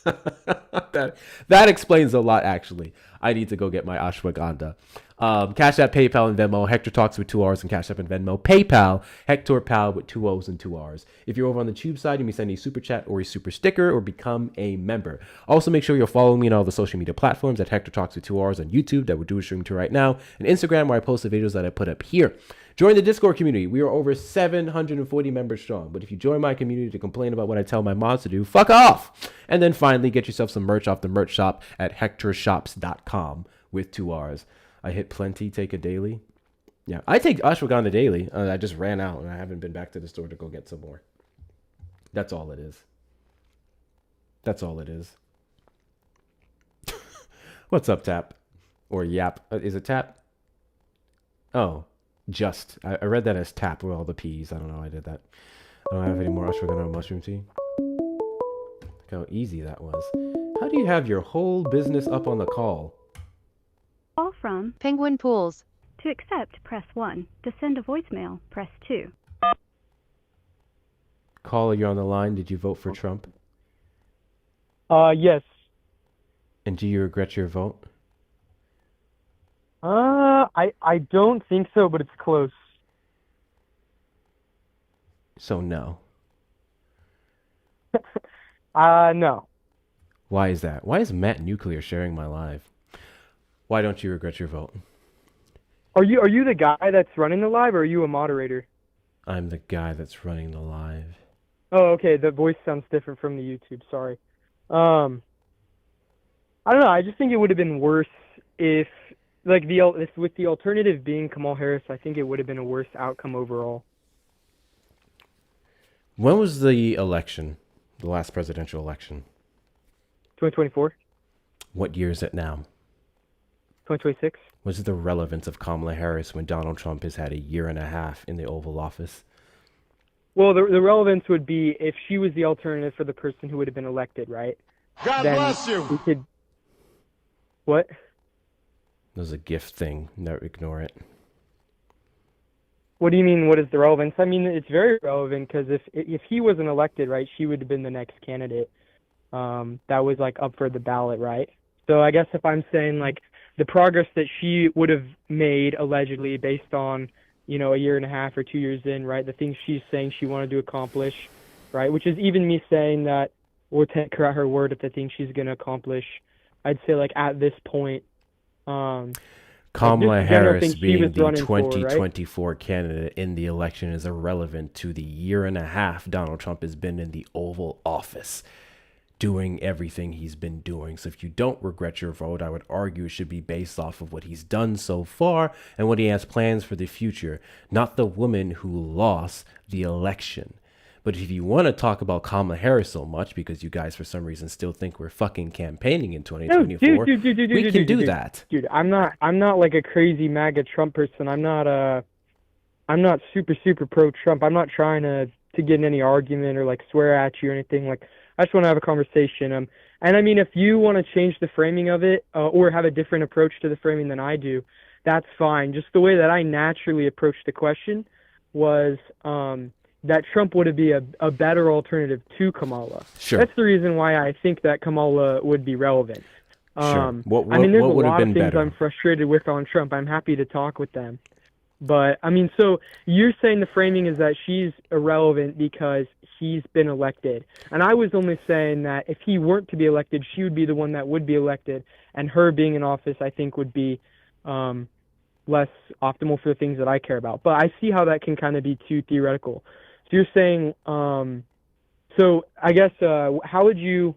that explains a lot, actually. I need to go get my ashwagandha. Cash App, PayPal, and Venmo. Hector Talks with 2 R's and Cash App and Venmo. PayPal, Hector Pal with 2 O's and 2 R's. If you're over on the Tube side, you may send a super chat or a super sticker or become a member. Also, make sure you're following me on all the social media platforms at Hector Talks with 2 R's on YouTube that we're doing streaming to right now, and Instagram where I post the videos that I put up here. Join the Discord community. We are over 740 members strong. But if you join my community to complain about what I tell my mods to do, fuck off. And then finally, get yourself some merch off the merch shop at hectorshops.com with 2 R's. I hit plenty, take a daily. Yeah, I take ashwagandha daily. I just ran out and I haven't been back to the store to go get some more. That's all it is. That's all it is. What's up, Tap? Or Yap? Is it Tap? Oh, just. I read that as Tap with all the P's. I don't know. I did that. I don't have any more ashwagandha mushroom tea. Look how easy that was. How do you have your whole business up on the call? Call from Penguin Pools. To accept, press 1. To send a voicemail, press 2. Caller, you're on the line. Did you vote for Trump? Yes. And do you regret your vote? I don't think so, but it's close. So no. No. Why is that? Why is Matt Nuclear sharing my live? Why don't you regret your vote? Are you the guy that's running the live, or are you a moderator? I'm the guy that's running the live. Oh, okay. The voice sounds different from the YouTube. Sorry. I don't know. I just think it would have been worse if, like, with the alternative being Kamala Harris. I think it would have been a worse outcome overall. When was the election? The last presidential election? 2024. What year is it now? 2026. What's the relevance of Kamala Harris when Donald Trump has had a year and a half in the Oval Office? Well, the relevance would be if she was the alternative for the person who would have been elected, right? God then bless you. We could... What? There's a gift thing. Never ignore it. What do you mean, what is the relevance? I mean, it's very relevant because if he wasn't elected, right, she would have been the next candidate that was, like, up for the ballot, right? So I guess if I'm saying, like, the progress that she would have made, allegedly, based on, you know, a year and a half or 2 years in, right, the things she's saying she wanted to accomplish, right, which is even me saying that we'll take her at her word at the things she's going to accomplish. I'd say, like, at this point, Kamala Harris being the for, 2024 candidate in the election is irrelevant to the year and a half Donald Trump has been in the Oval Office doing everything he's been doing. So if you don't regret your vote, I would argue it should be based off of what he's done so far and what he has plans for the future, not the woman who lost the election. But if you want to talk about Kamala Harris so much because you guys for some reason still think we're fucking campaigning in 2024, we can do that. Dude, I'm not like a crazy MAGA Trump person. I'm not I'm not super pro Trump. I'm not trying to get in any argument or like swear at you or anything. Like I just want to have a conversation. And I mean, if you want to change the framing of it or have a different approach to the framing than I do, that's fine. Just the way that I naturally approached the question was that Trump would be a better alternative to Kamala. Sure. That's the reason why I think that Kamala would be relevant. Sure. I mean, there's a would have lot been of things better? I'm frustrated with on Trump. I'm happy to talk with them. But, I mean, so you're saying the framing is that she's irrelevant because he's been elected. And I was only saying that if he weren't to be elected, she would be the one that would be elected. And her being in office, I think, would be less optimal for the things that I care about. But I see how that can kind of be too theoretical. So you're saying, so I guess, how would you,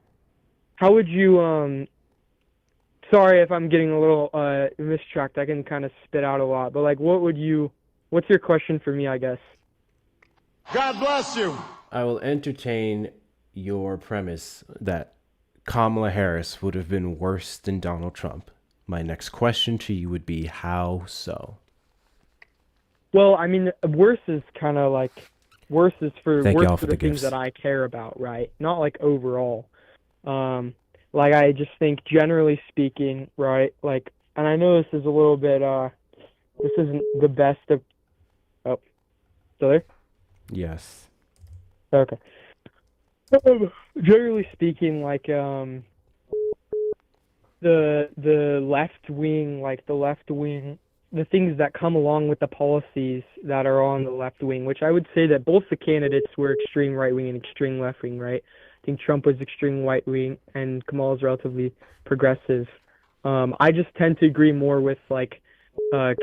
sorry if I'm getting a little mistracked. I can kind of spit out a lot, but like, what's your question for me, I guess? God bless you. I will entertain your premise that Kamala Harris would have been worse than Donald Trump. My next question to you would be, how so? Well, I mean, worse is kind of like, worse is for Thank worse y'all for for the the things gifts. that I care about, right? Not like overall. Like I just think generally speaking, right? Like, and I know this is a little bit, this isn't the best of, oh, still there? Yes. Okay. Generally speaking, like, the left wing, the things that come along with the policies that are on the left wing, which I would say that both the candidates were extreme right wing and extreme left wing, right? I think Trump was extreme right wing and Kamala's relatively progressive. I just tend to agree more with like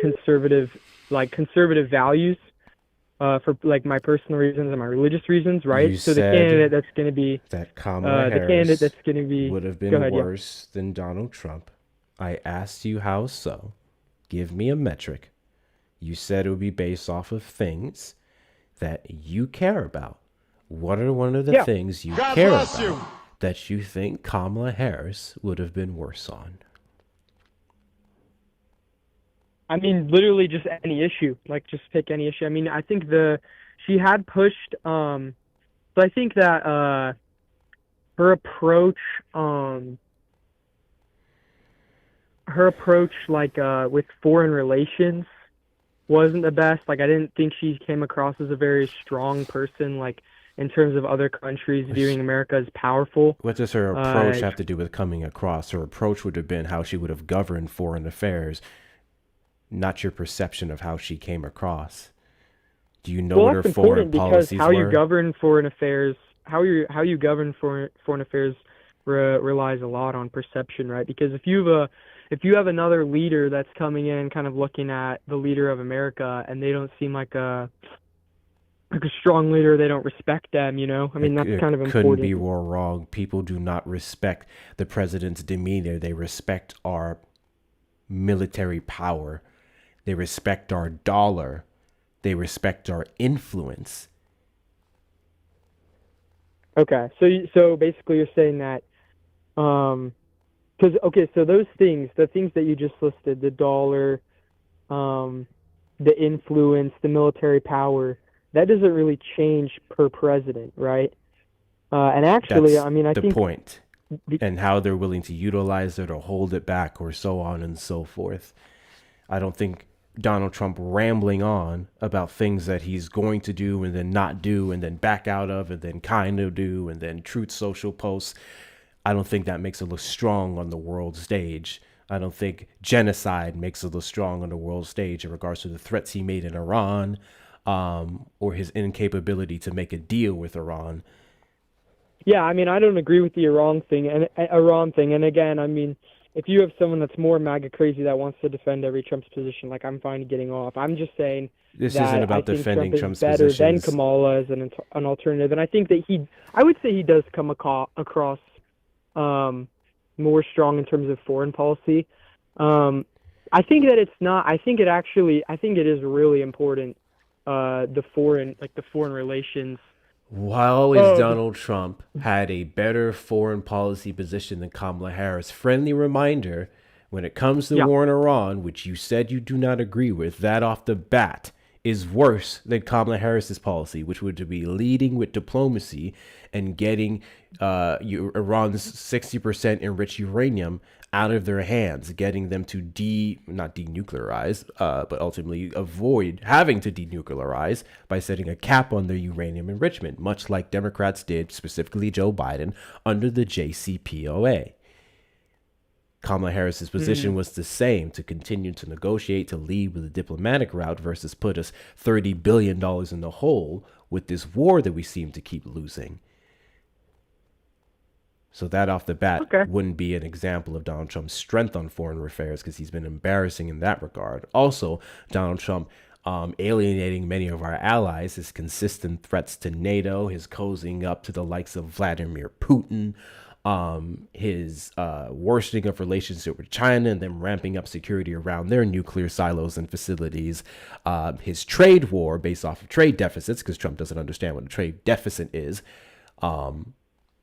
conservative values for like my personal reasons and my religious reasons, right? You So the said candidate that's going to be that Kamala the candidate Harris that's going to be would have Go been ahead, yeah. worse than Donald Trump. I asked you how so. Give me a metric. You said it would be based off of things that you care about. What are one of the things you God care bless about you. that you think Kamala Harris would have been worse on? I mean, literally just any issue. Like, just pick any issue. I mean, I think she had pushed. So I think that her approach, like with foreign relations, wasn't the best. Like, I didn't think she came across as a very strong person. Like, in terms of other countries viewing America as powerful. What does her approach have to do with coming across? Her approach would have been how she would have governed foreign affairs, not your perception of how she came across. Do you know what her foreign policies how were? you govern foreign affairs, how you govern foreign affairs relies a lot on perception, right? Because if you have another leader that's coming in and kind of looking at the leader of America and they don't seem like a strong leader, they don't respect them, you know? I mean, that's kind of important. Couldn't be more wrong. People do not respect the president's demeanor. They respect our military power. They respect our dollar. They respect our influence. Okay, so basically you're saying that, so those things, the things that you just listed, the dollar, the influence, the military power, that doesn't really change per president, right? And actually, That's I mean, I think the point, and how they're willing to utilize it or hold it back or so on and so forth. I don't think Donald Trump rambling on about things that he's going to do and then not do and then back out of and then kind of do and then Truth Social posts, I don't think that makes it look strong on the world stage. I don't think genocide makes it look strong on the world stage in regards to the threats he made in Iran, or his incapability to make a deal with Iran. Yeah, I mean, I don't agree with the Iran thing. And again, I mean, if you have someone that's more MAGA crazy that wants to defend every Trump's position, like, I'm fine getting off. I'm just saying this that isn't about I think defending Trump Trump's is better positions. than Kamala as an alternative. And I think that I would say he does come across more strong in terms of foreign policy. I think that it's not. I think it is really important. The foreign relations. While is Donald Trump had a better foreign policy position than Kamala Harris. Friendly reminder, when it comes to the war in Iran, which you said you do not agree with, that off the bat is worse than Kamala Harris's policy, which would be leading with diplomacy and getting Iran's 60% enriched uranium out of their hands, getting them to not denuclearize, but ultimately avoid having to denuclearize by setting a cap on their uranium enrichment, much like Democrats did, specifically Joe Biden, under the JCPOA. Kamala Harris's position was the same, to continue to negotiate, to lead with a diplomatic route versus put us $30 billion in the hole with this war that we seem to keep losing. So that off the bat wouldn't be an example of Donald Trump's strength on foreign affairs, because he's been embarrassing in that regard. Also, Donald Trump alienating many of our allies, his consistent threats to NATO, his cozying up to the likes of Vladimir Putin, his worsening of relationship with China and then ramping up security around their nuclear silos and facilities, his trade war based off of trade deficits, because Trump doesn't understand what a trade deficit is.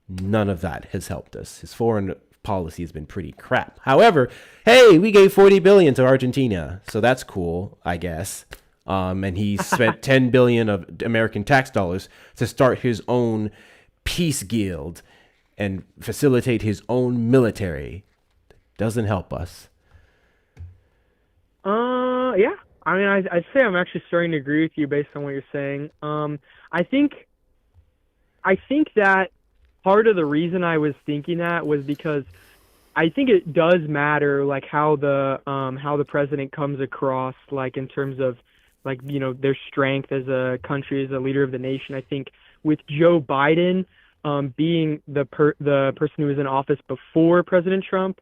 None of that has helped us. His foreign policy has been pretty crap. However, hey, we gave $40 billion to Argentina, so that's cool, I guess. And he spent $10 billion of American tax dollars to start his own peace guild and facilitate his own military. Doesn't help us. Yeah. I mean, I'd say I'm actually starting to agree with you based on what you're saying. I think that part of the reason I was thinking that was because I think it does matter, like how the president comes across, like in terms of, like, you know, their strength as a country, as a leader of the nation. I think with Joe Biden being the person who was in office before President Trump,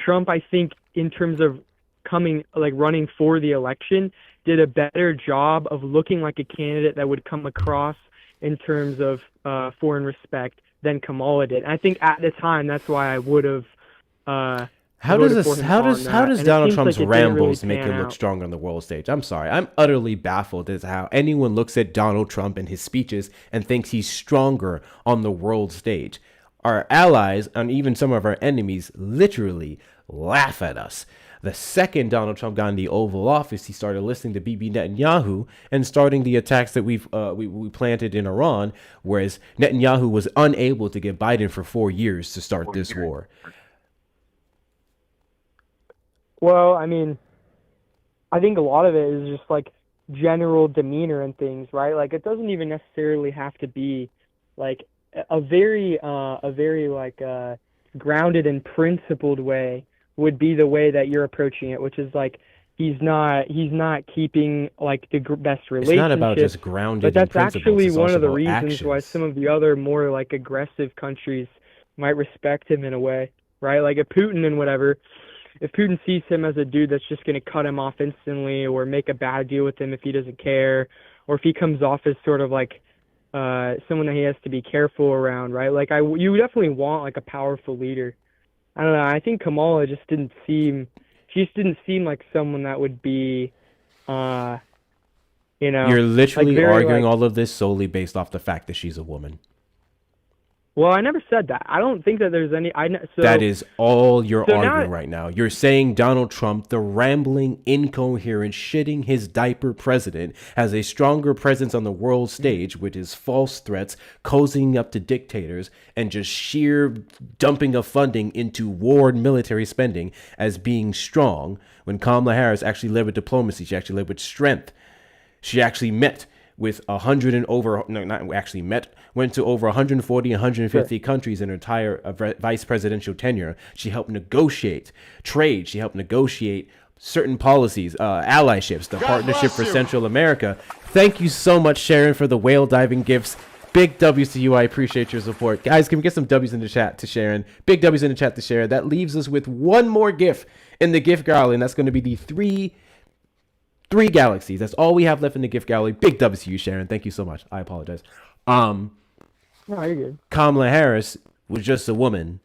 I think in terms of running for the election, did a better job of looking like a candidate that would come across in terms of foreign respect than Kamala did. And I think at the time that's why I would have. How does Donald Trump's rambles make him look stronger on the world stage? I'm sorry, I'm utterly baffled as to how anyone looks at Donald Trump and his speeches and thinks he's stronger on the world stage. Our allies and even some of our enemies literally laugh at us. The second Donald Trump got in the Oval Office, he started listening to Bibi Netanyahu and starting the attacks that we planted in Iran, whereas Netanyahu was unable to get Biden for 4 years to start this war. Well, I mean, I think a lot of it is just like general demeanor and things, right? Like it doesn't even necessarily have to be like a very grounded and principled way would be the way that you're approaching it, which is like he's not keeping like the best relationship. It's not about just grounded, but that's in principles. actually It's one also of the about reasons actions. why some of the other more like aggressive countries might respect him in a way, right? Like if Putin sees him as a dude that's just going to cut him off instantly or make a bad deal with him if he doesn't care, or if he comes off as sort of like someone that he has to be careful around, right? Like you definitely want like a powerful leader. I don't know. I think Kamala just didn't seem like someone that would be, You're literally like arguing all of this solely based off the fact that she's a woman. Well, I never said that. I don't think that there's any. That is all you're arguing right now. You're saying Donald Trump, the rambling, incoherent, shitting his diaper president, has a stronger presence on the world stage with his false threats, cozying up to dictators, and just sheer dumping of funding into war and military spending as being strong, when Kamala Harris actually led with diplomacy. She actually led with strength. She actually met with went to over 140, 150 countries in her entire vice presidential tenure. She helped negotiate trade. She helped negotiate certain policies, allyships, the Partnership for Central America. Thank you so much, Sharon, for the whale diving gifts. Big W's to you. I appreciate your support. Guys, can we get some W's in the chat to Sharon? Big W's in the chat to Sharon. That leaves us with one more gift in the gift gallery, and that's going to be the three galaxies. That's all we have left in the gift gallery. Big W's to you, Sharon. Thank you so much. I apologize. No, you're good. Kamala Harris was just a woman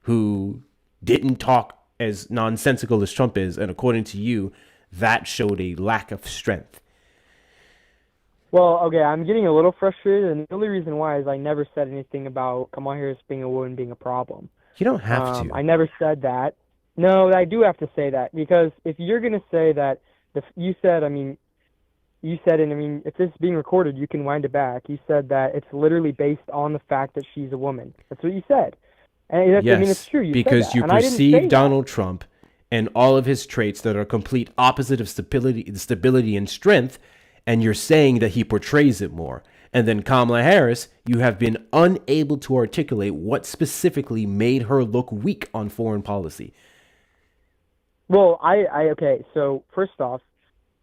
who didn't talk as nonsensical as Trump is, and according to you, that showed a lack of strength. Well, okay, I'm getting a little frustrated, and the only reason why is I never said anything about Kamala Harris being a woman being a problem. You don't have to. I never said that. No, I do have to say that, because if you're going to say that, you said, I mean, you said, and I mean, if this is being recorded, you can wind it back. You said that it's literally based on the fact that she's a woman. That's what you said. And that's, Yes, I mean, it's true. You said because that. you And I didn't perceive say Donald Trump and all of his traits that are complete opposite of stability and strength, and you're saying that he portrays it more. And then Kamala Harris, you have been unable to articulate what specifically made her look weak on foreign policy. Well, okay, so first off,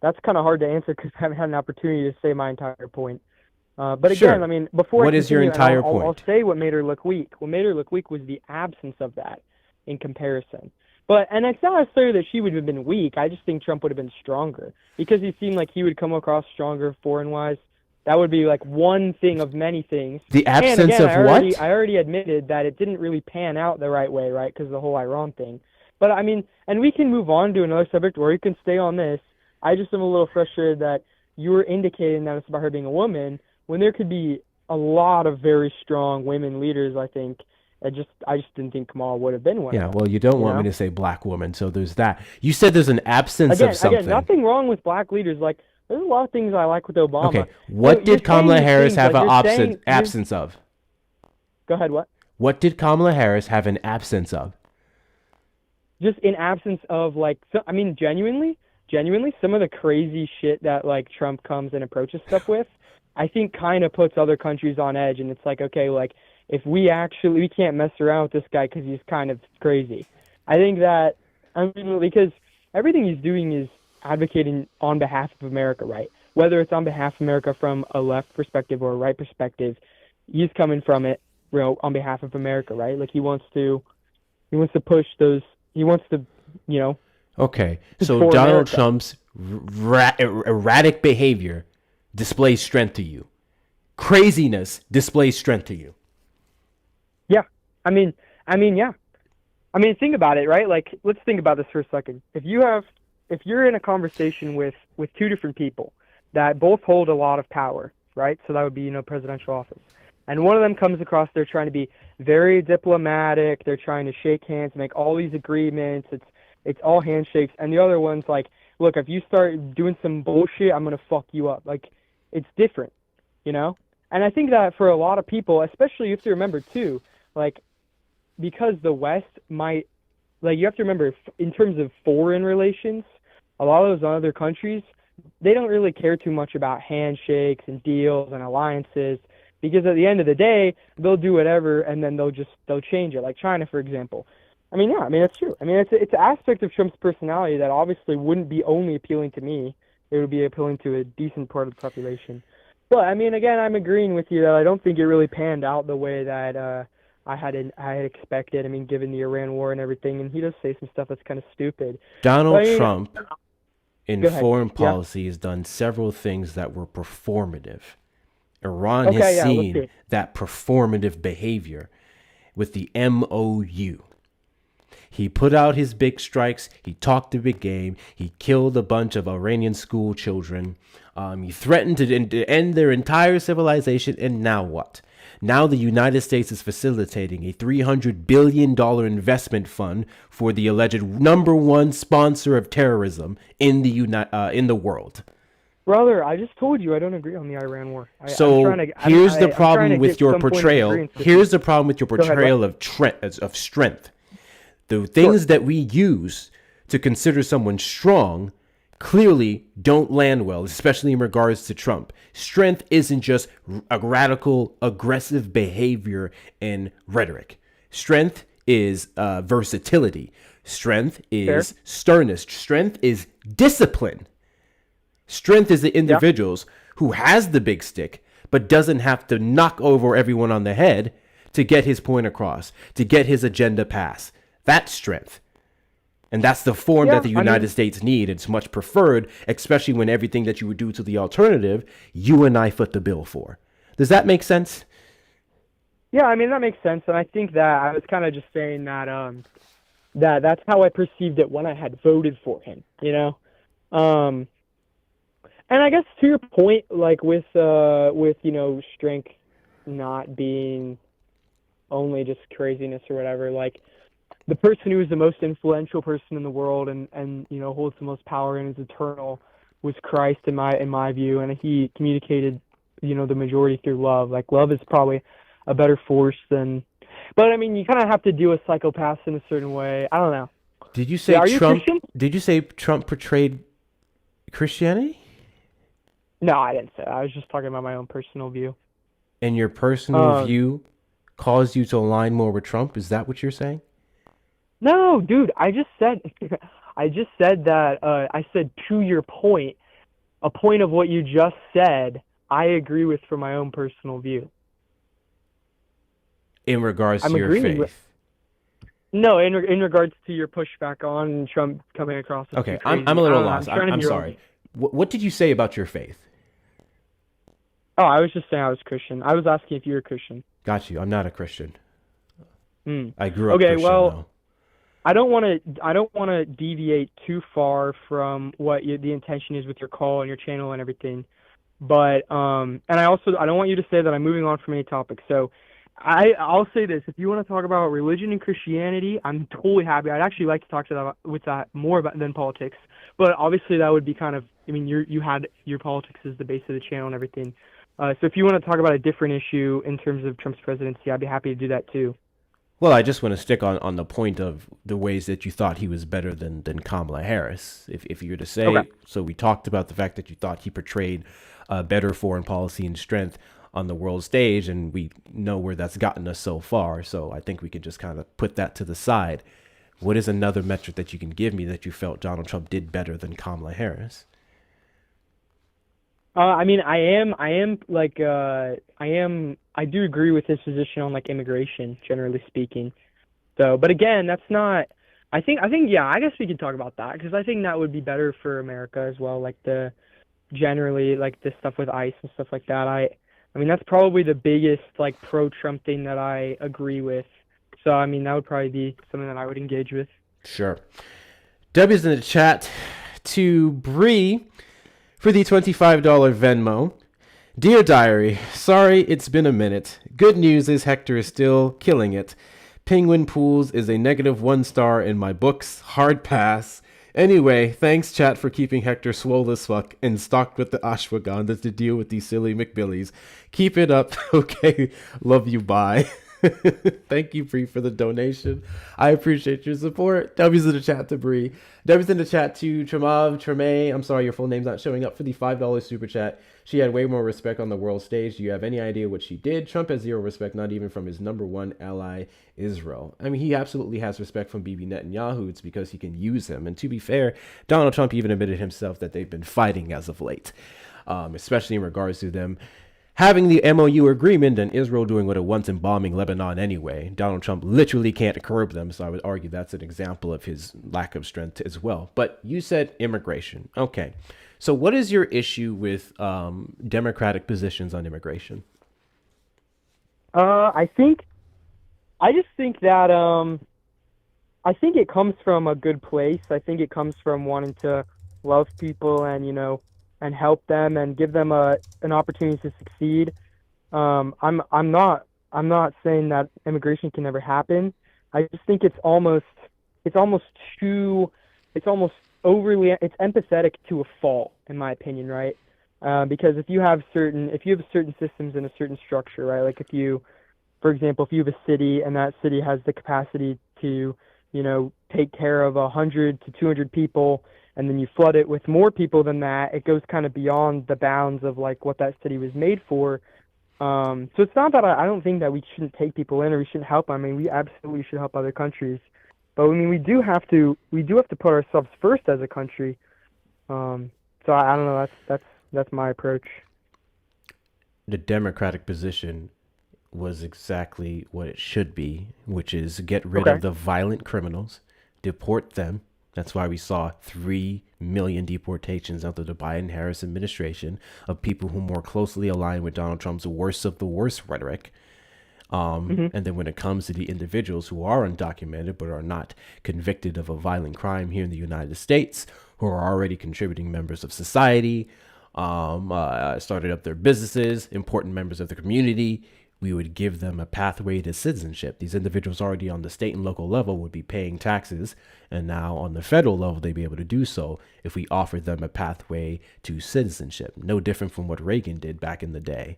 that's kind of hard to answer because I haven't had an opportunity to say my entire point. But again, Sure. I mean, before What I is your continue, and entire I'll point? say what made her look weak. What made her look weak was the absence of that in comparison. And it's not necessarily that she would have been weak. I just think Trump would have been stronger because he seemed like he would come across stronger foreign-wise. That would be like one thing of many things. The absence and again, of what? I already admitted that it didn't really pan out the right way, right, because of the whole Iran thing. But, I mean, and we can move on to another subject, or you can stay on this. I just am a little frustrated that you were indicating that it's about her being a woman when there could be a lot of very strong women leaders, I think. I just didn't think Kamala would have been one of them. Yeah, well, you don't want me to say black woman, so there's that. You said there's an absence of something. Again, nothing wrong with black leaders. Like, there's a lot of things I like with Obama. Okay, what did Kamala Harris have an absence of? Go ahead, what? What did Kamala Harris have an absence of? Just in absence of, like, I mean, genuinely, some of the crazy shit that, like, Trump comes and approaches stuff with, I think kind of puts other countries on edge. And it's like, okay, like, if we can't mess around with this guy because he's kind of crazy. I think that, I mean, because everything he's doing is advocating on behalf of America, right? Whether it's on behalf of America from a left perspective or a right perspective, he's coming from it, you know, on behalf of America, right? Like, he wants to push those. He wants to, you know. Okay, so Donald Trump's erratic behavior displays strength to you. Craziness displays strength to you. Yeah, I mean, yeah. I mean, think about it, right? Like, let's think about this for a second. If you're in a conversation with two different people that both hold a lot of power, right? So that would be, you know, presidential office. And one of them comes across, they're trying to be very diplomatic, they're trying to shake hands, make all these agreements, it's all handshakes, and the other one's like, look, if you start doing some bullshit, I'm going to fuck you up. Like, it's different, you know? And I think that for a lot of people, especially you have to remember too, like, because the West might, like, you have to remember in terms of foreign relations, a lot of those other countries, they don't really care too much about handshakes and deals and alliances. Because at the end of the day, they'll do whatever, and then they'll change it. Like China, for example. I mean, yeah, I mean, that's true. I mean, it's an aspect of Trump's personality that obviously wouldn't be only appealing to me. It would be appealing to a decent part of the population. But, I mean, again, I'm agreeing with you that I don't think it really panned out the way that I had expected. I mean, given the Iran war and everything, and he does say some stuff that's kind of stupid. Donald Trump, in foreign policy, has done several things that were performative. Iran has seen that performative behavior with the MOU. He put out his big strikes. He talked a big game. He killed a bunch of Iranian school children. He threatened to end their entire civilization. And now what? Now the United States is facilitating a $300 billion investment fund for the alleged #1 sponsor of terrorism in the world. Brother, I just told you I don't agree on the Iran war. Here's the problem with your portrayal. Here's the problem with your portrayal of strength. The things that we use to consider someone strong clearly don't land well, especially in regards to Trump. Strength isn't just a radical, aggressive behavior and rhetoric. Strength is versatility. Strength is sternness. Strength is discipline. Strength is the individuals who has the big stick, but doesn't have to knock over everyone on the head to get his point across, to get his agenda passed. That's strength. And that's the form that the United States need. It's much preferred, especially when everything that you would do to the alternative, you and I foot the bill for. Does that make sense? Yeah, I mean, that makes sense. And I think that I was kind of just saying that that's how I perceived it when I had voted for him, you know? And I guess to your point, like with you know, strength not being only just craziness or whatever, like the person who is the most influential person in the world and you know holds the most power and is eternal, was Christ in my view, and he communicated, the majority through love. Like love is probably a better force than, but I mean, you kind of have to deal with psychopaths in a certain way. I don't know. Did you say Are you a Trump? Christian? Did you say Trump portrayed Christianity? No, I didn't say that. I was just talking about my own personal view. And your personal view caused you to align more with Trump? Is that what you're saying? No, dude, I just said that I said to your point, a point of what you just said, I agree with from my own personal view. In regards I'm to your agreeing faith. with- No, in regards to your pushback on Trump coming across as Okay, too crazy. I'm a I little don't know, lost. trying to I'm be sorry. What did you say about your faith? Oh, I was just saying I was Christian. I was asking if you were Christian. Got you. I'm not a Christian. Hmm. I grew up Okay, Christian, well, though. I don't want to deviate too far from what the intention is with your call and your channel and everything. But and I don't want you to say that I'm moving on from any topic. So I'll say this: if you want to talk about religion and Christianity, I'm totally happy. I'd actually like to talk to that more about than politics. But obviously, that would be kind of. I mean, you had your politics as the base of the channel and everything. So if you want to talk about a different issue in terms of Trump's presidency, I'd be happy to do that too. Well, I just want to stick on the point of the ways that you thought he was better than Kamala Harris. If you were to say, Okay. So we talked about the fact that you thought he portrayed better foreign policy and strength on the world stage, and we know where that's gotten us so far. So I think we can just kind of put that to the side. What is another metric that you can give me that you felt Donald Trump did better than Kamala Harris? I mean, I do agree with his position on like immigration, generally speaking. So, but again, that's not. I think, yeah, I guess we could talk about that because I think that would be better for America as well. Like generally, like the stuff with ICE and stuff like that. I mean, that's probably the biggest like pro-Trump thing that I agree with. So, I mean, that would probably be something that I would engage with. Sure. W's in the chat to Bree for the $25 Venmo. Dear Diary, sorry it's been a minute. Good news is Hector is still killing it. Penguin Pools is a -1 star in my books. Hard pass. Anyway, thanks chat for keeping Hector swole as fuck and stocked with the ashwagandha to deal with these silly McBillies. Keep it up. Okay, love you, bye. Thank you, Bree, for the donation. I appreciate your support. W's in the chat to Bree. W's in the chat to Tremav. I'm sorry, your full name's not showing up for the $5 super chat. She had way more respect on the world stage. Do you have any idea what she did? Trump has zero respect, not even from his number one ally, Israel. I mean, he absolutely has respect from Bibi Netanyahu. It's because he can use him. And to be fair, Donald Trump even admitted himself that they've been fighting as of late, especially in regards to them having the MOU agreement and Israel doing what it wants and bombing Lebanon anyway. Donald Trump literally can't curb them, so I would argue that's an example of his lack of strength as well. But you said immigration. Okay. So what is your issue with Democratic positions on immigration? I just think that I think it comes from a good place. I think it comes from wanting to love people and and help them and give them an opportunity to succeed. I'm not saying that immigration can never happen. I just think it's almost empathetic to a fault, in my opinion, right? Because if you have certain systems in a certain structure, right? Like for example, if you have a city and that city has the capacity to, take care of 100 to 200 people, and then you flood it with more people than that, it goes kind of beyond the bounds of like what that city was made for. So it's not that I don't think that we shouldn't take people in or we shouldn't help them. I mean, we absolutely should help other countries, but I mean, we do have to put ourselves first as a country. So I don't know. That's my approach. The Democratic position was exactly what it should be, which is get rid of the violent criminals, deport them. That's why we saw 3 million deportations under the Biden-Harris administration of people who more closely align with Donald Trump's worst of the worst rhetoric. And then when it comes to the individuals who are undocumented but are not convicted of a violent crime here in the United States, who are already contributing members of society, started up their businesses, important members of the community, we would give them a pathway to citizenship. These individuals already on the state and local level would be paying taxes, and now on the federal level, they'd be able to do so if we offered them a pathway to citizenship. No different from what Reagan did back in the day.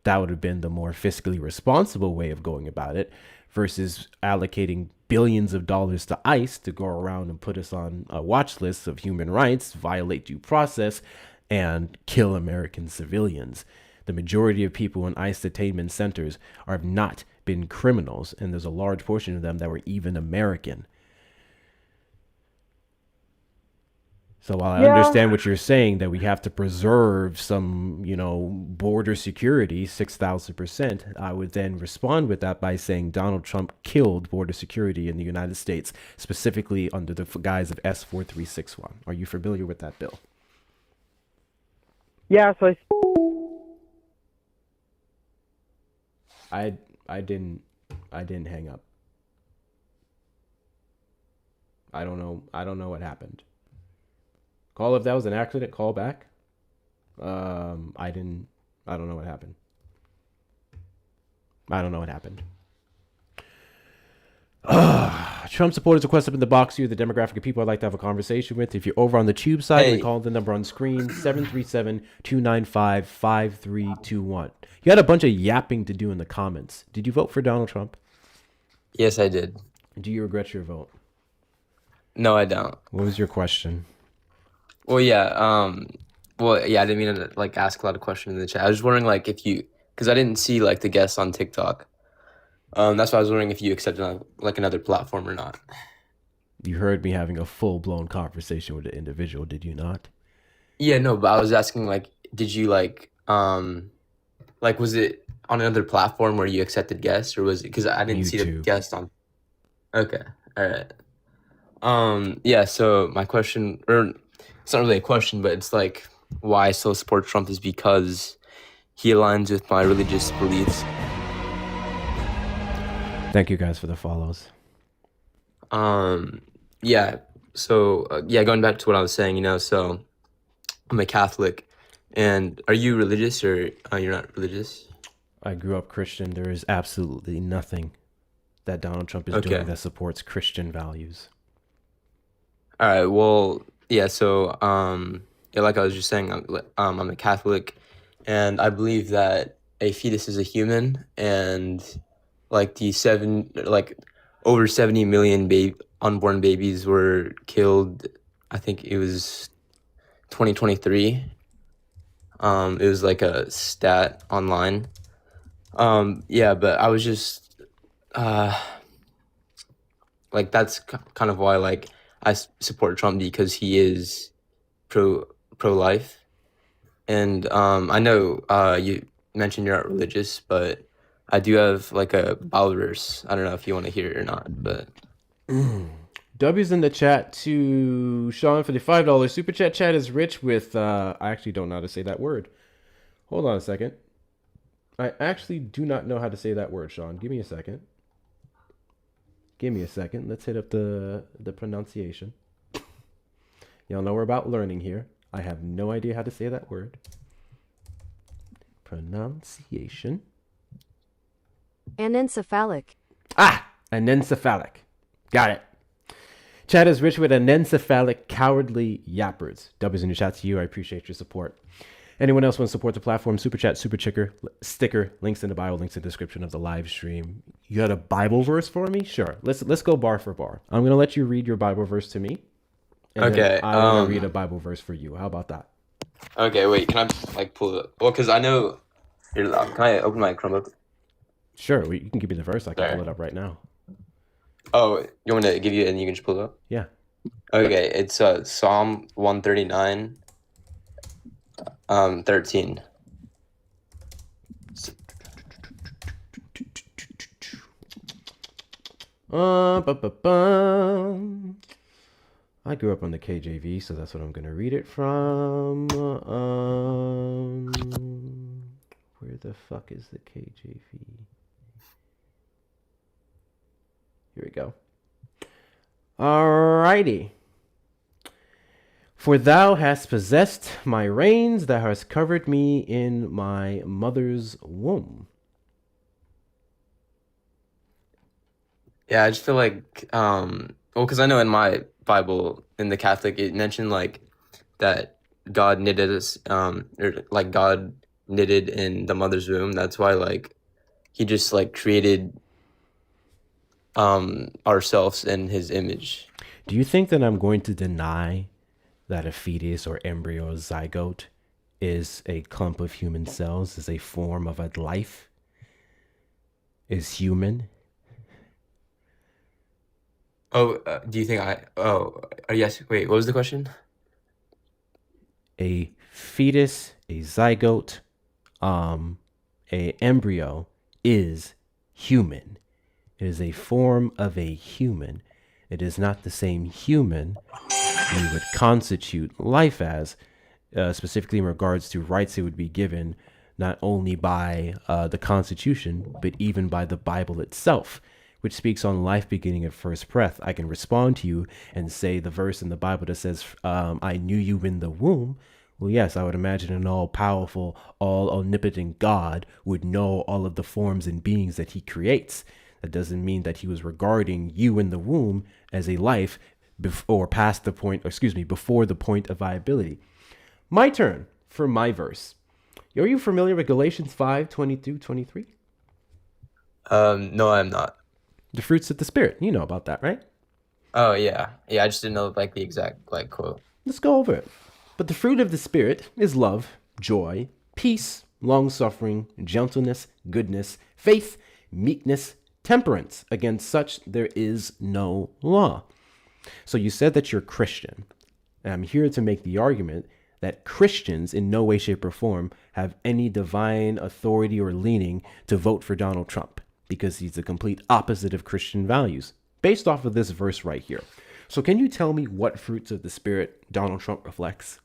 That would have been the more fiscally responsible way of going about it versus allocating billions of dollars to ICE to go around and put us on a watch list of human rights, violate due process, and kill American civilians. The majority of people in ICE detainment centers have not been criminals, and there's a large portion of them that were even American. So while I understand what you're saying, that we have to preserve some, border security, 6,000%, I would then respond with that by saying Donald Trump killed border security in the United States, specifically under the guise of S4361. Are you familiar with that bill? Yeah, so I didn't hang up. I don't know what happened. Call if that was an accident, call back. I don't know what happened. Trump supporters request up in the box. You're the demographic of people I'd like to have a conversation with. If you're over on the tube side, you call the number on screen, 737-295-5321. You had a bunch of yapping to do in the comments. Did you vote for Donald Trump? Yes, I did. Do you regret your vote? No, I don't. What was your question? Well, yeah. I didn't mean to ask a lot of questions in the chat. I was just wondering because I didn't see the guests on TikTok. That's why I was wondering if you accepted another platform or not. You heard me having a full-blown conversation with an individual, did you not? Yeah, no, but I was asking did you was it on another platform where you accepted guests, or was it because I didn't see the guest on? Okay, all right. Yeah. So my question, or it's not really a question, but it's why I still support Trump is because he aligns with my religious beliefs. Thank you guys for the follows. Yeah. So going back to what I was saying, so I'm a Catholic, and are you religious or you're not religious? I grew up Christian. There is absolutely nothing that Donald Trump is doing that supports Christian values. All right. Well, yeah. So, like I was just saying, I'm a Catholic, and I believe that a fetus is a human, and over 70 million unborn babies were killed. I think it was 2023. It was a stat online. But I was just that's kind of why I support Trump, because he is pro-life. And I know you mentioned you're not religious, but I do have a Bible verse. I don't know if you want to hear it or not, but W's in the chat to Sean for the $5 super chat. Chat is rich with I actually don't know how to say that word. Hold on a second. I actually do not know how to say that word, Sean. Give me a second. Let's hit up the pronunciation. Y'all know we're about learning here. I have no idea how to say that word. Pronunciation. Anencephalic. Anencephalic. Got it. Chat is rich with anencephalic, cowardly yappers. W's in the chat to you. I appreciate your support. Anyone else want to support the platform? Super chat, super sticker, links in the bio, links in the description of the live stream. You had a Bible verse for me? Sure. Let's go bar for bar. I'm going to let you read your Bible verse to me. And okay. I'm going to read a Bible verse for you. How about that? Okay, wait. Can I pull it up? Well, because I know... Can I open my Chrome up? Sure. You can give me the verse. I can pull it up right now. Oh, you want me to give you it and you can just pull it up? Yeah. Okay, it's Psalm 139, 13. I grew up on the KJV, so that's what I'm going to read it from. Where the fuck is the KJV? Here we go. Alrighty. For thou hast possessed my reins, thou hast covered me in my mother's womb. Yeah, I just feel like well, because I know in my Bible, in the Catholic, it mentioned like that God knitted us, or like God knitted in the mother's womb. That's why like he just like created ourselves in his image. Do you think that I'm going to deny that a fetus or embryo or zygote is a clump of human cells, is a form of a life, is human? Oh, do you think yes. Wait, what was the question? A fetus, a zygote, a embryo is human. It is a form of a human. It is not the same human we would constitute life as, specifically in regards to rights that would be given not only by the Constitution, but even by the Bible itself, which speaks on life beginning at first breath. I can respond to you and say the verse in the Bible that says, I knew you in the womb. Well, yes, I would imagine an all-powerful, all-omnipotent God would know all of the forms and beings that he creates. That doesn't mean that he was regarding you in the womb as a life before the point of viability. My turn for my verse. Are you familiar with Galatians 5:22-23? No, I'm not. The fruits of the Spirit. You know about that, right? Oh yeah. Yeah, I just didn't know like the exact like quote. Let's go over it. But the fruit of the Spirit is love, joy, peace, long-suffering, gentleness, goodness, faith, meekness, temperance. Against such there is no law. So you said that you're Christian. And I'm here to make the argument that Christians in no way, shape, or form have any divine authority or leaning to vote for Donald Trump because he's the complete opposite of Christian values based off of this verse right here. So can you tell me what fruits of the Spirit Donald Trump reflects?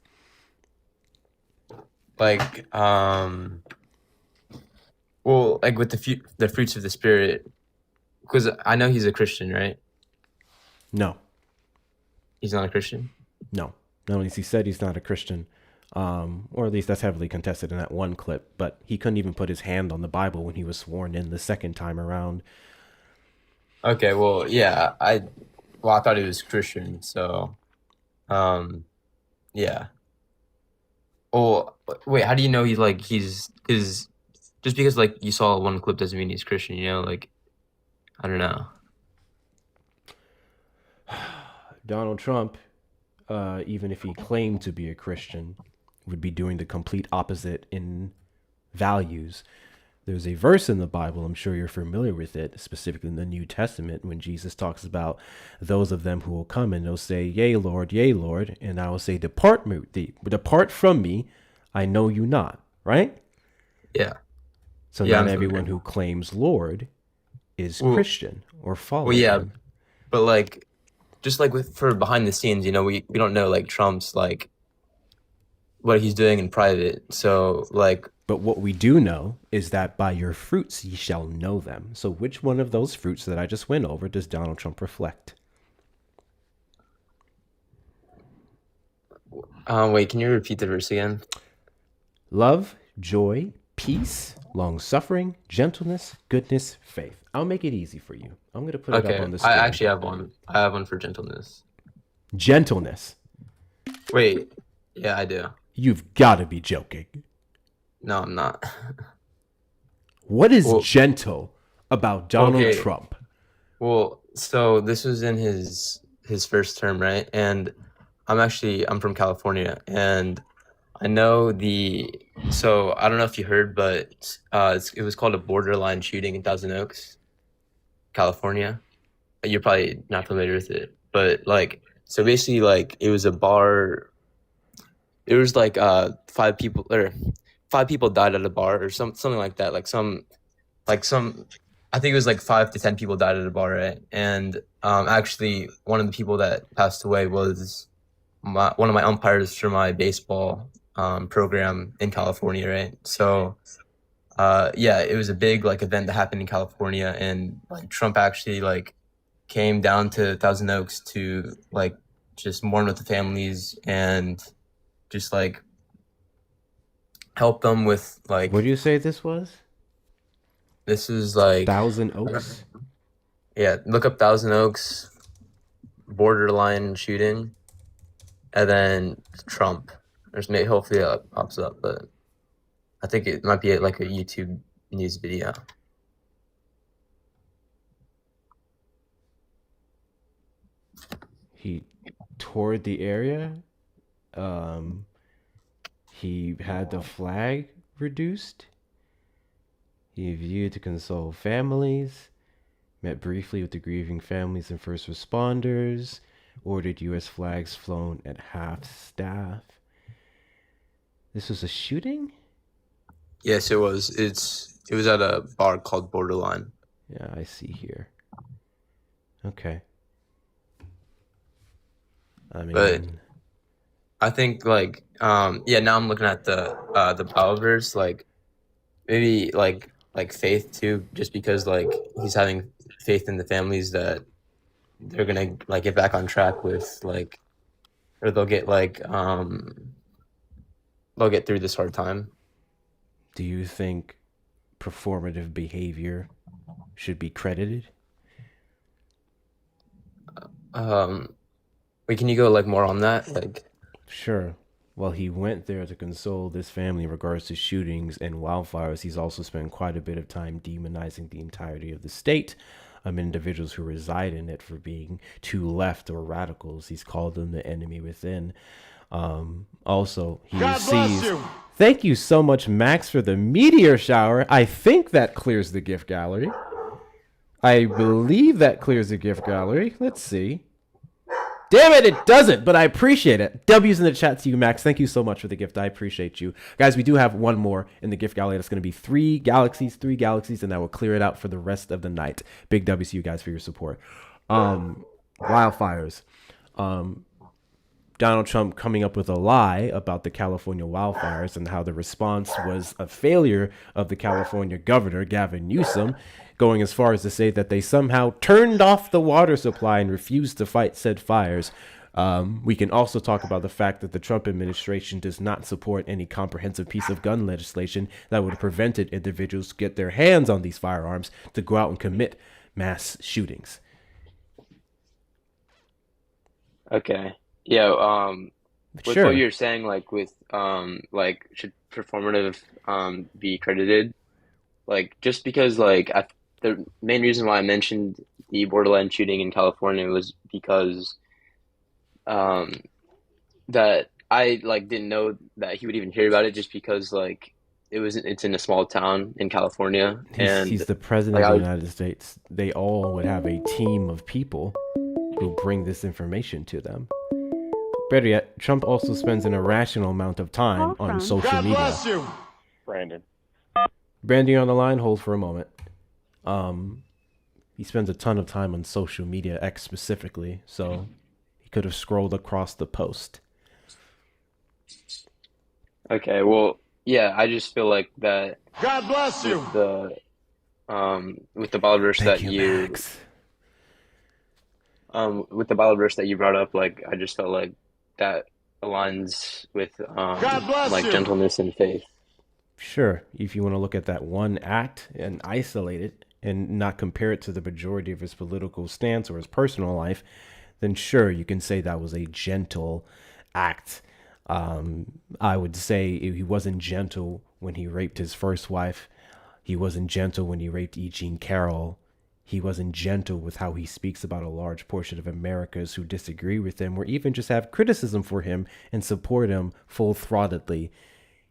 Like well, like with the fruits of the Spirit, because I know he's a Christian, right? No. He's not a Christian? No. Not only has he said he's not a Christian, or at least that's heavily contested in that one clip, but he couldn't even put his hand on the Bible when he was sworn in the second time around. Okay, well, yeah, I thought he was Christian, so yeah. Oh, wait, how do you know he's because just because like you saw one clip doesn't mean he's Christian, you know? Like, I don't know. Donald Trump, even if he claimed to be a Christian, would be doing the complete opposite in values. There's a verse in the Bible, I'm sure you're familiar with it, specifically in the New Testament, when Jesus talks about those of them who will come and they'll say, yea, Lord, and I will say, depart from me, I know you not, right? Yeah. So not everyone who claims Lord is Christian or following him. But like, just like for behind the scenes, you know, we don't know like Trump's like what he's doing in private. So like, but what we do know is that by your fruits ye shall know them. So which one of those fruits that I just went over does Donald Trump reflect? Wait, can you repeat the verse again? Love, joy, peace, long-suffering, gentleness, goodness, faith. I'll make it easy for you. I'm going to put it up on the screen. I actually have one. I have one for gentleness. Gentleness? Wait, yeah, I do. You've got to be joking. No, I'm not. What is gentle about Donald Trump? Well, so this was in his first term, right? And I'm from California, and I know so I don't know if you heard, but it was called a borderline shooting in Thousand Oaks, California. You're probably not familiar with it, but like, so basically like it was a bar. It was like 5 people died at a bar or something like that. I think it was like 5 to 10 people died at a bar, right? And actually one of the people that passed away was one of my umpires for my baseball program in California, right? So yeah, it was a big like event that happened in California, and like Trump actually like came down to Thousand Oaks to like just mourn with the families and just like help them with like. What do you say this was? This is like Thousand Oaks. Yeah, look up Thousand Oaks borderline shooting, and then Trump. Hopefully that pops up, but I think it might be like a YouTube news video. He toured the area. He had the flag reduced. He viewed to console families, met briefly with the grieving families and first responders, ordered U.S. flags flown at half staff. This was a shooting? Yes, it was. It was at a bar called Borderline. Yeah, I see here. Okay. I mean, but I think like now I'm looking at the Bowverse, like maybe like faith too, just because like he's having faith in the families that they're gonna like get back on track with like, or they'll get through this hard time. Do you think performative behavior should be credited? Wait, can you go like more on that? Like, sure. Well, he went there to console this family in regards to shootings and wildfires. He's also spent quite a bit of time demonizing the entirety of the state, individuals who reside in it for being too left or radicals. He's called them the enemy within. Also, he God bless you. Thank you so much, Max, for the meteor shower. I think that clears the gift gallery. I believe that clears the gift gallery. Let's see. Damn it, it doesn't, but I appreciate it. W's in the chat to you, Max. Thank you so much for the gift. I appreciate you. Guys, we do have one more in the gift gallery. That's going to be three galaxies, and that will clear it out for the rest of the night. Big W's to you guys for your support. Wildfires. Donald Trump coming up with a lie about the California wildfires and how the response was a failure of the California governor, Gavin Newsom, going as far as to say that they somehow turned off the water supply and refused to fight said fires. We can also talk about the fact that the Trump administration does not support any comprehensive piece of gun legislation that would have prevented individuals to get their hands on these firearms to go out and commit mass shootings. okay. Yeah, with Sure. what you're saying, like with like should performative be credited? Like just because like the main reason why I mentioned the borderline shooting in California was because that I like didn't know that he would even hear about it, just because like it's in a small town in California, and He's the president like, of the United States. They all would have a team of people who bring this information to them. Better yet, Trump also spends an irrational amount of time on social God media. bless you. Brandon. Brandy on the line, hold for a moment. He spends a ton of time on social media, X specifically, so he could have scrolled across the post. okay, well, yeah, I just feel like that God bless you. with the Bible verse Thank that you, Max. with the Bible verse that you brought up, like I just felt like that aligns with God bless like you. gentleness and faith. Sure, if you want to look at that one act and isolate it and not compare it to the majority of his political stance or his personal life, then sure, you can say that was a gentle act. I would say he wasn't gentle when he raped his first wife. He wasn't gentle when he raped E. Jean Carroll. He wasn't gentle with how he speaks about a large portion of Americans who disagree with him or even just have criticism for him and support him full-throttedly.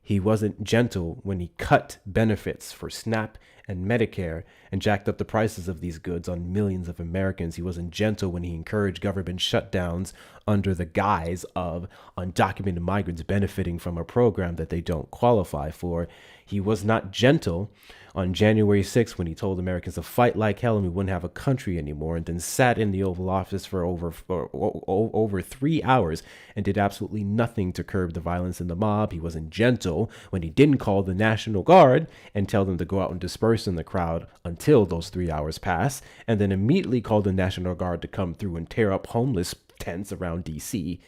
He wasn't gentle when he cut benefits for SNAP and Medicare and jacked up the prices of these goods on millions of Americans. He wasn't gentle when he encouraged government shutdowns under the guise of undocumented migrants benefiting from a program that they don't qualify for. He was not gentle on January 6th when he told Americans to fight like hell and we wouldn't have a country anymore, and then sat in the Oval Office for over 3 hours and did absolutely nothing to curb the violence in the mob. He wasn't gentle when he didn't call the National Guard and tell them to go out and disperse in the crowd until those 3 hours pass, and then immediately called the National Guard to come through and tear up homeless tents around D.C.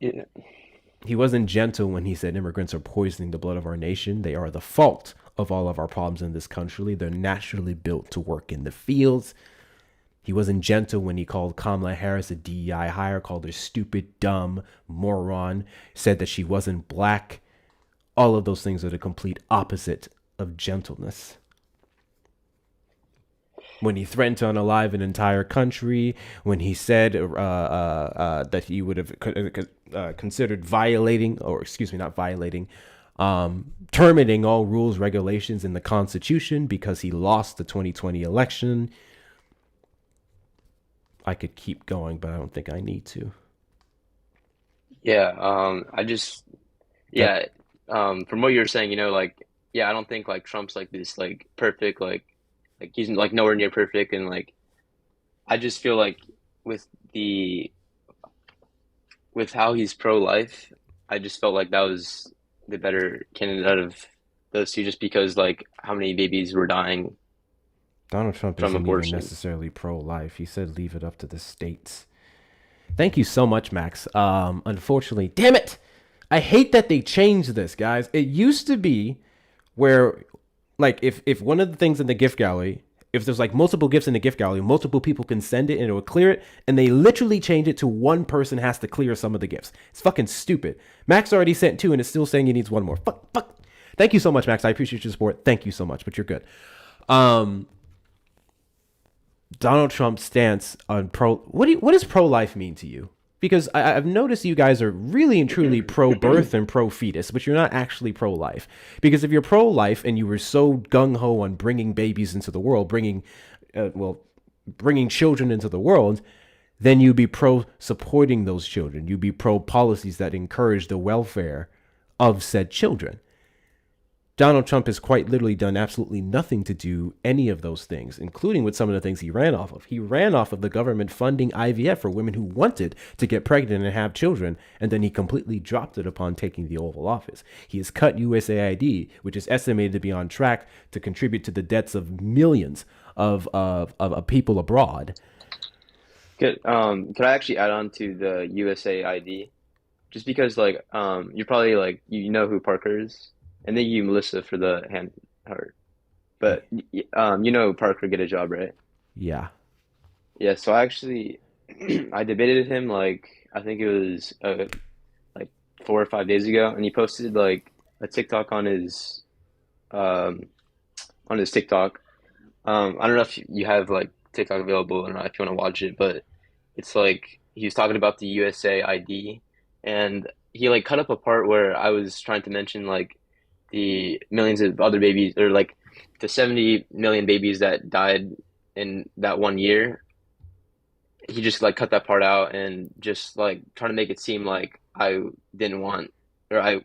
He wasn't gentle when he said immigrants are poisoning the blood of our nation. They are the fault of all of our problems in this country. They're naturally built to work in the fields. He wasn't gentle when he called Kamala Harris a DEI hire, called her stupid, dumb, moron, said that she wasn't black. All of those things are the complete opposite of gentleness. When he threatened to unalive an entire country, when he said that he would have considered violating, or excuse me, not violating, terminating all rules, regulations in the Constitution because he lost the 2020 election. I could keep going, but I don't think I need to. Yeah, from what you're saying, I don't think like Trump's like this like perfect, like he's like nowhere near perfect, and like I just feel like with how he's pro-life, I just felt like that was the better candidate out of those two, just because like how many babies were dying. Donald Trump from isn't abortion. even necessarily pro-life. He said leave it up to the states. Thank you so much, Max. Unfortunately, damn it, I hate that they changed this, guys. It used to be where, like, if one of the things in the gift gallery, if there's like multiple gifts in the gift gallery, multiple people can send it and it will clear it, and they literally changed it to one person has to clear some of the gifts. It's fucking stupid. Max already sent 2 and it's still saying he needs 1 more. Fuck. Thank you so much, Max. I appreciate your support. Thank you so much, but you're good. Donald Trump's stance on what does pro-life mean to you? Because I've noticed you guys are really and truly pro-birth and pro-fetus, but you're not actually pro-life. Because if you're pro-life and you were so gung-ho on bringing babies into the world, bringing children into the world, then you'd be pro-supporting those children. You'd be pro-policies that encourage the welfare of said children. Donald Trump has quite literally done absolutely nothing to do any of those things, including with some of the things he ran off of. He ran off of the government funding IVF for women who wanted to get pregnant and have children, and then he completely dropped it upon taking the Oval Office. He has cut USAID, which is estimated to be on track to contribute to the deaths of millions of people abroad. Could I actually add on to the USAID? Just because, like, you're probably like, you know who Parker is? And thank you, Melissa, for the hand heart. But Parker Get a Job, right? Yeah. Yeah. So I actually I debated him like I think it was like 4 or 5 days ago, and he posted like a TikTok on his TikTok. I don't know if you have like TikTok available or not if you want to watch it, but it's like he was talking about the USAID, and he like cut up a part where I was trying to mention like the millions of other babies, or like the 70 million babies that died in that 1 year. He just like cut that part out and just like trying to make it seem like I didn't want, or I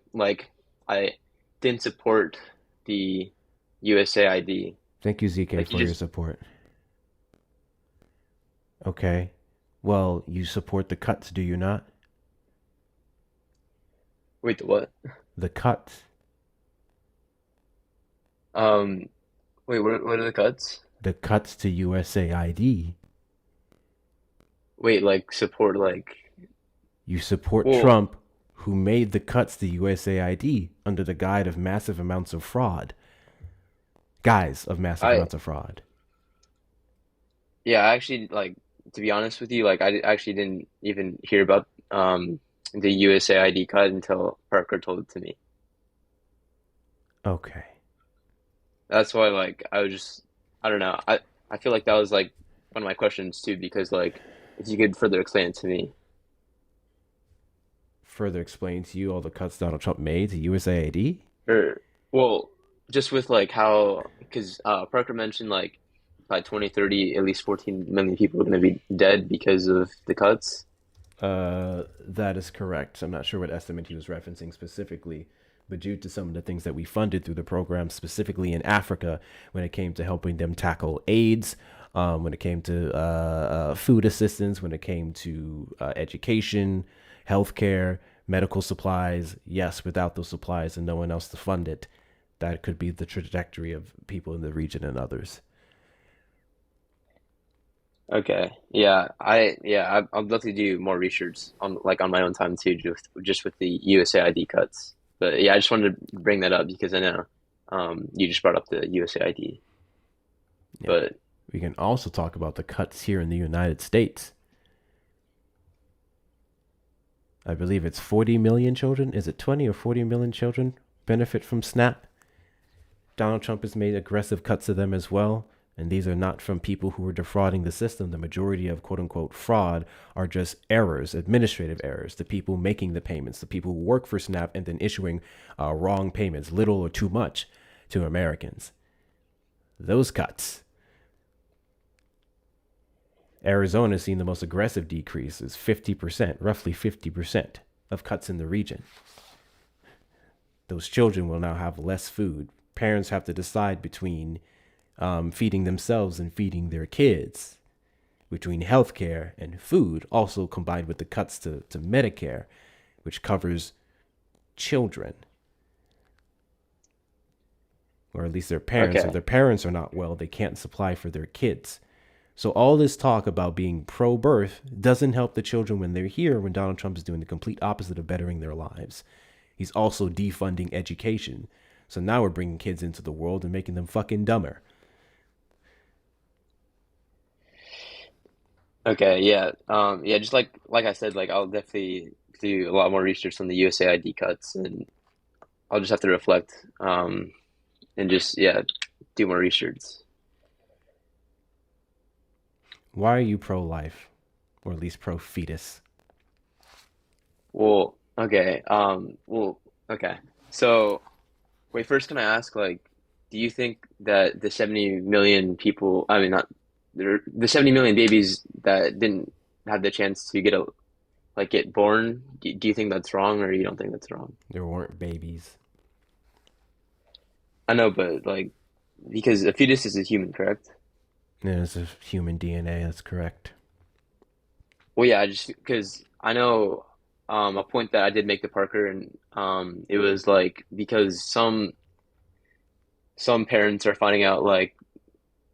didn't support the USAID. Thank you, ZK, Like, for your support. Okay. Well, you support the cuts, do you not? Wait, the what? The cuts. Wait, what are the cuts? The cuts to USAID. Wait, like support, like you support Trump, who made the cuts to USAID under the guise of massive amounts of fraud. Amounts of fraud. Yeah, I actually, like, to be honest with you, like I actually didn't even hear about the USAID cut until Parker told it to me. Okay. That's why, like, I don't know. I feel like that was, like, one of my questions, too, because, like, if you could further explain it to me. Further explain to you all the cuts Donald Trump made to USAID? Well, just with, like, how, because Parker mentioned, like, by 2030, at least 14 million people are going to be dead because of the cuts. That is correct. I'm not sure what estimate he was referencing specifically, but due to some of the things that we funded through the program, specifically in Africa, when it came to helping them tackle AIDS, when it came to food assistance, when it came to education, healthcare, medical supplies, yes, without those supplies and no one else to fund it, that could be the trajectory of people in the region and others. Okay. Yeah. I'd love to do more research on my own time too, just with the USAID cuts. But yeah, I just wanted to bring that up because I know You just brought up the USAID, Yeah. but We can also talk about the cuts here in the United States. I believe it's 40 million children. Is it 20 or 40 million children benefit from SNAP? Donald Trump has made aggressive cuts to them as well. And these are not from people who are defrauding the system. The majority of quote unquote fraud are just errors, administrative errors. The people making the payments, the people who work for SNAP and then issuing wrong payments, little or too much to Americans. Those cuts. Arizona has seen the most aggressive decreases, 50%, roughly 50% of cuts in the region. Those children will now have less food. Parents have to decide between feeding themselves and feeding their kids, between healthcare and food, also combined with the cuts to Medicare, which covers children. Or at least their parents. Okay. If their parents are not well, they can't supply for their kids. So all this talk about being pro-birth doesn't help the children when they're here, when Donald Trump is doing the complete opposite of bettering their lives. He's also defunding education. So now we're bringing kids into the world and making them fucking dumber. Okay, yeah. Yeah, just like I said, like I'll definitely do a lot more research on the USAID cuts, and I'll just have to reflect, and just do more research. Why are you pro-life, or at least pro-fetus? Well, okay. Okay. So, wait, first can I ask, like, do you think that the 70 million people, I mean, not the 70 million babies that didn't have the chance to get born, do you think that's wrong, or you don't think that's wrong? There weren't babies. I know, but like, because a fetus is a human, correct? Yeah, it's a human DNA, that's correct. Well, yeah, just because I know a point that I did make to Parker, and it was like because some parents are finding out like,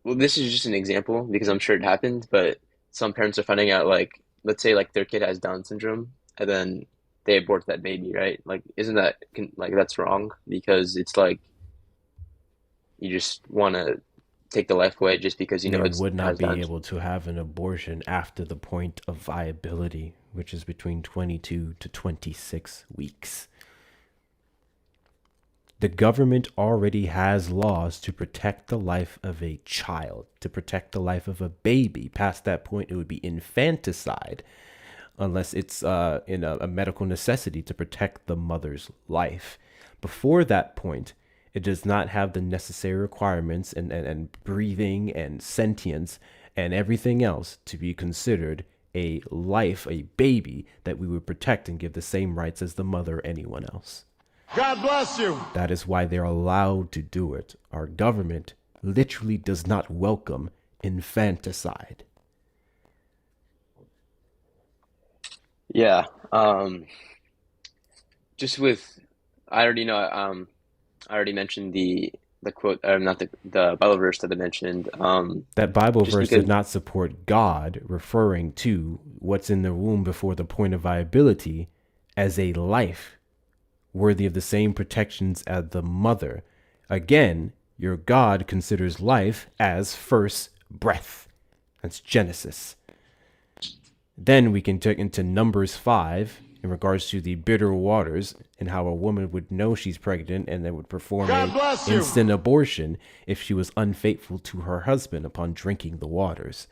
well, this is just an example because I'm sure it happened, but some parents are finding out like, let's say like their kid has Down syndrome, and then they abort that baby, right? Like, isn't that like that's wrong? Because it's like you just want to take the life away just because you know They it's would not has be Down. able to have an abortion after the point of viability, which is between 22 to 26 weeks. The government already has laws to protect the life of a child, to protect the life of a baby. Past that point, it would be infanticide, unless it's in a medical necessity to protect the mother's life. Before that point, it does not have the necessary requirements and breathing and sentience and everything else to be considered a life, a baby that we would protect and give the same rights as the mother or anyone else. God bless you. That is why they're allowed to do it. Our government literally does not welcome infanticide. Yeah. Just with, I already know. I already mentioned the quote, not the Bible verse that I mentioned. That Bible just verse because, did not support God referring to what's in the womb before the point of viability as a life worthy of the same protections as the mother. Again, your God considers life as first breath. That's Genesis. Then we can take into Numbers 5 in regards to the bitter waters and how a woman would know she's pregnant and then would perform an instant abortion if she was unfaithful to her husband upon drinking the waters.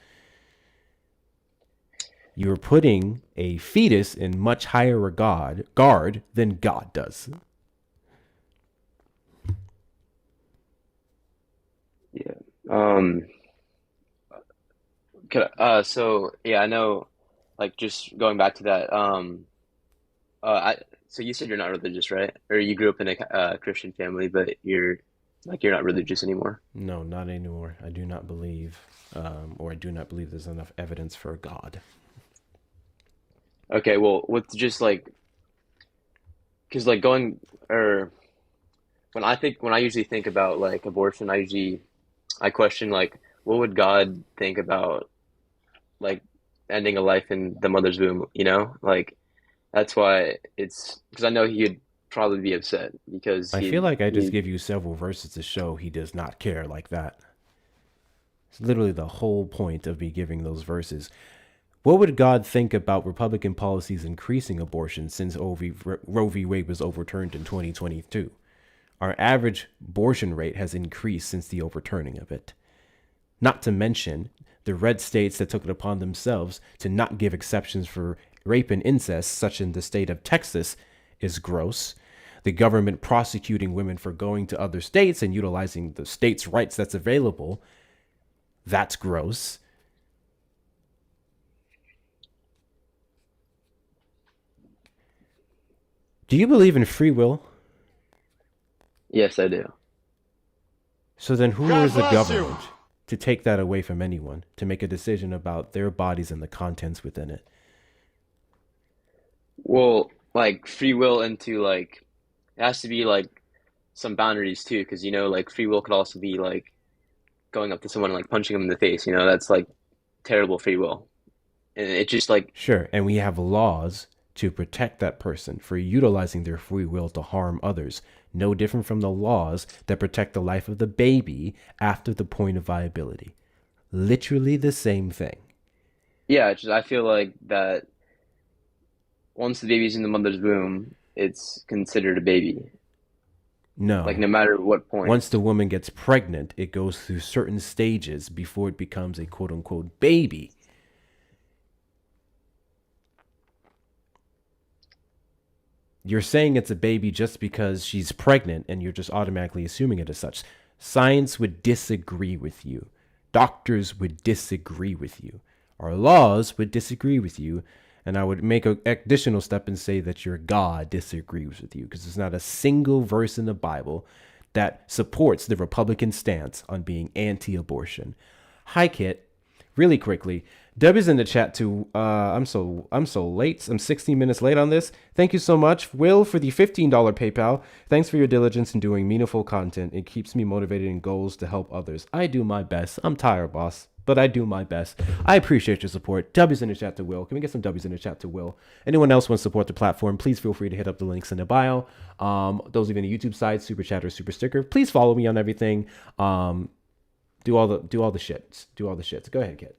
You're putting a fetus in much higher regard than God does. Yeah. So yeah, I know. Like just going back to that. So you said you're not religious, right? Or you grew up in a Christian family, but you're not religious anymore. No, not anymore. I do not believe, or I do not believe there's enough evidence for God. Okay, well, with just like, because like going or when I usually think about like abortion, I question like what would God think about like ending a life in the mother's womb, you know? Like that's why it's because I know probably be upset because I feel like I just he give you several verses to show he does not care like that. It's literally the whole point of me giving those verses. What would God think about Republican policies increasing abortion since Roe v. Wade was overturned in 2022? Our average abortion rate has increased since the overturning of it. Not to mention the red states that took it upon themselves to not give exceptions for rape and incest, such in the state of Texas, is gross. The government prosecuting women for going to other states and utilizing the states' rights that's available, that's gross. Do you believe in free will? Yes, I do. So then who is the government to take that away from anyone, to make a decision about their bodies and the contents within it? Well, like free will into like it has to be like some boundaries too, because like free will could also be like going up to someone and like punching them in the face. That's like terrible free will, and it just like Sure, and we have laws to protect that person for utilizing their free will to harm others. No different from the laws that protect the life of the baby after the point of viability. Literally the same thing. yeah, I feel like that once the baby's in the mother's womb, it's considered a baby. No. Like no matter what point. Once the woman gets pregnant, it goes through certain stages before it becomes a quote unquote baby. You're saying it's a baby just because she's pregnant and you're just automatically assuming it as such. Science would disagree with you. Doctors would disagree with you. Our laws would disagree with you. And I would make an additional step and say that your God disagrees with you, because there's not a single verse in the Bible that supports the Republican stance on being anti-abortion. Hi, Kit. Really quickly, Debbie's in the chat too. I'm so late. I'm 16 minutes late on this. Thank you so much, Will, for the $15 PayPal. Thanks for your diligence in doing meaningful content. It keeps me motivated in goals to help others. I do my best. I'm tired, boss, but I do my best. I appreciate your support. W's in the chat to Will. Can we get some W's in the chat to Will? Anyone else want to support the platform, please feel free to hit up the links in the bio. Those of you on the YouTube side, super chat or super sticker, please follow me on everything. Do all the shits. Do all the shits. Go ahead, Kit.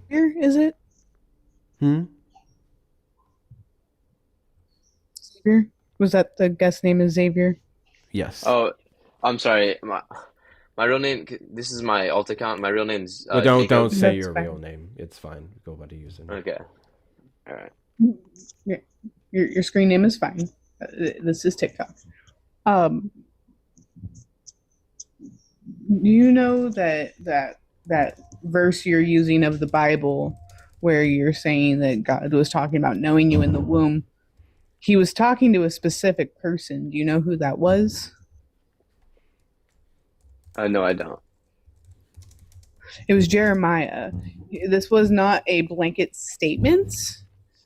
Here is it? Xavier? Was that the guest name is Xavier? Yes. Oh, I'm sorry. My real name. This is my alt account. My real name's. Don't say your real name. It's fine. Go by the username. Okay. All right. Your screen name is fine. This is TikTok. Do you know that verse you're using of the Bible where you're saying that God was talking about knowing you in the womb? He was talking to a specific person. Do you know who that was? No, I don't. It was Jeremiah. This was not a blanket statement.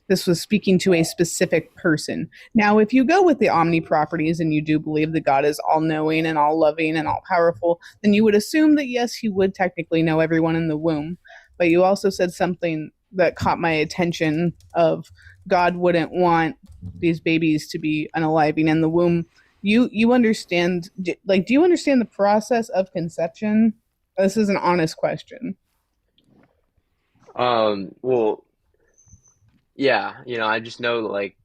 This was speaking to a specific person. Now, if you go with the omni properties and you do believe that God is all-knowing and all-loving and all-powerful, then you would assume that, yes, he would technically know everyone in the womb. But you also said something that caught my attention of God wouldn't want these babies to be unaliving in the womb. You understand, like, do you understand the process of conception? This is an honest question. Well, yeah, I just know like,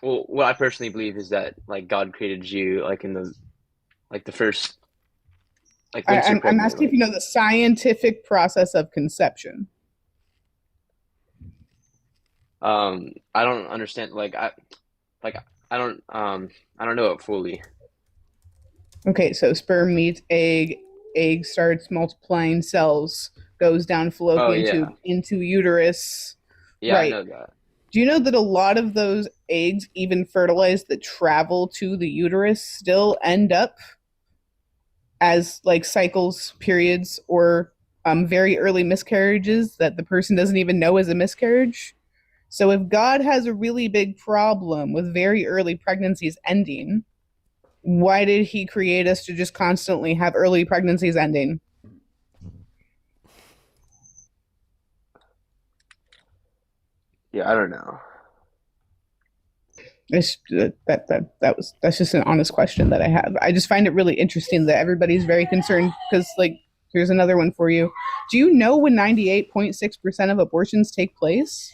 well, what I personally believe is that like God created you like in the first like once you're I'm pregnant, asking if you know the scientific process of conception. I don't understand I don't know it fully. Okay, so sperm meets egg, egg starts multiplying cells, goes down fallopian tube into uterus. Yeah, right. I know that. Do you know that a lot of those eggs, even fertilized, that travel to the uterus still end up as like cycles, periods, or very early miscarriages that the person doesn't even know is a miscarriage? So if God has a really big problem with very early pregnancies ending, why did he create us to just constantly have early pregnancies ending? Yeah, I don't know. It's, that's just an honest question that I have. I just find it really interesting that everybody's very concerned because, like, here's another one for you. Do you know when 98.6% of abortions take place?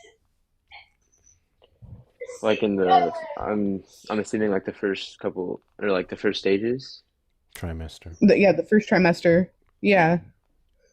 Like in the, I'm assuming like the first couple or like the first stages. Trimester. The first trimester. Yeah.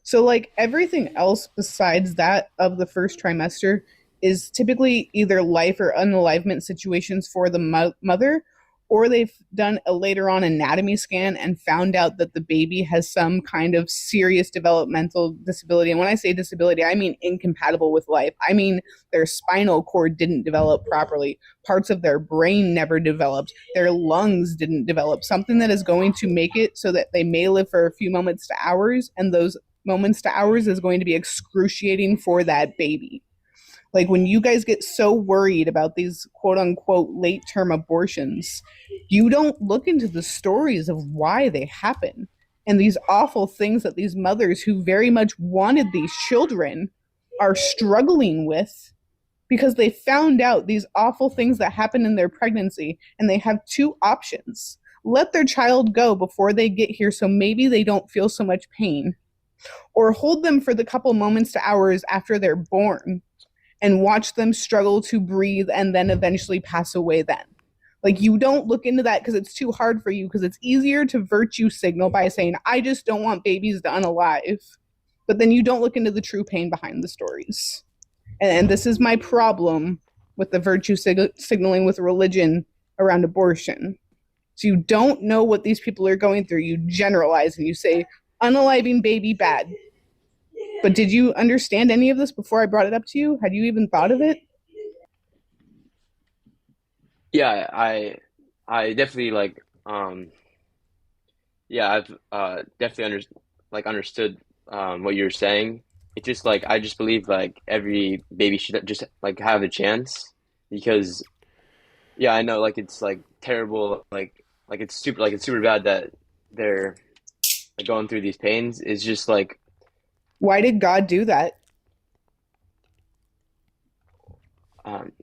So, like, everything else besides that of the first trimester is typically either life or unalivement situations for the mother, or they've done a later on anatomy scan and found out that the baby has some kind of serious developmental disability. And when I say disability, I mean incompatible with life. I mean their spinal cord didn't develop properly, parts of their brain never developed, their lungs didn't develop, something that is going to make it so that they may live for a few moments to hours, and those moments to hours is going to be excruciating for that baby. Like, when you guys get so worried about these quote unquote late term abortions, you don't look into the stories of why they happen and these awful things that these mothers who very much wanted these children are struggling with because they found out these awful things that happen in their pregnancy, and they have two options: let their child go before they get here so maybe they don't feel so much pain, or hold them for the couple moments to hours after they're born and watch them struggle to breathe and then eventually pass away then. Like, you don't look into that because it's too hard for you, because it's easier to virtue signal by saying, I just don't want babies to unalive. But then you don't look into the true pain behind the stories. And this is my problem with the virtue signaling with religion around abortion. So you don't know what these people are going through. You generalize and you say, unaliving baby bad. But did you understand any of this before I brought it up to you? Had you even thought of it? Yeah, I definitely like yeah, I've definitely understood what you're saying. It's just like I just believe like every baby should just like have a chance because yeah, I know like it's like terrible like it's super bad that they're like going through these pains. It's just like why did God do that?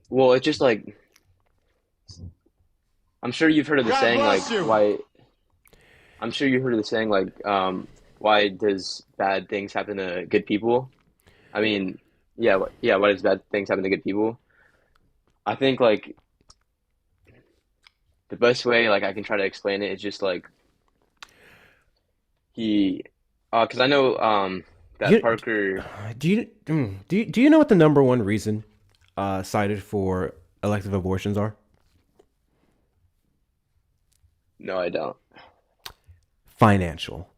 Well, it's just like I'm sure you've heard of the God saying like bless you. why I'm sure you heard of the saying like why does bad things happen to good people? I mean, yeah, yeah, why does bad things happen to good people? I think like the best way like I can try to explain it is just like he because I know that You, Parker do you know what the number one reason cited for elective abortions are? No, I don't. Financial.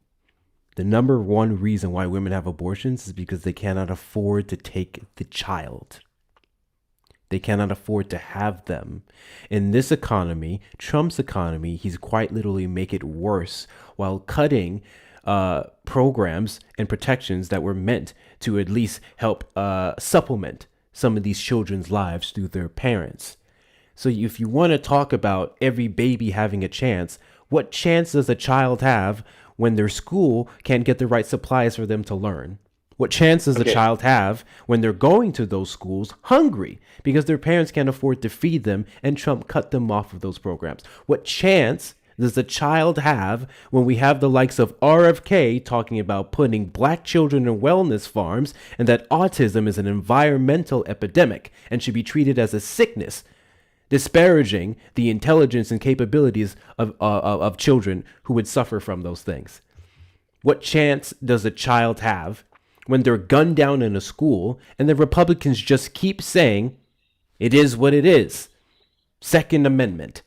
The number one reason why women have abortions is because they cannot afford to take the child. They cannot afford to have them. In this economy, Trump's economy, he's quite literally make it worse while cutting programs and protections that were meant to at least help supplement some of these children's lives through their parents. So if you want to talk about every baby having a chance, what chance does a child have when their school can't get the right supplies for them to learn? What chance does a child have when they're going to those schools hungry because their parents can't afford to feed them and Trump cut them off of those programs? What chance does a child have when we have the likes of RFK talking about putting black children in wellness farms and that autism is an environmental epidemic and should be treated as a sickness, disparaging the intelligence and capabilities of children who would suffer from those things? What chance does a child have when they're gunned down in a school and the Republicans just keep saying, it is what it is? Second Amendment.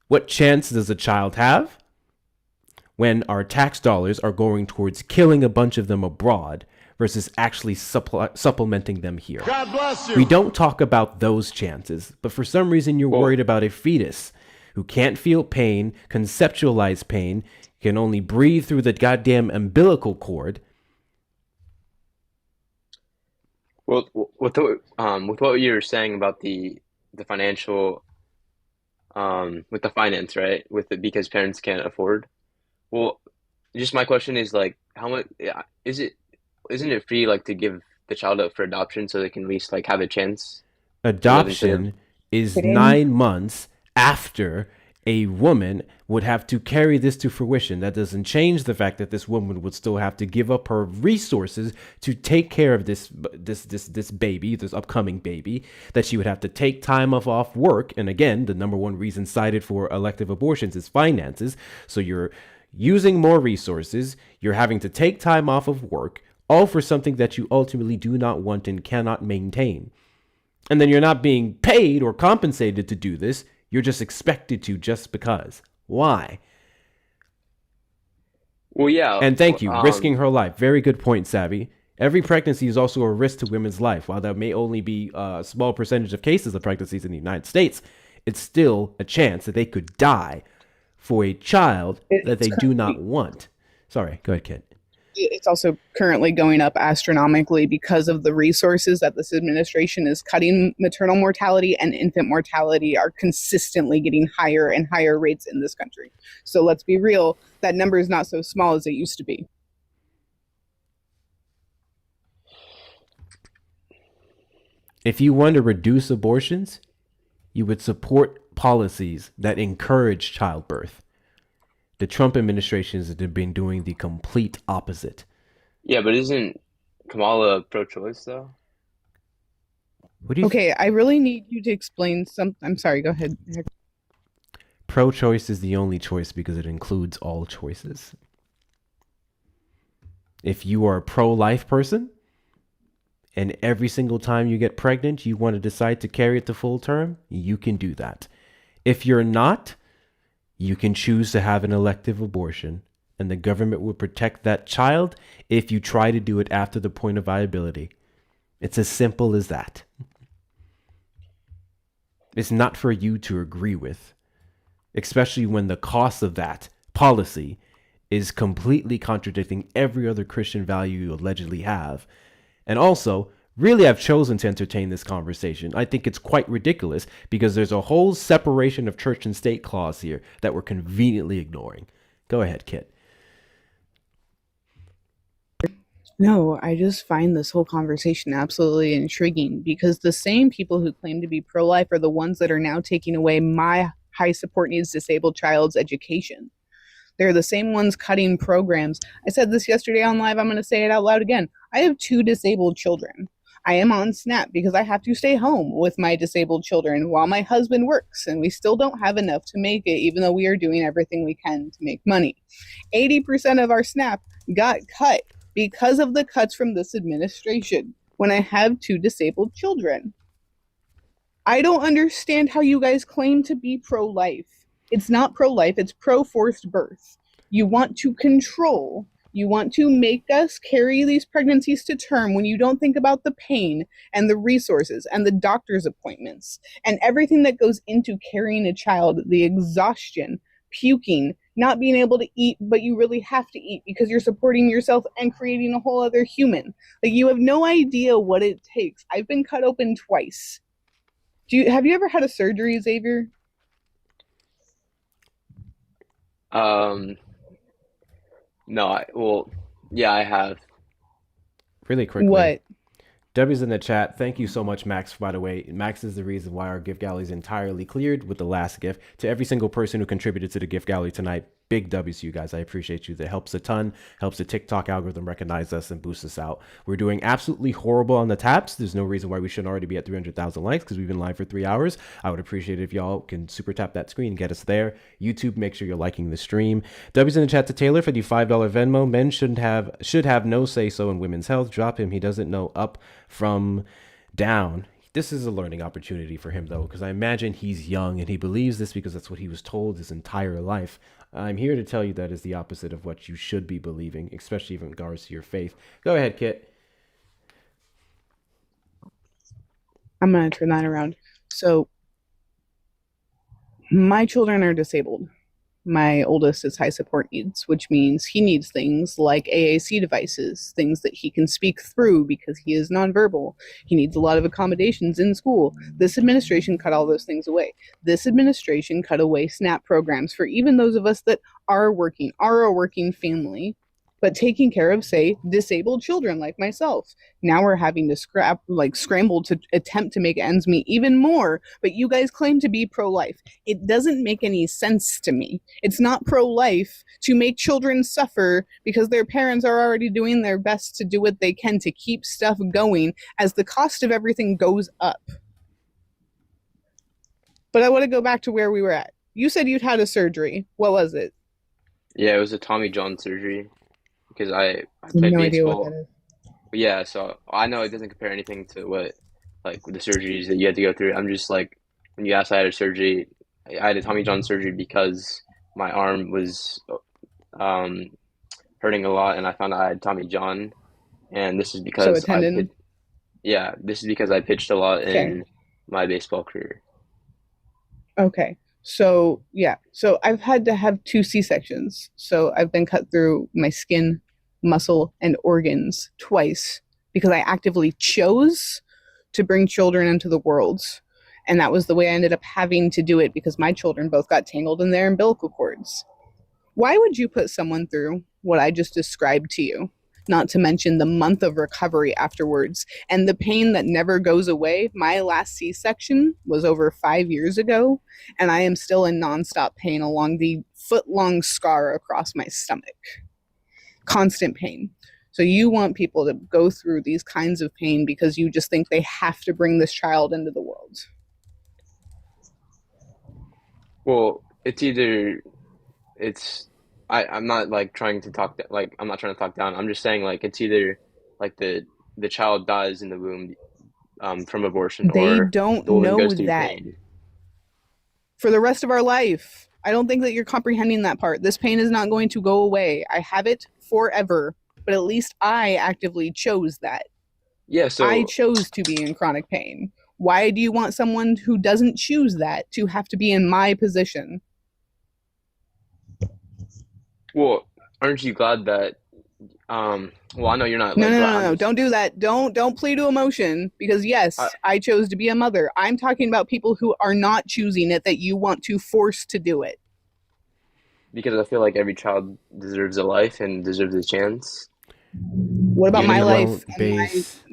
What chance does a child have when our tax dollars are going towards killing a bunch of them abroad versus actually supplementing them here? God bless you. We don't talk about those chances, but for some reason you're worried about a fetus who can't feel pain, conceptualize pain, can only breathe through the goddamn umbilical cord. Well, with what you were saying about the financial, with the finance, right? With it because parents can't afford. Well, just my question is like, how much is it? Isn't it free like to give the child up for adoption so they can at least like have a chance? Adoption is 9 months after a woman would have to carry this to fruition. That doesn't change the fact that this woman would still have to give up her resources to take care of this baby, this upcoming baby, that she would have to take time off work. And again, the number one reason cited for elective abortions is finances. So you're using more resources, you're having to take time off of work, all for something that you ultimately do not want and cannot maintain. And then you're not being paid or compensated to do this. You're just expected to just because. Why? Well, yeah. And thank you. Risking her life. Very good point, Savvy. Every pregnancy is also a risk to women's life. While that may only be a small percentage of cases of pregnancies in the United States, it's still a chance that they could die for a child that they do not want. Sorry, go ahead, Kit. It's also currently going up astronomically because of the resources that this administration is cutting. Maternal mortality and infant mortality are consistently getting higher and higher rates in this country. So let's be real, that number is not so small as it used to be. If you want to reduce abortions, you would support policies that encourage childbirth. The Trump administration has been doing the complete opposite. Yeah, but isn't Kamala pro-choice, though? Okay, I really need you to explain something. I'm sorry, go ahead. Pro-choice is the only choice because it includes all choices. If you are a pro-life person, and every single time you get pregnant, you want to decide to carry it to full term, you can do that. If you're not, you can choose to have an elective abortion, and the government will protect that child if you try to do it after the point of viability. It's as simple as that. It's not for you to agree with, especially when the cost of that policy is completely contradicting every other Christian value you allegedly have. And also, really, I've chosen to entertain this conversation. I think it's quite ridiculous because there's a whole separation of church and state clause here that we're conveniently ignoring. Go ahead, Kit. No, I just find this whole conversation absolutely intriguing because the same people who claim to be pro-life are the ones that are now taking away my high support needs disabled child's education. They're the same ones cutting programs. I said this yesterday on live. I'm going to say it out loud again. I have 2 disabled children. I am on SNAP because I have to stay home with my disabled children while my husband works, and we still don't have enough to make it, even though we are doing everything we can to make money. 80% of our SNAP got cut because of the cuts from this administration when I have 2 disabled children. I don't understand how you guys claim to be pro-life. It's not pro-life, it's pro-forced birth. You want to control. You want to make us carry these pregnancies to term when you don't think about the pain and the resources and the doctor's appointments and everything that goes into carrying a child, the exhaustion, puking, not being able to eat, but you really have to eat because you're supporting yourself and creating a whole other human. Like, you have no idea what it takes. I've been cut open twice. Have you ever had a surgery, Xavier? No, yeah, I have. Really quickly. What? W's in the chat. Thank you so much, Max, by the way. Max is the reason why our gift gallery is entirely cleared with the last gift. To every single person who contributed to the gift gallery tonight, big W's to you guys. I appreciate you. That helps a ton, helps the TikTok algorithm recognize us and boost us out. We're doing absolutely horrible on the taps. There's no reason why we shouldn't already be at 300,000 likes because we've been live for 3 hours. I would appreciate it if y'all can super tap that screen and get us there. YouTube, make sure you're liking the stream. W's in the chat to Taylor for the $5 Venmo. Men should have no say so in women's health. Drop him. He doesn't know up from down. This is a learning opportunity for him, though, because I imagine he's young and he believes this because that's what he was told his entire life. I'm here to tell you that is the opposite of what you should be believing, especially in regards to your faith. Go ahead, Kit. I'm going to turn that around. So, my children are disabled. My oldest is high support needs, which means he needs things like AAC devices, things that he can speak through because he is nonverbal. He needs a lot of accommodations in school. This administration cut all those things away. This administration cut away SNAP programs for even those of us that are a working family. but taking care of, say, disabled children like myself. Now we're having to scramble to attempt to make ends meet even more, but you guys claim to be pro-life. It doesn't make any sense to me. It's not pro-life to make children suffer because their parents are already doing their best to do what they can to keep stuff going as the cost of everything goes up. But I want to go back to where we were at. You said you'd had a surgery. What was it? Yeah, it was a Tommy John surgery because I No played idea what baseball. that is. But yeah, so I know it doesn't compare anything to what like the surgeries that you had to go through. I'm just like when you asked, I had a surgery. I had a Tommy John surgery because my arm was hurting a lot, and I found out I had Tommy John, and this is So a because tendon. this is because I pitched a lot Okay. in my baseball career. Okay. So, yeah. So I've had to have 2 C-sections. So I've been cut through my skin, muscle, and organs twice because I actively chose to bring children into the world. And that was the way I ended up having to do it because my children both got tangled in their umbilical cords. Why would you put someone through what I just described to you? Not to mention the month of recovery afterwards and the pain that never goes away. My last C-section was over 5 years ago, and I am still in nonstop pain along the foot-long scar across my stomach. Constant pain. So you want people to go through these kinds of pain because you just think they have to bring this child into the world. Well, I'm not like trying to talk like I'm not trying to talk down. I'm just saying like it's either like the child dies in the womb from abortion They or don't the woman know goes through that pain. for the rest of our life. I don't think that you're comprehending that part. This pain is not going to go away. I have it forever, but at least I actively chose that. Yeah, I so chose to be in chronic pain. Why do you want someone who doesn't choose that to have to be in my position? well, aren't you glad that well I know you're not No, like no, glad no, I'm no. just Don't do that. Don't play to emotion because yes, I chose to be a mother. I'm talking about people who are not choosing it that you want to force to do it. because I feel like every child deserves a life and deserves a chance. What about Even my if life and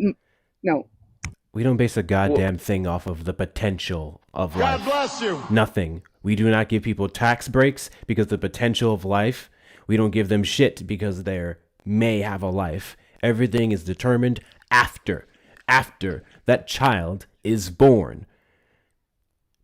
my no. We don't base a well, goddamn thing off of the potential of God life. bless you. Nothing. We do not give people tax breaks because the potential of life. We don't give them shit because they may have a life. Everything is determined after that child is born.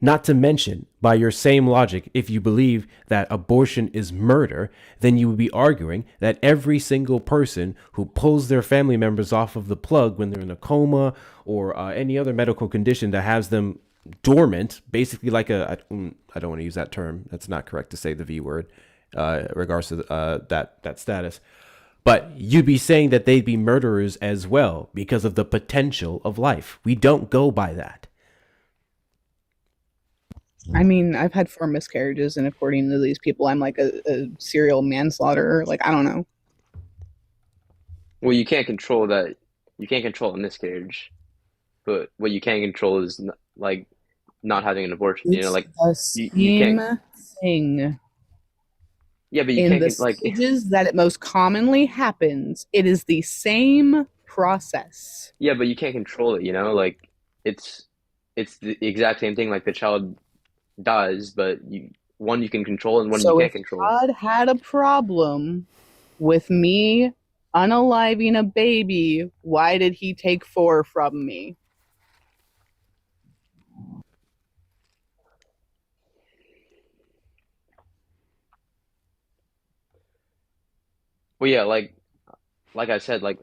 Not to mention, by your same logic, if you believe that abortion is murder, then you would be arguing that every single person who pulls their family members off of the plug when they're in a coma or any other medical condition that has them dormant, basically like I don't want to use that term. That's not correct to say the V word, regards to that status. But you'd be saying that they'd be murderers as well because of the potential of life. We don't go by that. I mean, I've had 4 miscarriages, and according to these people, I'm like a serial manslaughterer. Like, I don't know. well, you can't control that. You can't control a miscarriage, but what you can control is like not having an abortion. You know, It's like the you same can't. thing. Yeah, but you In can't the like. stages that it most commonly happens, it is the same process. Yeah, but you can't control it. You know, like it's the exact same thing. Like the child dies, but one you can control and one you So can't if control. God had a problem with me unaliving a baby, why did he take 4 from me? Well, yeah, like I said, like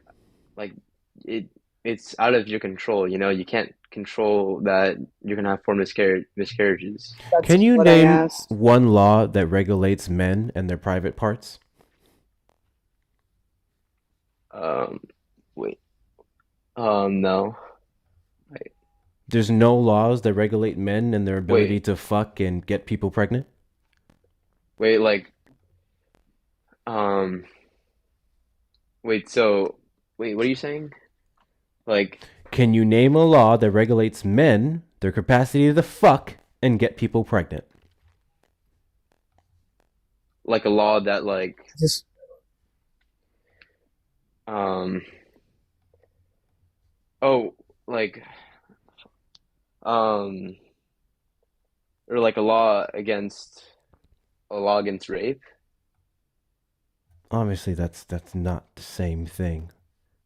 it's out of your control. You know, you can't control that you're gonna have 4 miscarriages. That's Can you what I name asked. one law that regulates men and their private parts? Wait. No. Wait. There's no laws that regulate men and their ability Wait. to fuck and get people pregnant? Wait. Like. Um. Wait. So. Wait. What are you saying? Like. Can you name a law that regulates men, their capacity to fuck, and get people pregnant? Like a law that like. Just Um. Oh, like um, or like a law against rape. Obviously, that's not the same thing.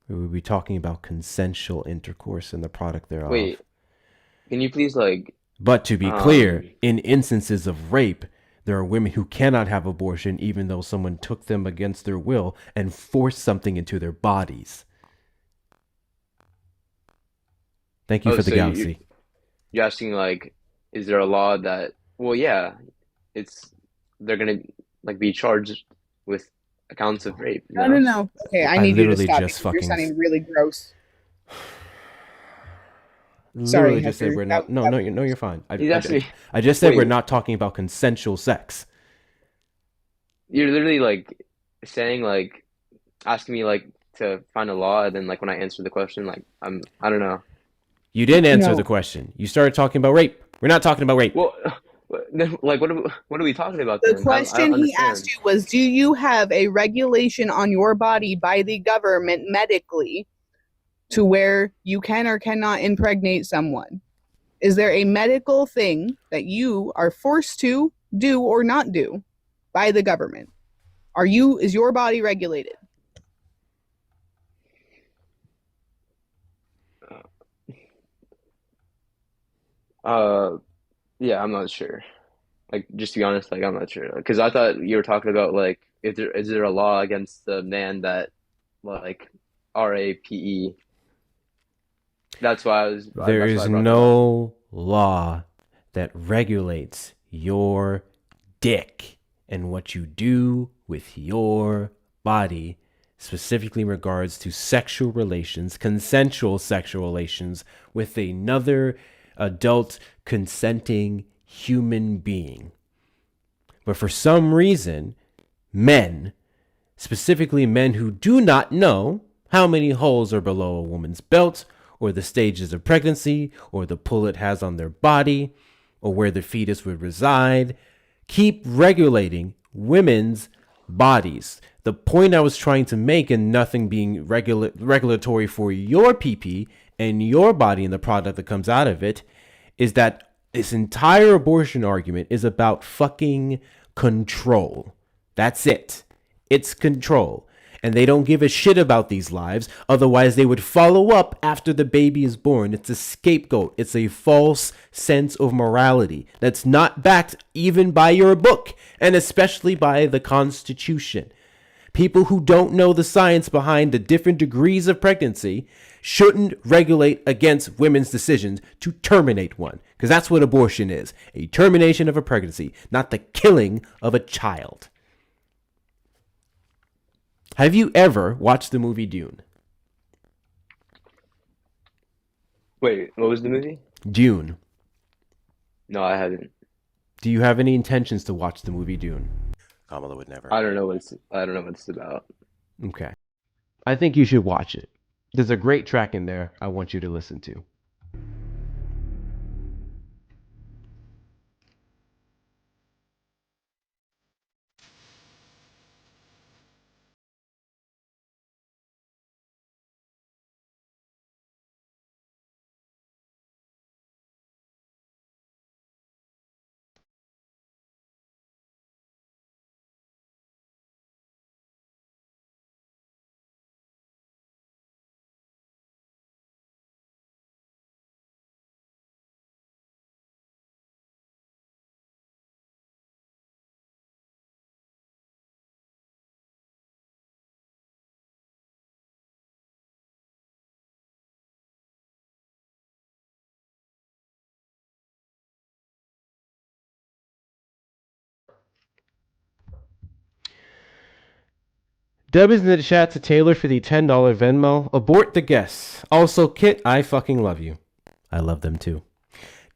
We would be talking about consensual intercourse and the product thereof. Wait, can you please like? But to be clear, in instances of rape, there are women who cannot have abortion even though someone took them against their will and forced something into their bodies. Thank you for the galaxy. You're asking like, is there a law that? Well, yeah, they're gonna like be charged with accounts of rape. No. Okay, I need you to stop because you're sounding really gross. Literally just said we're not. No, you're fine. I just said we're not talking about consensual sex. You're literally like saying like asking me like to find a law, and then like when I answer the question, like I don't know. You didn't answer the question. You started talking about rape. We're not talking about rape. Well, like what are we talking about? The question he asked you was, do you have a regulation on your body by the government medically to where you can or cannot impregnate someone? Is there a medical thing that you are forced to do or not do by the government? Is your body regulated? Yeah, I'm not sure. Like, just to be honest, like I'm not sure because I thought you were talking about like if there is there a law against the man that like RAPE. That's why I was. There is no law that regulates your dick and what you do with your body, specifically in regards to sexual relations, consensual sexual relations with another adult consenting human being. But for some reason, men, specifically men who do not know how many holes are below a woman's belt, or the stages of pregnancy, or the pull it has on their body, or where the fetus would reside, keep regulating women's bodies. The point I was trying to make, and nothing being regulatory for your PP and your body and the product that comes out of it, is that this entire abortion argument is about fucking control. That's it. It's control. And they don't give a shit about these lives. Otherwise, they would follow up after the baby is born. It's a scapegoat. It's a false sense of morality that's not backed even by your book, and especially by the Constitution. People who don't know the science behind the different degrees of pregnancy shouldn't regulate against women's decisions to terminate one, because that's what abortion is, a termination of a pregnancy, not the killing of a child. Have you ever watched the movie Dune? Wait, what was the movie? Dune. No, I haven't. Do you have any intentions to watch the movie Dune? Kamala would never. I don't know what it's about. Okay. I think you should watch it. There's a great track in there I want you to listen to. Dub is in the chat to Taylor for the $10 Venmo. Abort the guests. Also, Kit, I fucking love you. I love them too.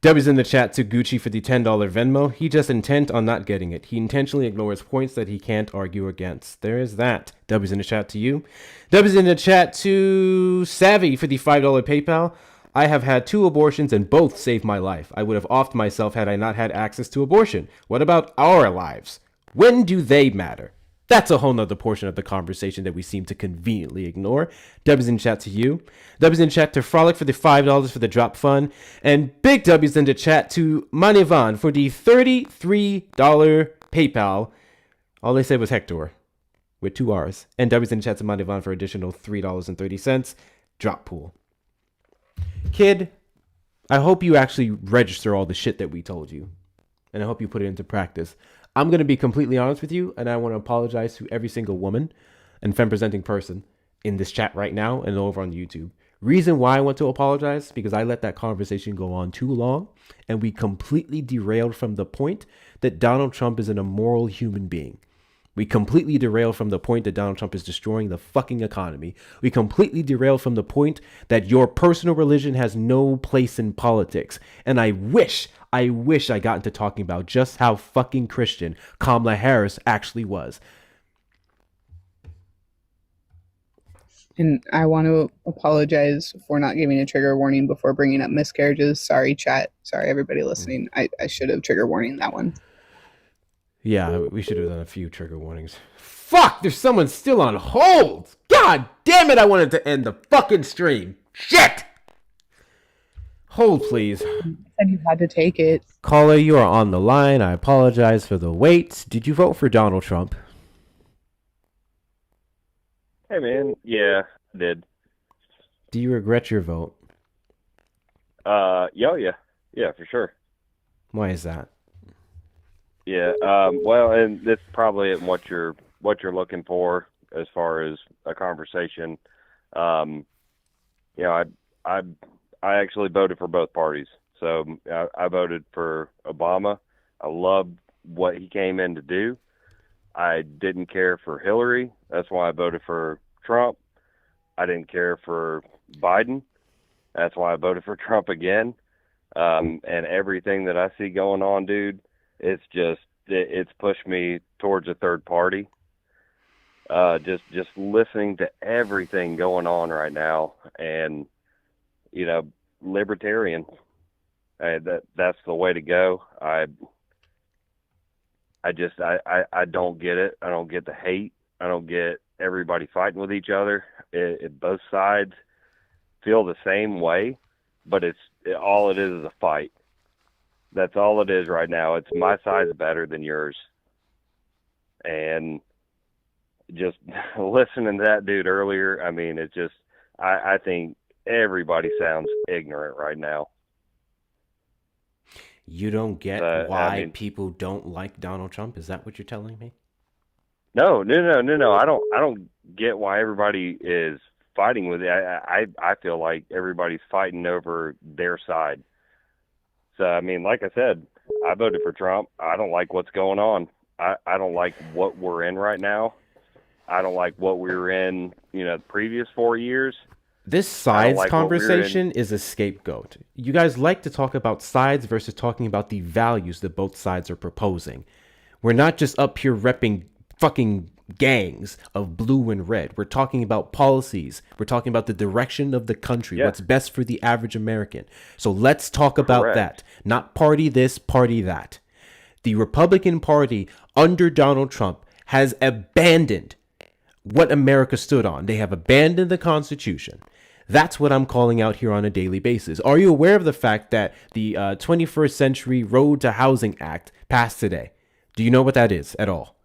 Dub is in the chat to Gucci for the $10 Venmo. He just intent on not getting it. He intentionally ignores points that he can't argue against. There is that. Dub is in the chat to you. Dub is in the chat to Savvy for the $5 PayPal. I have had 2 abortions and both saved my life. I would have offed myself had I not had access to abortion. What about our lives? When do they matter? That's a whole nother portion of the conversation that we seem to conveniently ignore. W's in chat to you. W's in chat to Frolic for the $5 for the drop fund. And big W's in the chat to Manivan for the $33 PayPal. All they said was Hector with 2 R's. And W's in chat to Manivan for additional $3.30 drop pool. Kid, I hope you actually register all the shit that we told you. And I hope you put it into practice. I'm going to be completely honest with you, and I want to apologize to every single woman and femme-presenting person in this chat right now and over on YouTube. Reason why I want to apologize, because I let that conversation go on too long, and we completely derailed from the point that Donald Trump is an immoral human being. We completely derailed from the point that Donald Trump is destroying the fucking economy. We completely derailed from the point that your personal religion has no place in politics. And I wish I got into talking about just how fucking Christian Kamala Harris actually was. And I want to apologize for not giving a trigger warning before bringing up miscarriages. Sorry, chat. Sorry, everybody listening. I should have trigger warning that one. Yeah, we should have done a few trigger warnings. Fuck, there's someone still on hold. God damn it, I wanted to end the fucking stream. Shit! Hold, please. And you had to take it. Caller, you are on the line. I apologize for the wait. Did you vote for Donald Trump? Hey, man. Yeah, I did. Do you regret your vote? Yeah, for sure. Why is that? Yeah, well, and this probably isn't what you're looking for as far as a conversation. I actually voted for both parties. So I voted for Obama. I loved what he came in to do. I didn't care for Hillary. That's why I voted for Trump. I didn't care for Biden. That's why I voted for Trump again. And everything that I see going on, dude, it's pushed me towards a third party. Just listening to everything going on right now, and libertarian. That's the way to go. I don't get it. I don't get the hate. I don't get everybody fighting with each other. Both sides feel the same way, but all it is a fight. That's all it is right now. It's my side's better than yours. And just listening to that dude earlier, I mean, it's just, I think everybody sounds ignorant right now. You don't get why people don't like Donald Trump? Is that what you're telling me? No. I don't get why everybody is fighting with it. I feel like everybody's fighting over their side. So, I mean, like I said, I voted for Trump. I don't like what's going on. I don't like what we're in right now. I don't like what we were in, the previous 4 years. This sides conversation is a scapegoat. You guys like to talk about sides versus talking about the values that both sides are proposing. We're not just up here repping fucking gangs of blue and red. We're talking about policies. We're talking about the direction of the country, what's best for the average American. So let's talk about that, not party this, party that. The Republican Party under Donald Trump has abandoned what America stood on. They have abandoned the Constitution. That's what I'm calling out here on a daily basis. Are you aware of the fact that the 21st Century Road to Housing Act passed today? Do you know what that is at all?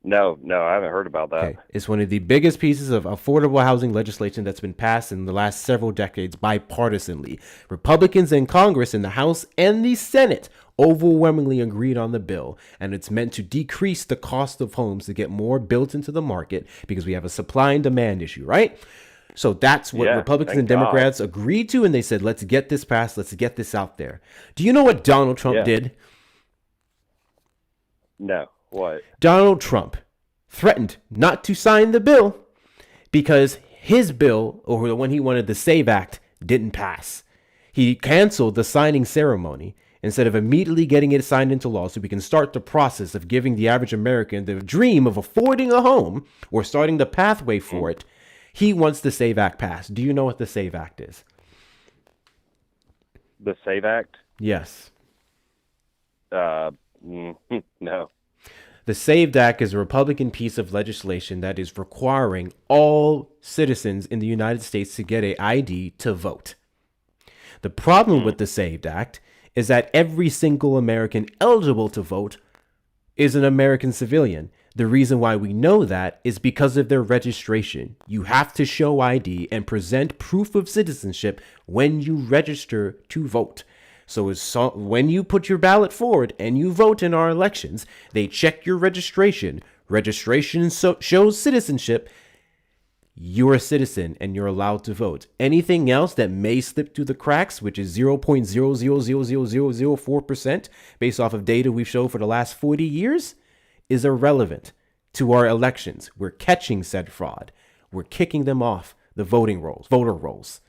No, I haven't heard about that. Okay. It's one of the biggest pieces of affordable housing legislation that's been passed in the last several decades bipartisanly. Republicans in Congress, in the House and the Senate, overwhelmingly agreed on the bill, and it's meant to decrease the cost of homes to get more built into the market because we have a supply and demand issue, right? So that's what Republicans and Democrats agreed to, and they said, let's get this passed, let's get this out there. Do you know what Donald Trump did? No. What? Donald Trump threatened not to sign the bill because his bill, or the one he wanted, the SAVE Act, didn't pass. He canceled the signing ceremony instead of immediately getting it signed into law so we can start the process of giving the average American the dream of affording a home or starting the pathway for it. He wants the SAVE Act passed. Do you know what the SAVE Act is? The SAVE Act? Yes. No. The SAVED Act is a Republican piece of legislation that is requiring all citizens in the United States to get an ID to vote. The problem with the SAVED Act is that every single American eligible to vote is an American civilian. The reason why we know that is because of their registration. You have to show ID and present proof of citizenship when you register to vote. So when you put your ballot forward and you vote in our elections, they check your registration. Registration shows citizenship. You're a citizen and you're allowed to vote. Anything else that may slip through the cracks, which is 0.0000004% based off of data we've shown for the last 40 years, is irrelevant to our elections. We're catching said fraud. We're kicking them off the voter rolls.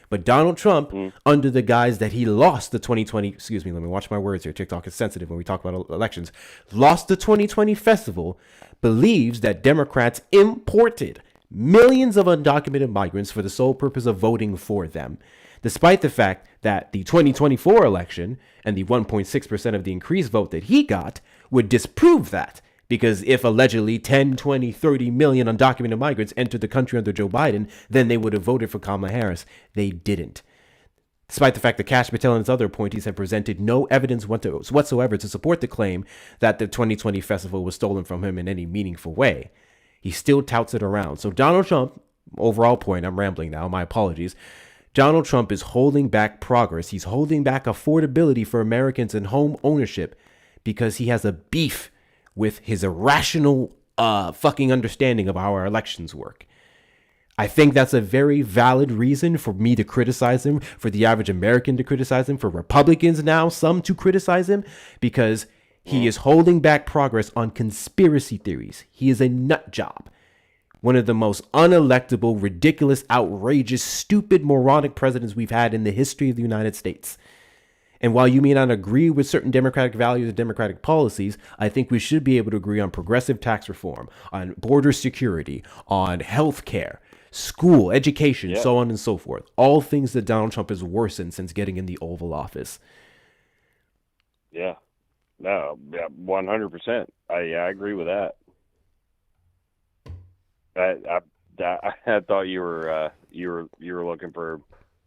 But Donald Trump, under the guise that he lost the 2020, excuse me, let me watch my words here. TikTok is sensitive when we talk about elections. Lost the 2020 festival, believes that Democrats imported millions of undocumented migrants for the sole purpose of voting for them, despite the fact that the 2024 election and the 1.6% of the increased vote that he got would disprove that. Because if allegedly 10, 20, 30 million undocumented migrants entered the country under Joe Biden, then they would have voted for Kamala Harris. They didn't. Despite the fact that Kash Patel and his other appointees have presented no evidence whatsoever to support the claim that the 2020 festival was stolen from him in any meaningful way. He still touts it around. So Donald Trump, overall point, I'm rambling now, my apologies. Donald Trump is holding back progress. He's holding back affordability for Americans and home ownership because he has a beef with his irrational fucking understanding of how our elections work. I think that's a very valid reason for me to criticize him, for the average American to criticize him, for Republicans now, some to criticize him, because he is holding back progress on conspiracy theories. He is a nut job. One of the most unelectable, ridiculous, outrageous, stupid, moronic presidents we've had in the history of the United States. And while you may not agree with certain Democratic values and Democratic policies, I think we should be able to agree on progressive tax reform, on border security, on health care, school, education, so on and so forth. All things that Donald Trump has worsened since getting in the Oval Office. Yeah. No, yeah, 100%. I agree with that. I thought you were looking for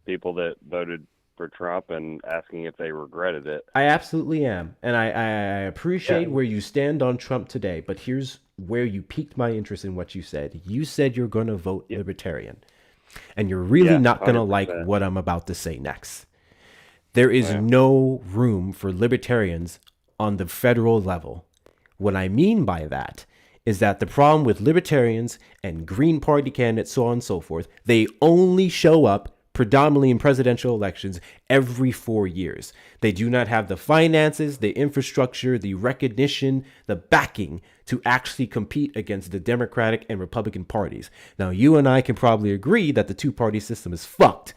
people that voted for Trump and asking if they regretted it. I absolutely am. And I appreciate where you stand on Trump today. But here's where you piqued my interest in what you said. You said you're going to vote Libertarian. And you're really not going to like what I'm about to say next. There is no room for libertarians on the federal level. What I mean by that is that the problem with libertarians and Green Party candidates, so on and so forth, they only show up predominantly in presidential elections every 4 years. They do not have the finances, the infrastructure, the recognition, the backing to actually compete against the Democratic and Republican parties. Now, you and I can probably agree that the two-party system is fucked.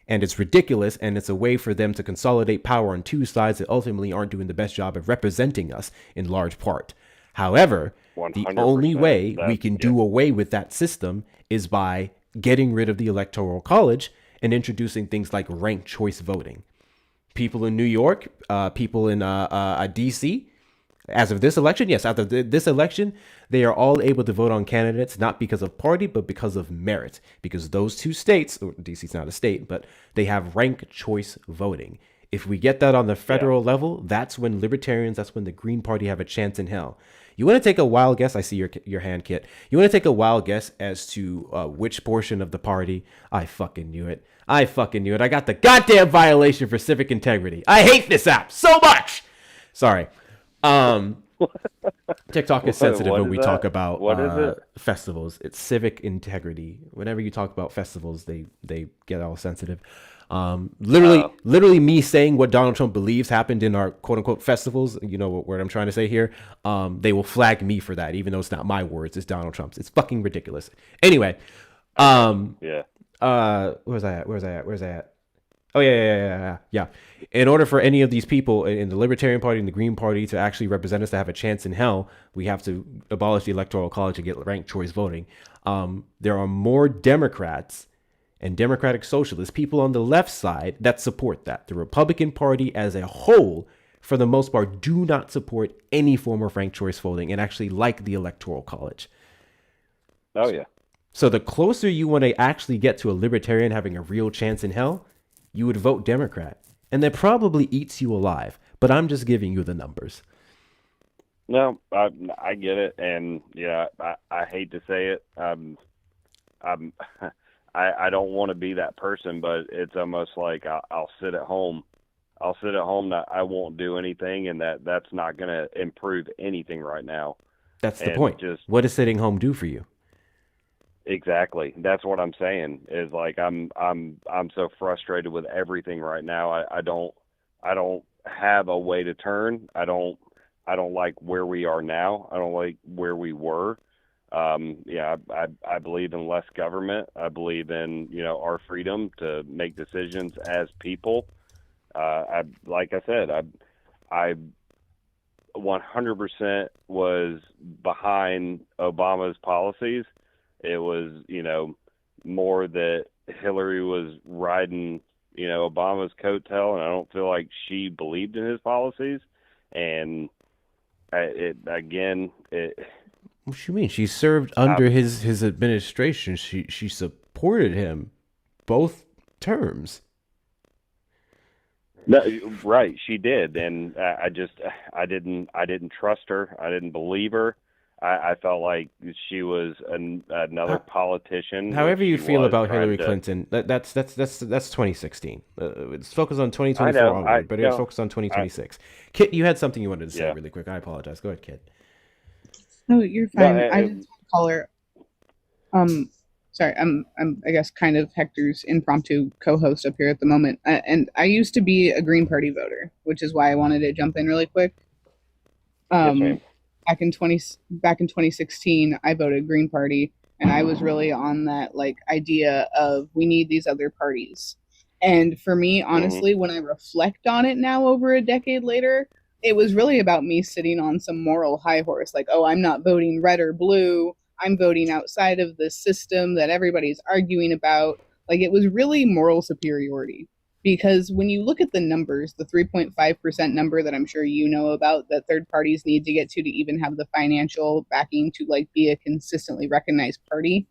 And it's ridiculous, and it's a way for them to consolidate power on two sides that ultimately aren't doing the best job of representing us in large part. However, the only way we can do away with that system is by getting rid of the Electoral College and introducing things like ranked choice voting. People in New York, people in D.C., as of this election, yes, after this election, they are all able to vote on candidates, not because of party, but because of merit. Because those two states, or DC's not a state, but they have ranked choice voting. If we get that on the federal level, that's when libertarians, that's when the Green Party have a chance in hell. You want to take a wild guess? I see your hand, Kit. You want to take a wild guess as to which portion of the party? I fucking knew it. I got the goddamn violation for civic integrity. I hate this app so much. Sorry. TikTok is sensitive when we talk about festivals. It's civic integrity. Whenever you talk about festivals, they get all sensitive. Literally me saying what Donald Trump believes happened in our quote unquote festivals, you know what I'm trying to say here, they will flag me for that, even though it's not my words, it's Donald Trump's. It's fucking ridiculous. Anyway, where's I at? Oh, yeah. In order for any of these people in the Libertarian Party and the Green Party to actually represent us, to have a chance in hell, we have to abolish the Electoral College and get ranked choice voting. There are more Democrats and Democratic Socialists, people on the left side, that support that. The Republican Party as a whole for the most part, do not support any form of ranked choice voting and actually like the Electoral College. Oh, yeah. So the closer you want to actually get to a libertarian having a real chance in hell, you would vote Democrat. And that probably eats you alive. But I'm just giving you the numbers. No, I get it. And, yeah, I hate to say it. I don't want to be that person, but it's almost like I'll sit at home. I'll sit at home that I won't do anything, and that's not going to improve anything right now. That's the point. What does sitting home do for you? Exactly. That's what I'm saying. Is like I'm so frustrated with everything right now. I don't have a way to turn. I don't like where we are now. I don't like where we were. I believe in less government. I believe in, our freedom to make decisions as people. Like I said, I 100% was behind Obama's policies. It was, more that Hillary was riding, Obama's coattail, and I don't feel like she believed in his policies. And What do you mean? She served under his administration. She supported him both terms. No, right, she did, and I didn't trust her. I didn't believe her. I felt like she was another politician. However you feel about Hillary Clinton, that's 2016. It's focused on 2024 onward, but it's focused on 2026. Kit, you had something you wanted to say really quick. I apologize. Go ahead, Kit. No, you're fine. I just call her. Sorry, I'm I guess kind of Hector's impromptu co-host up here at the moment. And I used to be a Green Party voter, which is why I wanted to jump in really quick. Yes, back in 2016, I voted Green Party, and I was really on that idea of we need these other parties. And for me, honestly, when I reflect on it now over a decade later, it was really about me sitting on some moral high horse, like, oh, I'm not voting red or blue. I'm voting outside of the system that everybody's arguing about. It was really moral superiority. Because when you look at the numbers, the 3.5% number that I'm sure you know about that third parties need to get to even have the financial backing to be a consistently recognized party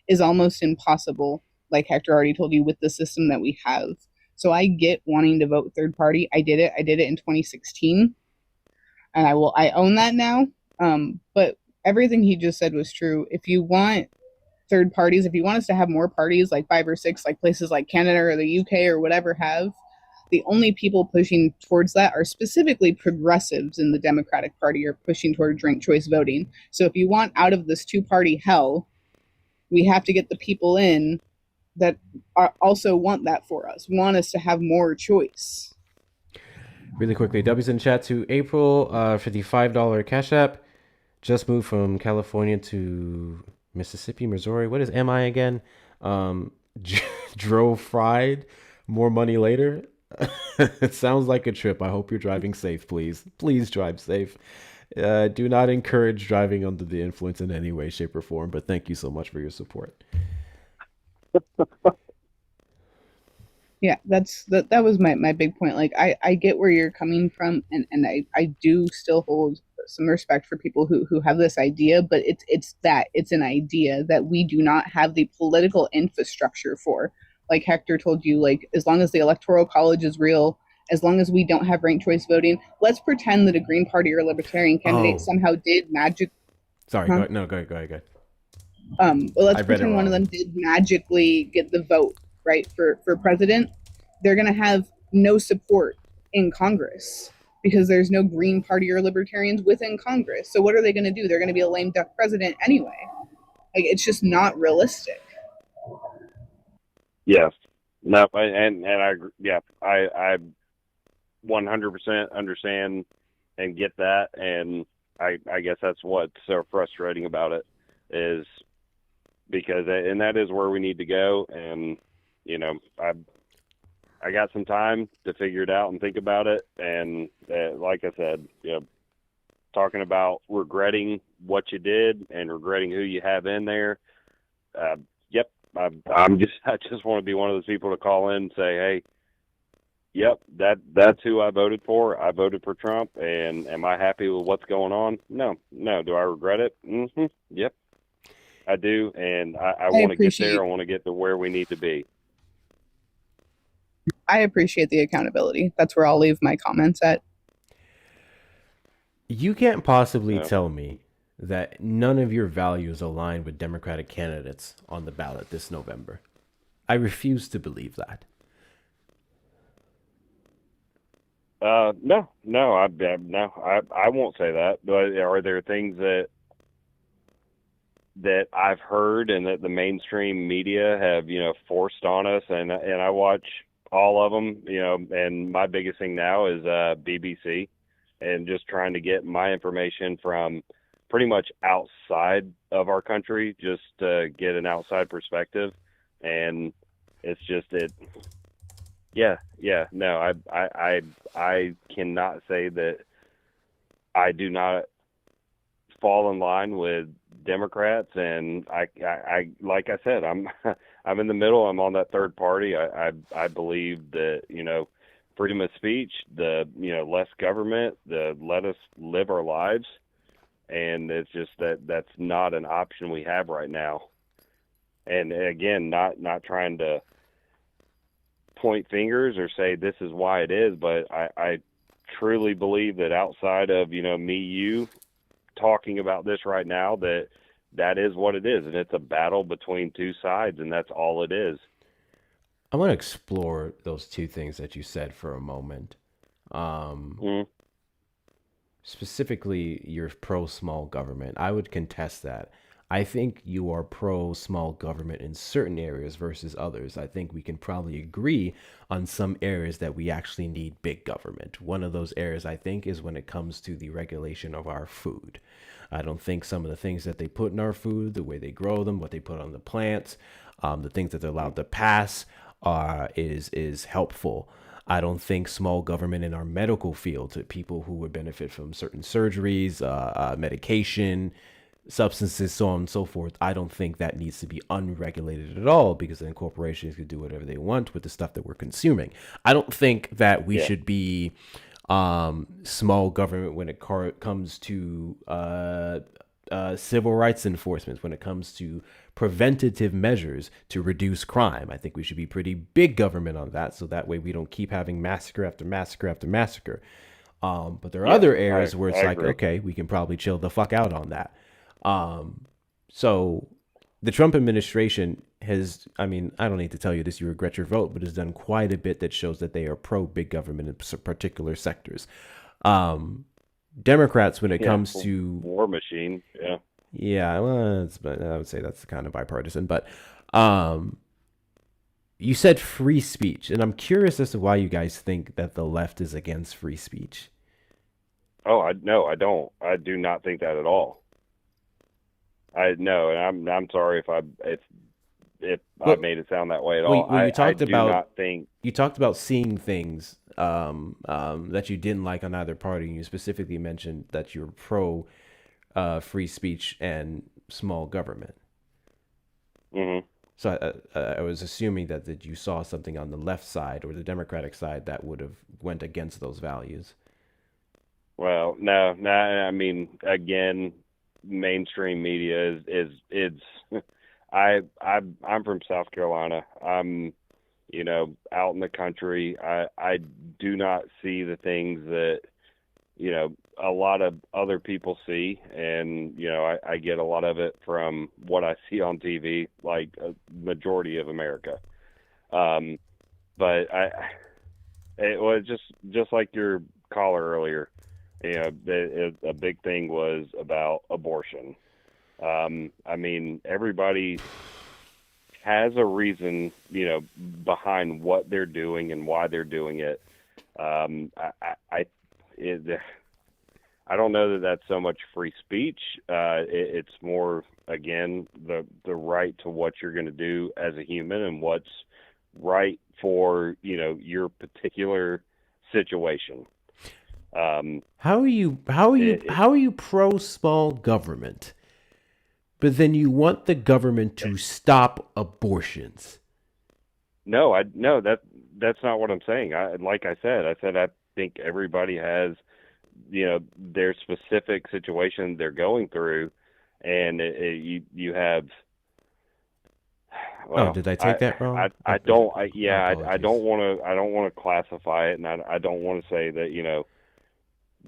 is almost impossible, like Hector already told you, with the system that we have. So I get wanting to vote third party. I did it in 2016, and I own that now. But everything he just said was true. If you want third parties, if you want us to have more parties, like 5 or 6, like places like Canada or the UK or whatever have, the only people pushing towards that are specifically progressives in the Democratic Party are pushing towards ranked choice voting. So if you want out of this two-party hell, we have to get the people in that also want that for us, want us to have more choice. Really quickly, W's in chat to April for the $5 Cash App. Just moved from California to Mississippi, Missouri. What is MI again? Drove fried. More money later. It sounds like a trip. I hope you're driving safe, please. Please drive safe. Do not encourage driving under the influence in any way, shape, or form, but thank you so much for your support. Yeah, that was my big point. I get where you're coming from, and I do still hold some respect for people who have this idea, but it's an idea that we do not have the political infrastructure for. Like Hector told you, as long as the Electoral College is real, as long as we don't have ranked choice voting, let's pretend that a Green Party or Libertarian candidate somehow did magic. Sorry, go ahead. Well, let's pretend one of them did magically get the vote, right, for president. They're going to have no support in Congress because there's no Green Party or Libertarians within Congress. So what are they going to do? They're going to be a lame duck president anyway. It's just not realistic. Yes. No, and I 100% understand and get that, and I guess that's what's so frustrating about it is because, and that is where we need to go, and I got some time to figure it out and think about it, and like I said, talking about regretting what you did and regretting who you have in there. I just want to be one of those people to call in and say, hey, Yep, that's who I voted for. I voted for Trump, and am I happy with what's going on? No. Do I regret it? Yep, I do, and I want to get there. I want to get to where we need to be. I appreciate the accountability. That's where I'll leave my comments at. You can't possibly tell me that none of your values align with Democratic candidates on the ballot this November. I refuse to believe that. No, I won't say that. But are there things that I've heard and that the mainstream media have, forced on us? And I watch all of them, and my biggest thing now is BBC, and just trying to get my information from pretty much outside of our country, just to get an outside perspective. And it's just no, I cannot say that I do not fall in line with Democrats, and I like I said, I'm I'm in the middle. I'm on that third party. I believe that, freedom of speech, the less government, the let us live our lives, and it's just that's not an option we have right now. And again, not trying to point fingers or say this is why it is, but I truly believe that outside of you talking about this right now, that is what it is, and it's a battle between two sides, and that's all it is. I want to explore those two things that you said for a moment. Specifically, you're pro small government. I would contest that. I think you are pro small government in certain areas versus others. I think we can probably agree on some areas that we actually need big government. One of those areas, I think, is when it comes to the regulation of our food. I don't think some of the things that they put in our food, the way they grow them, what they put on the plants, the things that they're allowed to pass is helpful. I don't think small government in our medical field, to people who would benefit from certain surgeries, medication, substances, so on and so forth, I don't think that needs to be unregulated at all, because then corporations can do whatever they want with the stuff that we're consuming. I don't think that we should be small government when it comes to civil rights enforcement, when it comes to preventative measures to reduce crime. I think we should be pretty big government on that, so that way we don't keep having massacre after massacre after massacre. But there are other areas where it's like, okay, we can probably chill the fuck out on that. So the Trump administration has, I don't need to tell you this, you regret your vote, but has done quite a bit that shows that they are pro big government in particular sectors. Democrats, when it comes to war machine. Well, I would say that's kind of bipartisan, but, you said free speech, and I'm curious as to why you guys think that the left is against free speech. No, I don't. I do not think that at all. And I'm sorry if I made it sound that way at all. You talked about think you talked about seeing things that you didn't like on either party, and you specifically mentioned that you're pro free speech and small government. Mm-hmm. So I was assuming that you saw something on the left side or the Democratic side that would have went against those values. Well, no. Again, mainstream media is I'm from South Carolina. I'm out in the country. I do not see the things that a lot of other people see, and I get a lot of it from what I see on TV, like a majority of America. But it was just like your caller earlier. A big thing was about abortion. Everybody has a reason, behind what they're doing and why they're doing it. I don't know that that's so much free speech. It's more, again, the right to what you're going to do as a human and what's right for, your particular situation. How are you pro small government, but then you want the government to stop abortions? No, that's not what I'm saying. Like I said, I think everybody has, their specific situation they're going through, and you have. Oh, Well, did I take that wrong? I don't. I don't want to classify it, and I don't want to say that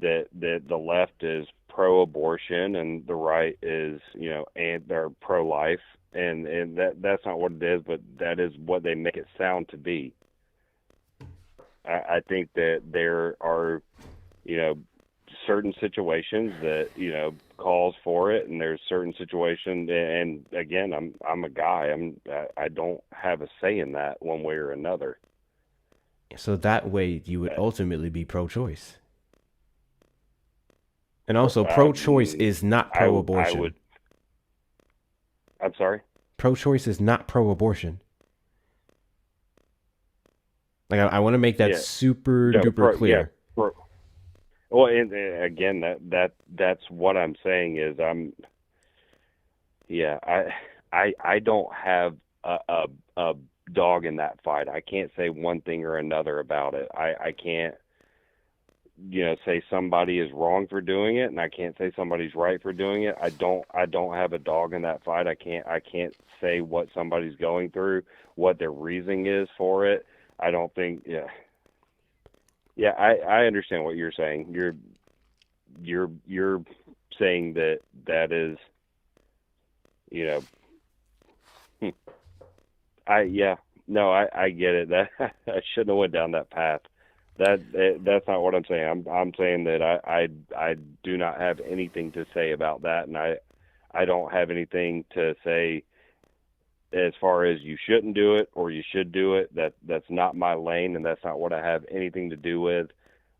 that the left is pro-abortion and the right is and they're pro-life, and that's not what it is, but that is what they make it sound to be. I think that there are certain situations that calls for it, and there's certain situations, and again, I'm a guy, I don't have a say in that one way or another. So that way you would ultimately be pro-choice. And also, pro-choice is not pro-abortion. I'm sorry? Pro-choice is not pro-abortion. Like, I want to make that super duper clear. Well, and again, that's what I'm saying is I don't have a dog in that fight. I can't say one thing or another about it. I can't say somebody is wrong for doing it, and I can't say somebody's right for doing it. I don't have a dog in that fight. I can't say what somebody's going through, what their reasoning is for it. I don't think I understand what you're saying. You're saying that is I get it. That I shouldn't have went down that path. That's not what I'm saying. I'm saying that I do not have anything to say about that, and I don't have anything to say as far as you shouldn't do it or you should do it. That's not my lane, and that's not what I have anything to do with.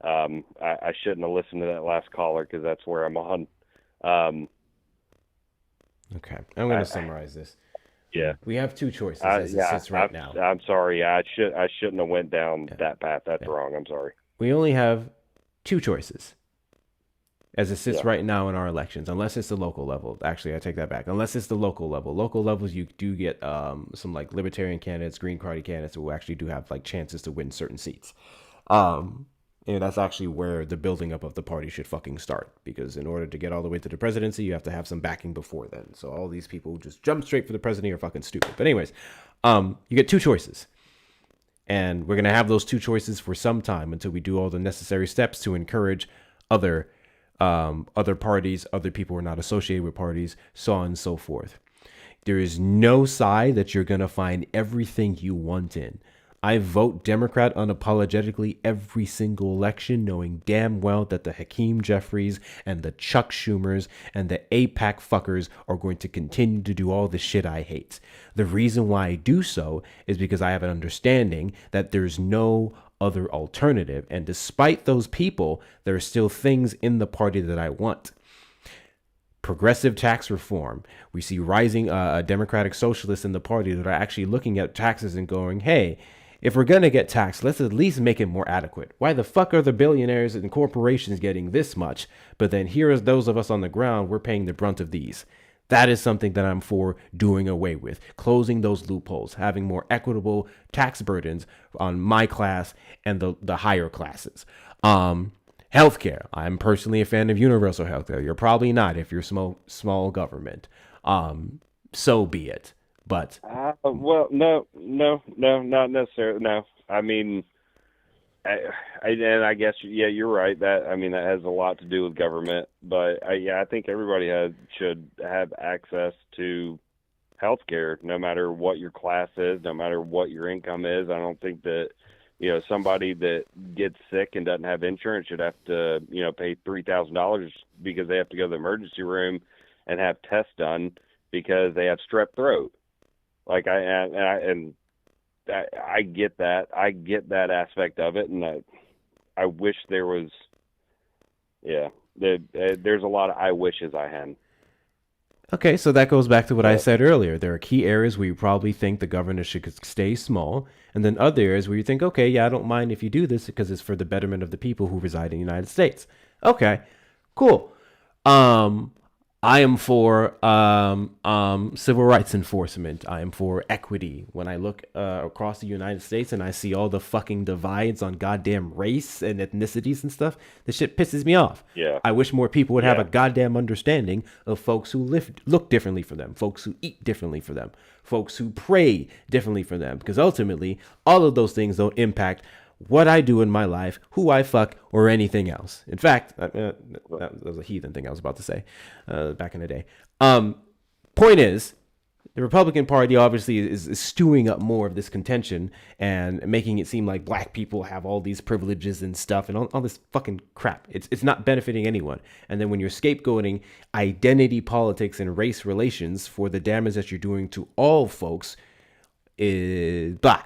I shouldn't have listened to that last caller because that's where I'm on. Okay, I'm going to summarize this. Yeah, we have two choices as it sits right now. I'm sorry. I shouldn't have went down that path. That's wrong. I'm sorry. We only have two choices as it sits right now in our elections, unless it's the local level. Actually, I take that back. Unless it's the local level. Local levels, you do get some like libertarian candidates, Green Party candidates who actually do have like chances to win certain seats. And that's actually where the building up of the party should fucking start, because in order to get all the way to the presidency, you have to have some backing before then. So all these people who just jump straight for the president are fucking stupid. But anyways, you get two choices. And we're going to have those two choices for some time until we do all the necessary steps to encourage other parties, other people who are not associated with parties, so on and so forth. There is no side that you're going to find everything you want in. I vote Democrat unapologetically every single election, knowing damn well that the Hakeem Jeffries and the Chuck Schumers and the APAC fuckers are going to continue to do all the shit I hate. The reason why I do so is because I have an understanding that there's no other alternative. And despite those people, there are still things in the party that I want. Progressive tax reform. We see rising democratic socialists in the party that are actually looking at taxes and going, hey, if we're going to get taxed, let's at least make it more adequate. Why the fuck are the billionaires and corporations getting this much? But then here is those of us on the ground, we're paying the brunt of these. That is something that I'm for doing away with. Closing those loopholes, having more equitable tax burdens on my class and the higher classes. Healthcare. I'm personally a fan of universal healthcare. You're probably not if you're small government. So be it. But well, no, not necessarily. No, I mean, I guess you're right. That has a lot to do with government. But I think everybody should have access to health care, no matter what your class is, no matter what your income is. I don't think that somebody that gets sick and doesn't have insurance should have to pay $3,000 because they have to go to the emergency room and have tests done because they have strep throat. Like I get that. I get that aspect of it, and I wish there was. There's a lot of I wishes I had. Okay, so that goes back to what I said earlier. There are key areas where you probably think the government should stay small, and then other areas where you think, okay, yeah, I don't mind if you do this because it's for the betterment of the people who reside in the United States. Okay, cool. I am for civil rights enforcement. I am for equity. When I look across the United States and I see all the fucking divides on goddamn race and ethnicities and stuff, this shit pisses me off. Yeah. I wish more people would have a goddamn understanding of folks who look differently from them, folks who eat differently from them, folks who pray differently from them, because ultimately all of those things don't impact what I do in my life, who I fuck, or anything else. In fact, that was a heathen thing I was about to say back in the day. Point is, the Republican Party obviously is stewing up more of this contention and making it seem like black people have all these privileges and stuff and all this fucking crap. It's not benefiting anyone. And then when you're scapegoating identity politics and race relations for the damage that you're doing to all folks, blah.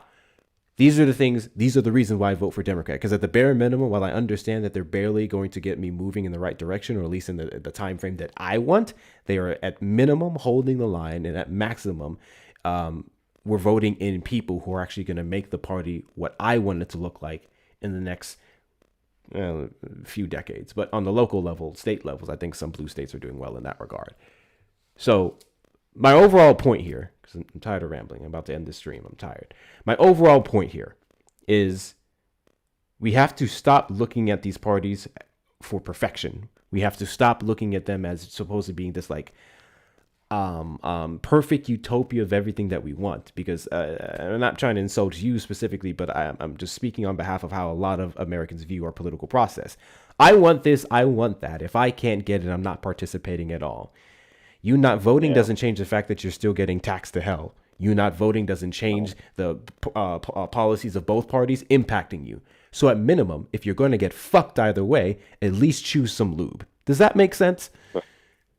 These are the reasons why I vote for Democrat. Because at the bare minimum, while I understand that they're barely going to get me moving in the right direction, or at least in the time frame that I want, they are at minimum holding the line, and at maximum, we're voting in people who are actually going to make the party what I want it to look like in the next few decades. But on the local level, state levels, I think some blue states are doing well in that regard. So my overall point here, because I'm tired of rambling, I'm about to end this stream, I'm tired. My overall point here is we have to stop looking at these parties for perfection. We have to stop looking at them as supposed to being this like perfect utopia of everything that we want, because I'm not trying to insult you specifically, but I'm just speaking on behalf of how a lot of Americans view our political process. I want this, I want that. If I can't get it, I'm not participating at all. You not voting doesn't change the fact that you're still getting taxed to hell. You not voting doesn't change the policies of both parties impacting you. So at minimum, if you're going to get fucked either way, at least choose some lube. Does that make sense?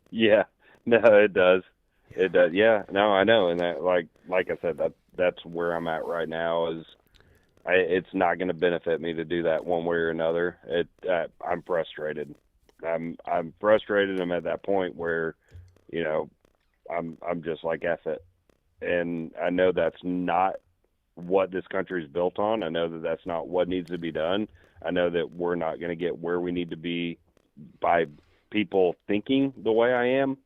Yeah, no, it does. It does. Yeah, no, I know. And that, like I said, that's where I'm at right now. It's not going to benefit me to do that one way or another. I'm frustrated. I'm frustrated. I'm at that point where, I'm just like, F it. And I know that's not what this country is built on. I know that that's not what needs to be done. I know that we're not going to get where we need to be by people thinking the way I am.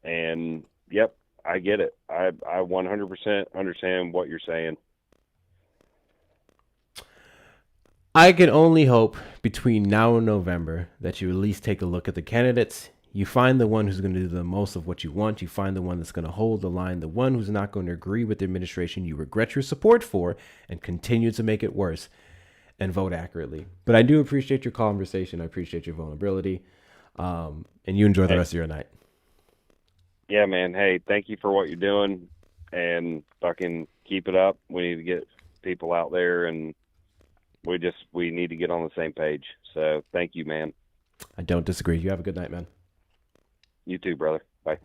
And yep, I get it. I 100% understand what you're saying. I can only hope between now and November that you at least take a look at the candidates. You find the one who's going to do the most of what you want. You find the one that's going to hold the line, the one who's not going to agree with the administration you regret your support for and continue to make it worse, and vote accurately. But I do appreciate your conversation. I appreciate your vulnerability. And you enjoy the rest of your night. Yeah, man. Hey, thank you for what you're doing, and fucking keep it up. We need to get people out there, and we need to get on the same page. So thank you, man. I don't disagree. You have a good night, man. You too, brother. Bye.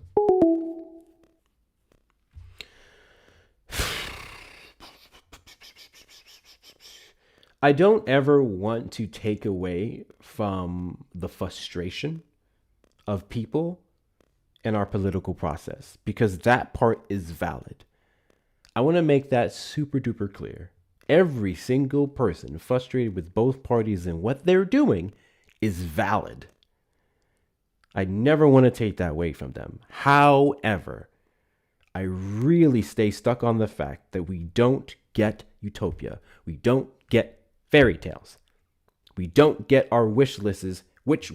I don't ever want to take away from the frustration of people in our political process, because that part is valid. I want to make that super duper clear. Every single person frustrated with both parties and what they're doing is valid. I never want to take that away from them. However, I really stay stuck on the fact that we don't get utopia. We don't get fairy tales. We don't get our wish lists, wish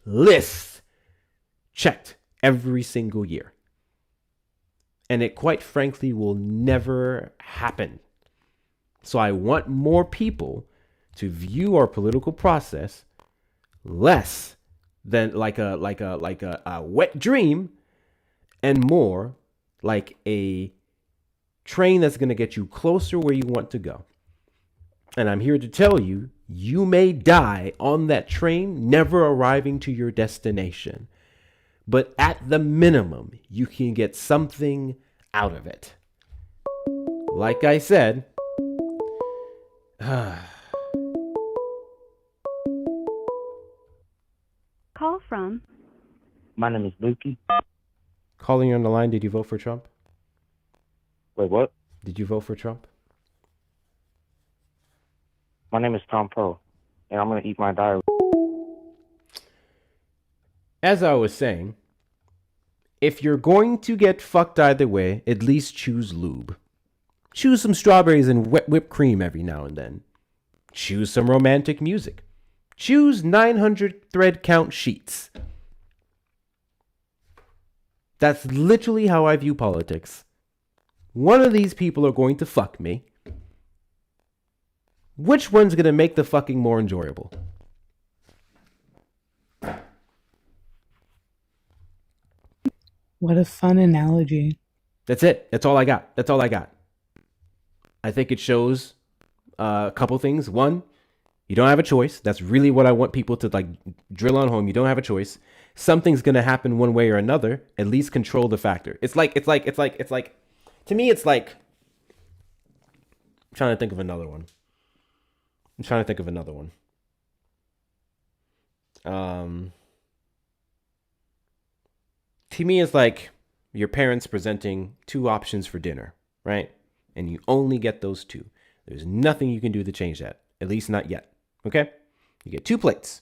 lists checked every single year. And it quite frankly will never happen. So I want more people to view our political process less than like a wet dream, and more like a train that's going to get you closer where you want to go. And I'm here to tell you, you may die on that train, never arriving to your destination. But at the minimum, you can get something out of it. Like I said, Call from. My name is Lukey. Calling you on the line, did you vote for Trump? Wait, what? Did you vote for Trump? My name is Tom Pro, and I'm going to eat my diary. as I was saying, if you're going to get fucked either way, at least choose lube. Choose some strawberries and whipped cream every now and then. Choose some romantic music. Choose 900 thread count sheets. That's literally how I view politics. One of these people are going to fuck me. Which one's going to make the fucking more enjoyable? What a fun analogy. That's it. That's all I got. That's all I got. I think it shows a couple things. One, you don't have a choice. That's really what I want people to like drill on home. You don't have a choice. Something's going to happen one way or another. At least control the factor. It's like, to me, it's like, I'm trying to think of another one. To me, it's like your parents presenting two options for dinner, right? And you only get those two. There's nothing you can do to change that, at least not yet, okay? You get two plates.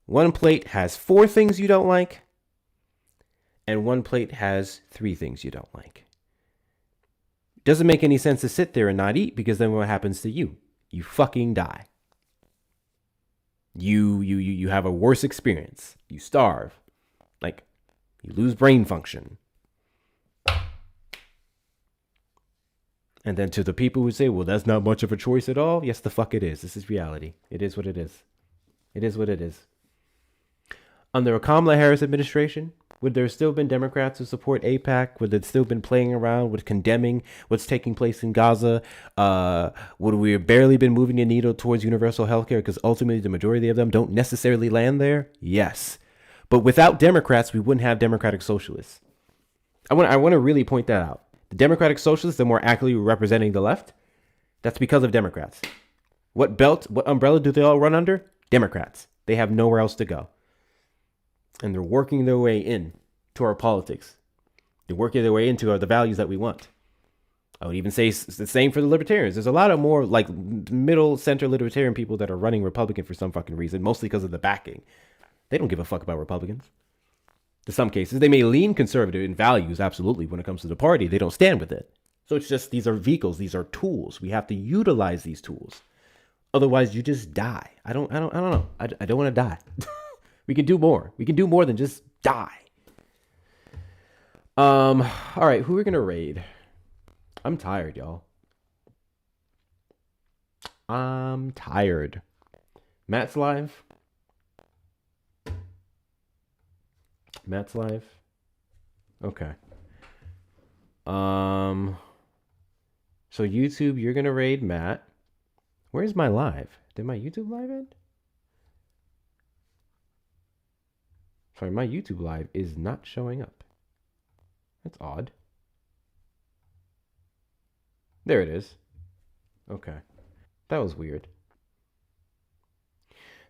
One plate has 4 things you don't like, and one plate has 3 things you don't like. Doesn't make any sense to sit there and not eat, because then what happens to you? You fucking die. You have a worse experience. You starve. Like, you lose brain function. And then to the people who say, well, that's not much of a choice at all. Yes, the fuck it is. This is reality. It is what it is. It is what it is. Under a Kamala Harris administration, would there still been Democrats who support AIPAC? Would it still been playing around with condemning what's taking place in Gaza? Would we have barely been moving the needle towards universal healthcare because ultimately the majority of them don't necessarily land there? Yes. But without Democrats, we wouldn't have democratic socialists. I want to really point that out. The democratic socialists are more accurately representing the left. That's because of Democrats. What umbrella do they all run under? Democrats. They have nowhere else to go. And they're working their way in to our politics. They're working their way into the values that we want. I would even say it's the same for the libertarians. There's a lot of more like middle center libertarian people that are running Republican for some fucking reason, mostly because of the backing. They don't give a fuck about Republicans. In some cases, they may lean conservative in values, absolutely, when it comes to the party. They don't stand with it. So it's just, these are vehicles, these are tools. We have to utilize these tools. Otherwise, you just die. I don't know. I don't want to die. We can do more. We can do more than just die. All right, who are we gonna raid? I'm tired, y'all. I'm tired. Matt's live. Matt's live. Okay. So YouTube, you're gonna raid Matt. Where's my live? Did my YouTube live end? Sorry, my YouTube live is not showing up. That's odd. There it is. Okay. That was weird.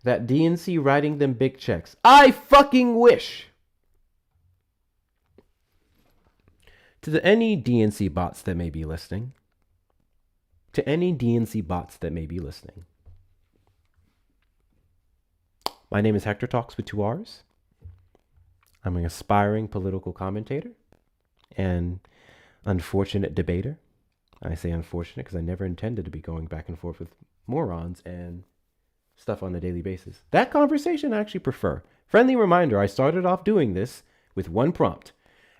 That DNC writing them big checks. I fucking wish. To any DNC bots that may be listening. My name is Hector Talks with 2 R's. I'm an aspiring political commentator and unfortunate debater. I say unfortunate because I never intended to be going back and forth with morons and stuff on a daily basis. That conversation I actually prefer. Friendly reminder, I started off doing this with one prompt.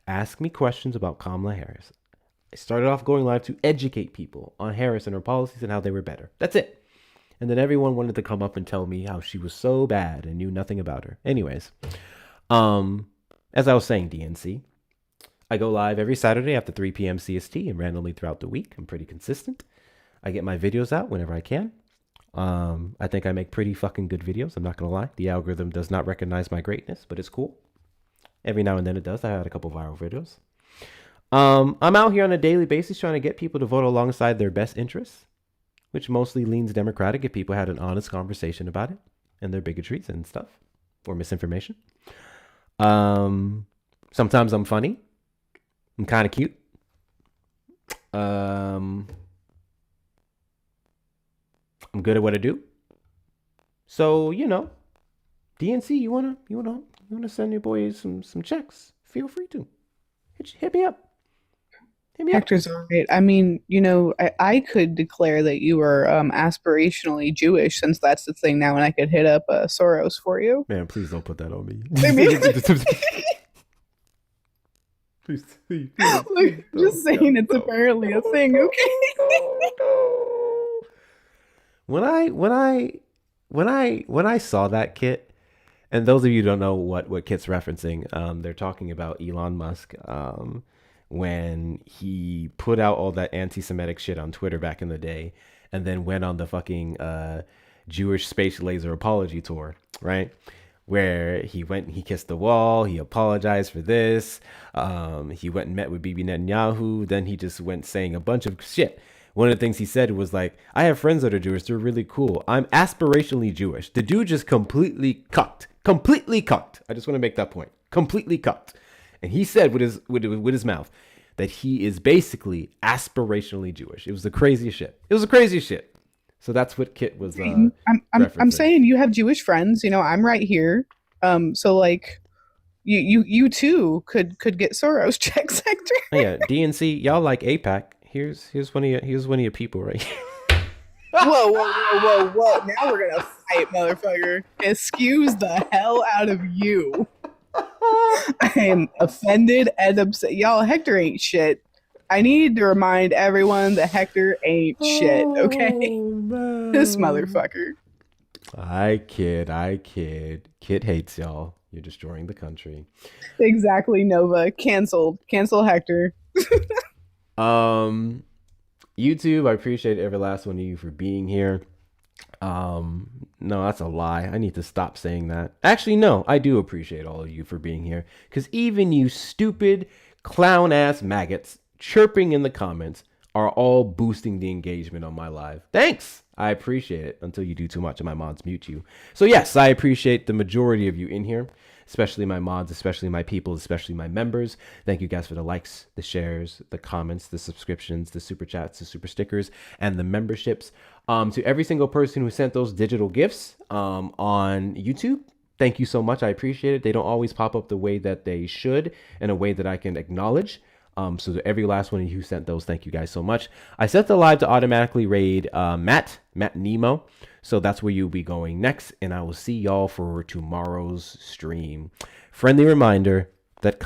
Ask me questions about Kamala Harris. I started off going live to educate people on Harris and her policies and how they were better. That's it. And then everyone wanted to come up and tell me how she was so bad and knew nothing about her. Anyways, as I was saying, DNC, I go live every Saturday after 3 p.m. CST and randomly throughout the week. I'm pretty consistent. I get my videos out whenever I can. I think I make pretty fucking good videos. I'm not going to lie. The algorithm does not recognize my greatness, but it's cool. Every now and then it does. I had a couple viral videos. I'm out here on a daily basis trying to get people to vote alongside their best interests, which mostly leans Democratic if people had an honest conversation about it and their bigotries and stuff or misinformation. Sometimes I'm funny. I'm kind of cute. I'm good at what I do. So, DNC, you wanna you want to send your boy some checks, feel free to. Hit me up. Hector's all right. I mean, I could declare that you are aspirationally Jewish, since that's the thing now, and I could hit up Soros for you. Man, please don't put that on me. please, Look, just saying it's apparently a thing, okay? When I saw that, Kit, and those of you who don't know what Kit's referencing, they're talking about Elon Musk, when he put out all that anti-Semitic shit on Twitter back in the day, and then went on the fucking Jewish space laser apology tour, right? Where he kissed the wall, he apologized for this, he went and met with Bibi Netanyahu, then he just went saying a bunch of shit. One of the things he said was like, I have friends that are Jewish, they're really cool. I'm aspirationally Jewish. The dude just completely cucked. I just want to make that point. Completely cucked. And he said with his mouth that he is basically aspirationally Jewish. It was the craziest shit. So that's what Kit was. I'm saying you have Jewish friends. I'm right here. So like, you too could get Soros checks, Hector. Yeah, DNC, y'all like APAC. Here's one of your people right here. Whoa! Now we're gonna fight, motherfucker. Excuse the hell out of you. I am offended and upset. Y'all, Hector ain't shit. I need to remind everyone that Hector ain't shit, okay? This motherfucker. I kid. Kid hates y'all. You're destroying the country. Exactly, Nova. Cancel Hector. YouTube, I appreciate every last one of you for being here. No, that's a lie. I need to stop saying that. Actually, no, I do appreciate all of you for being here, because even you stupid clown ass maggots chirping in the comments are all boosting the engagement on my live. Thanks. I appreciate it, until you do too much and my mods mute you. So yes, I appreciate the majority of you in here, especially my mods, especially my people, especially my members. Thank you guys for the likes, the shares, the comments, the subscriptions, the super chats, the super stickers, and the memberships. To every single person who sent those digital gifts on YouTube, thank you so much. I appreciate it. They don't always pop up the way that they should, in a way that I can acknowledge. So to every last one of you who sent those, thank you guys so much. I set the live to automatically raid Matt Nemo. So that's where you'll be going next. And I will see y'all for tomorrow's stream. Friendly reminder that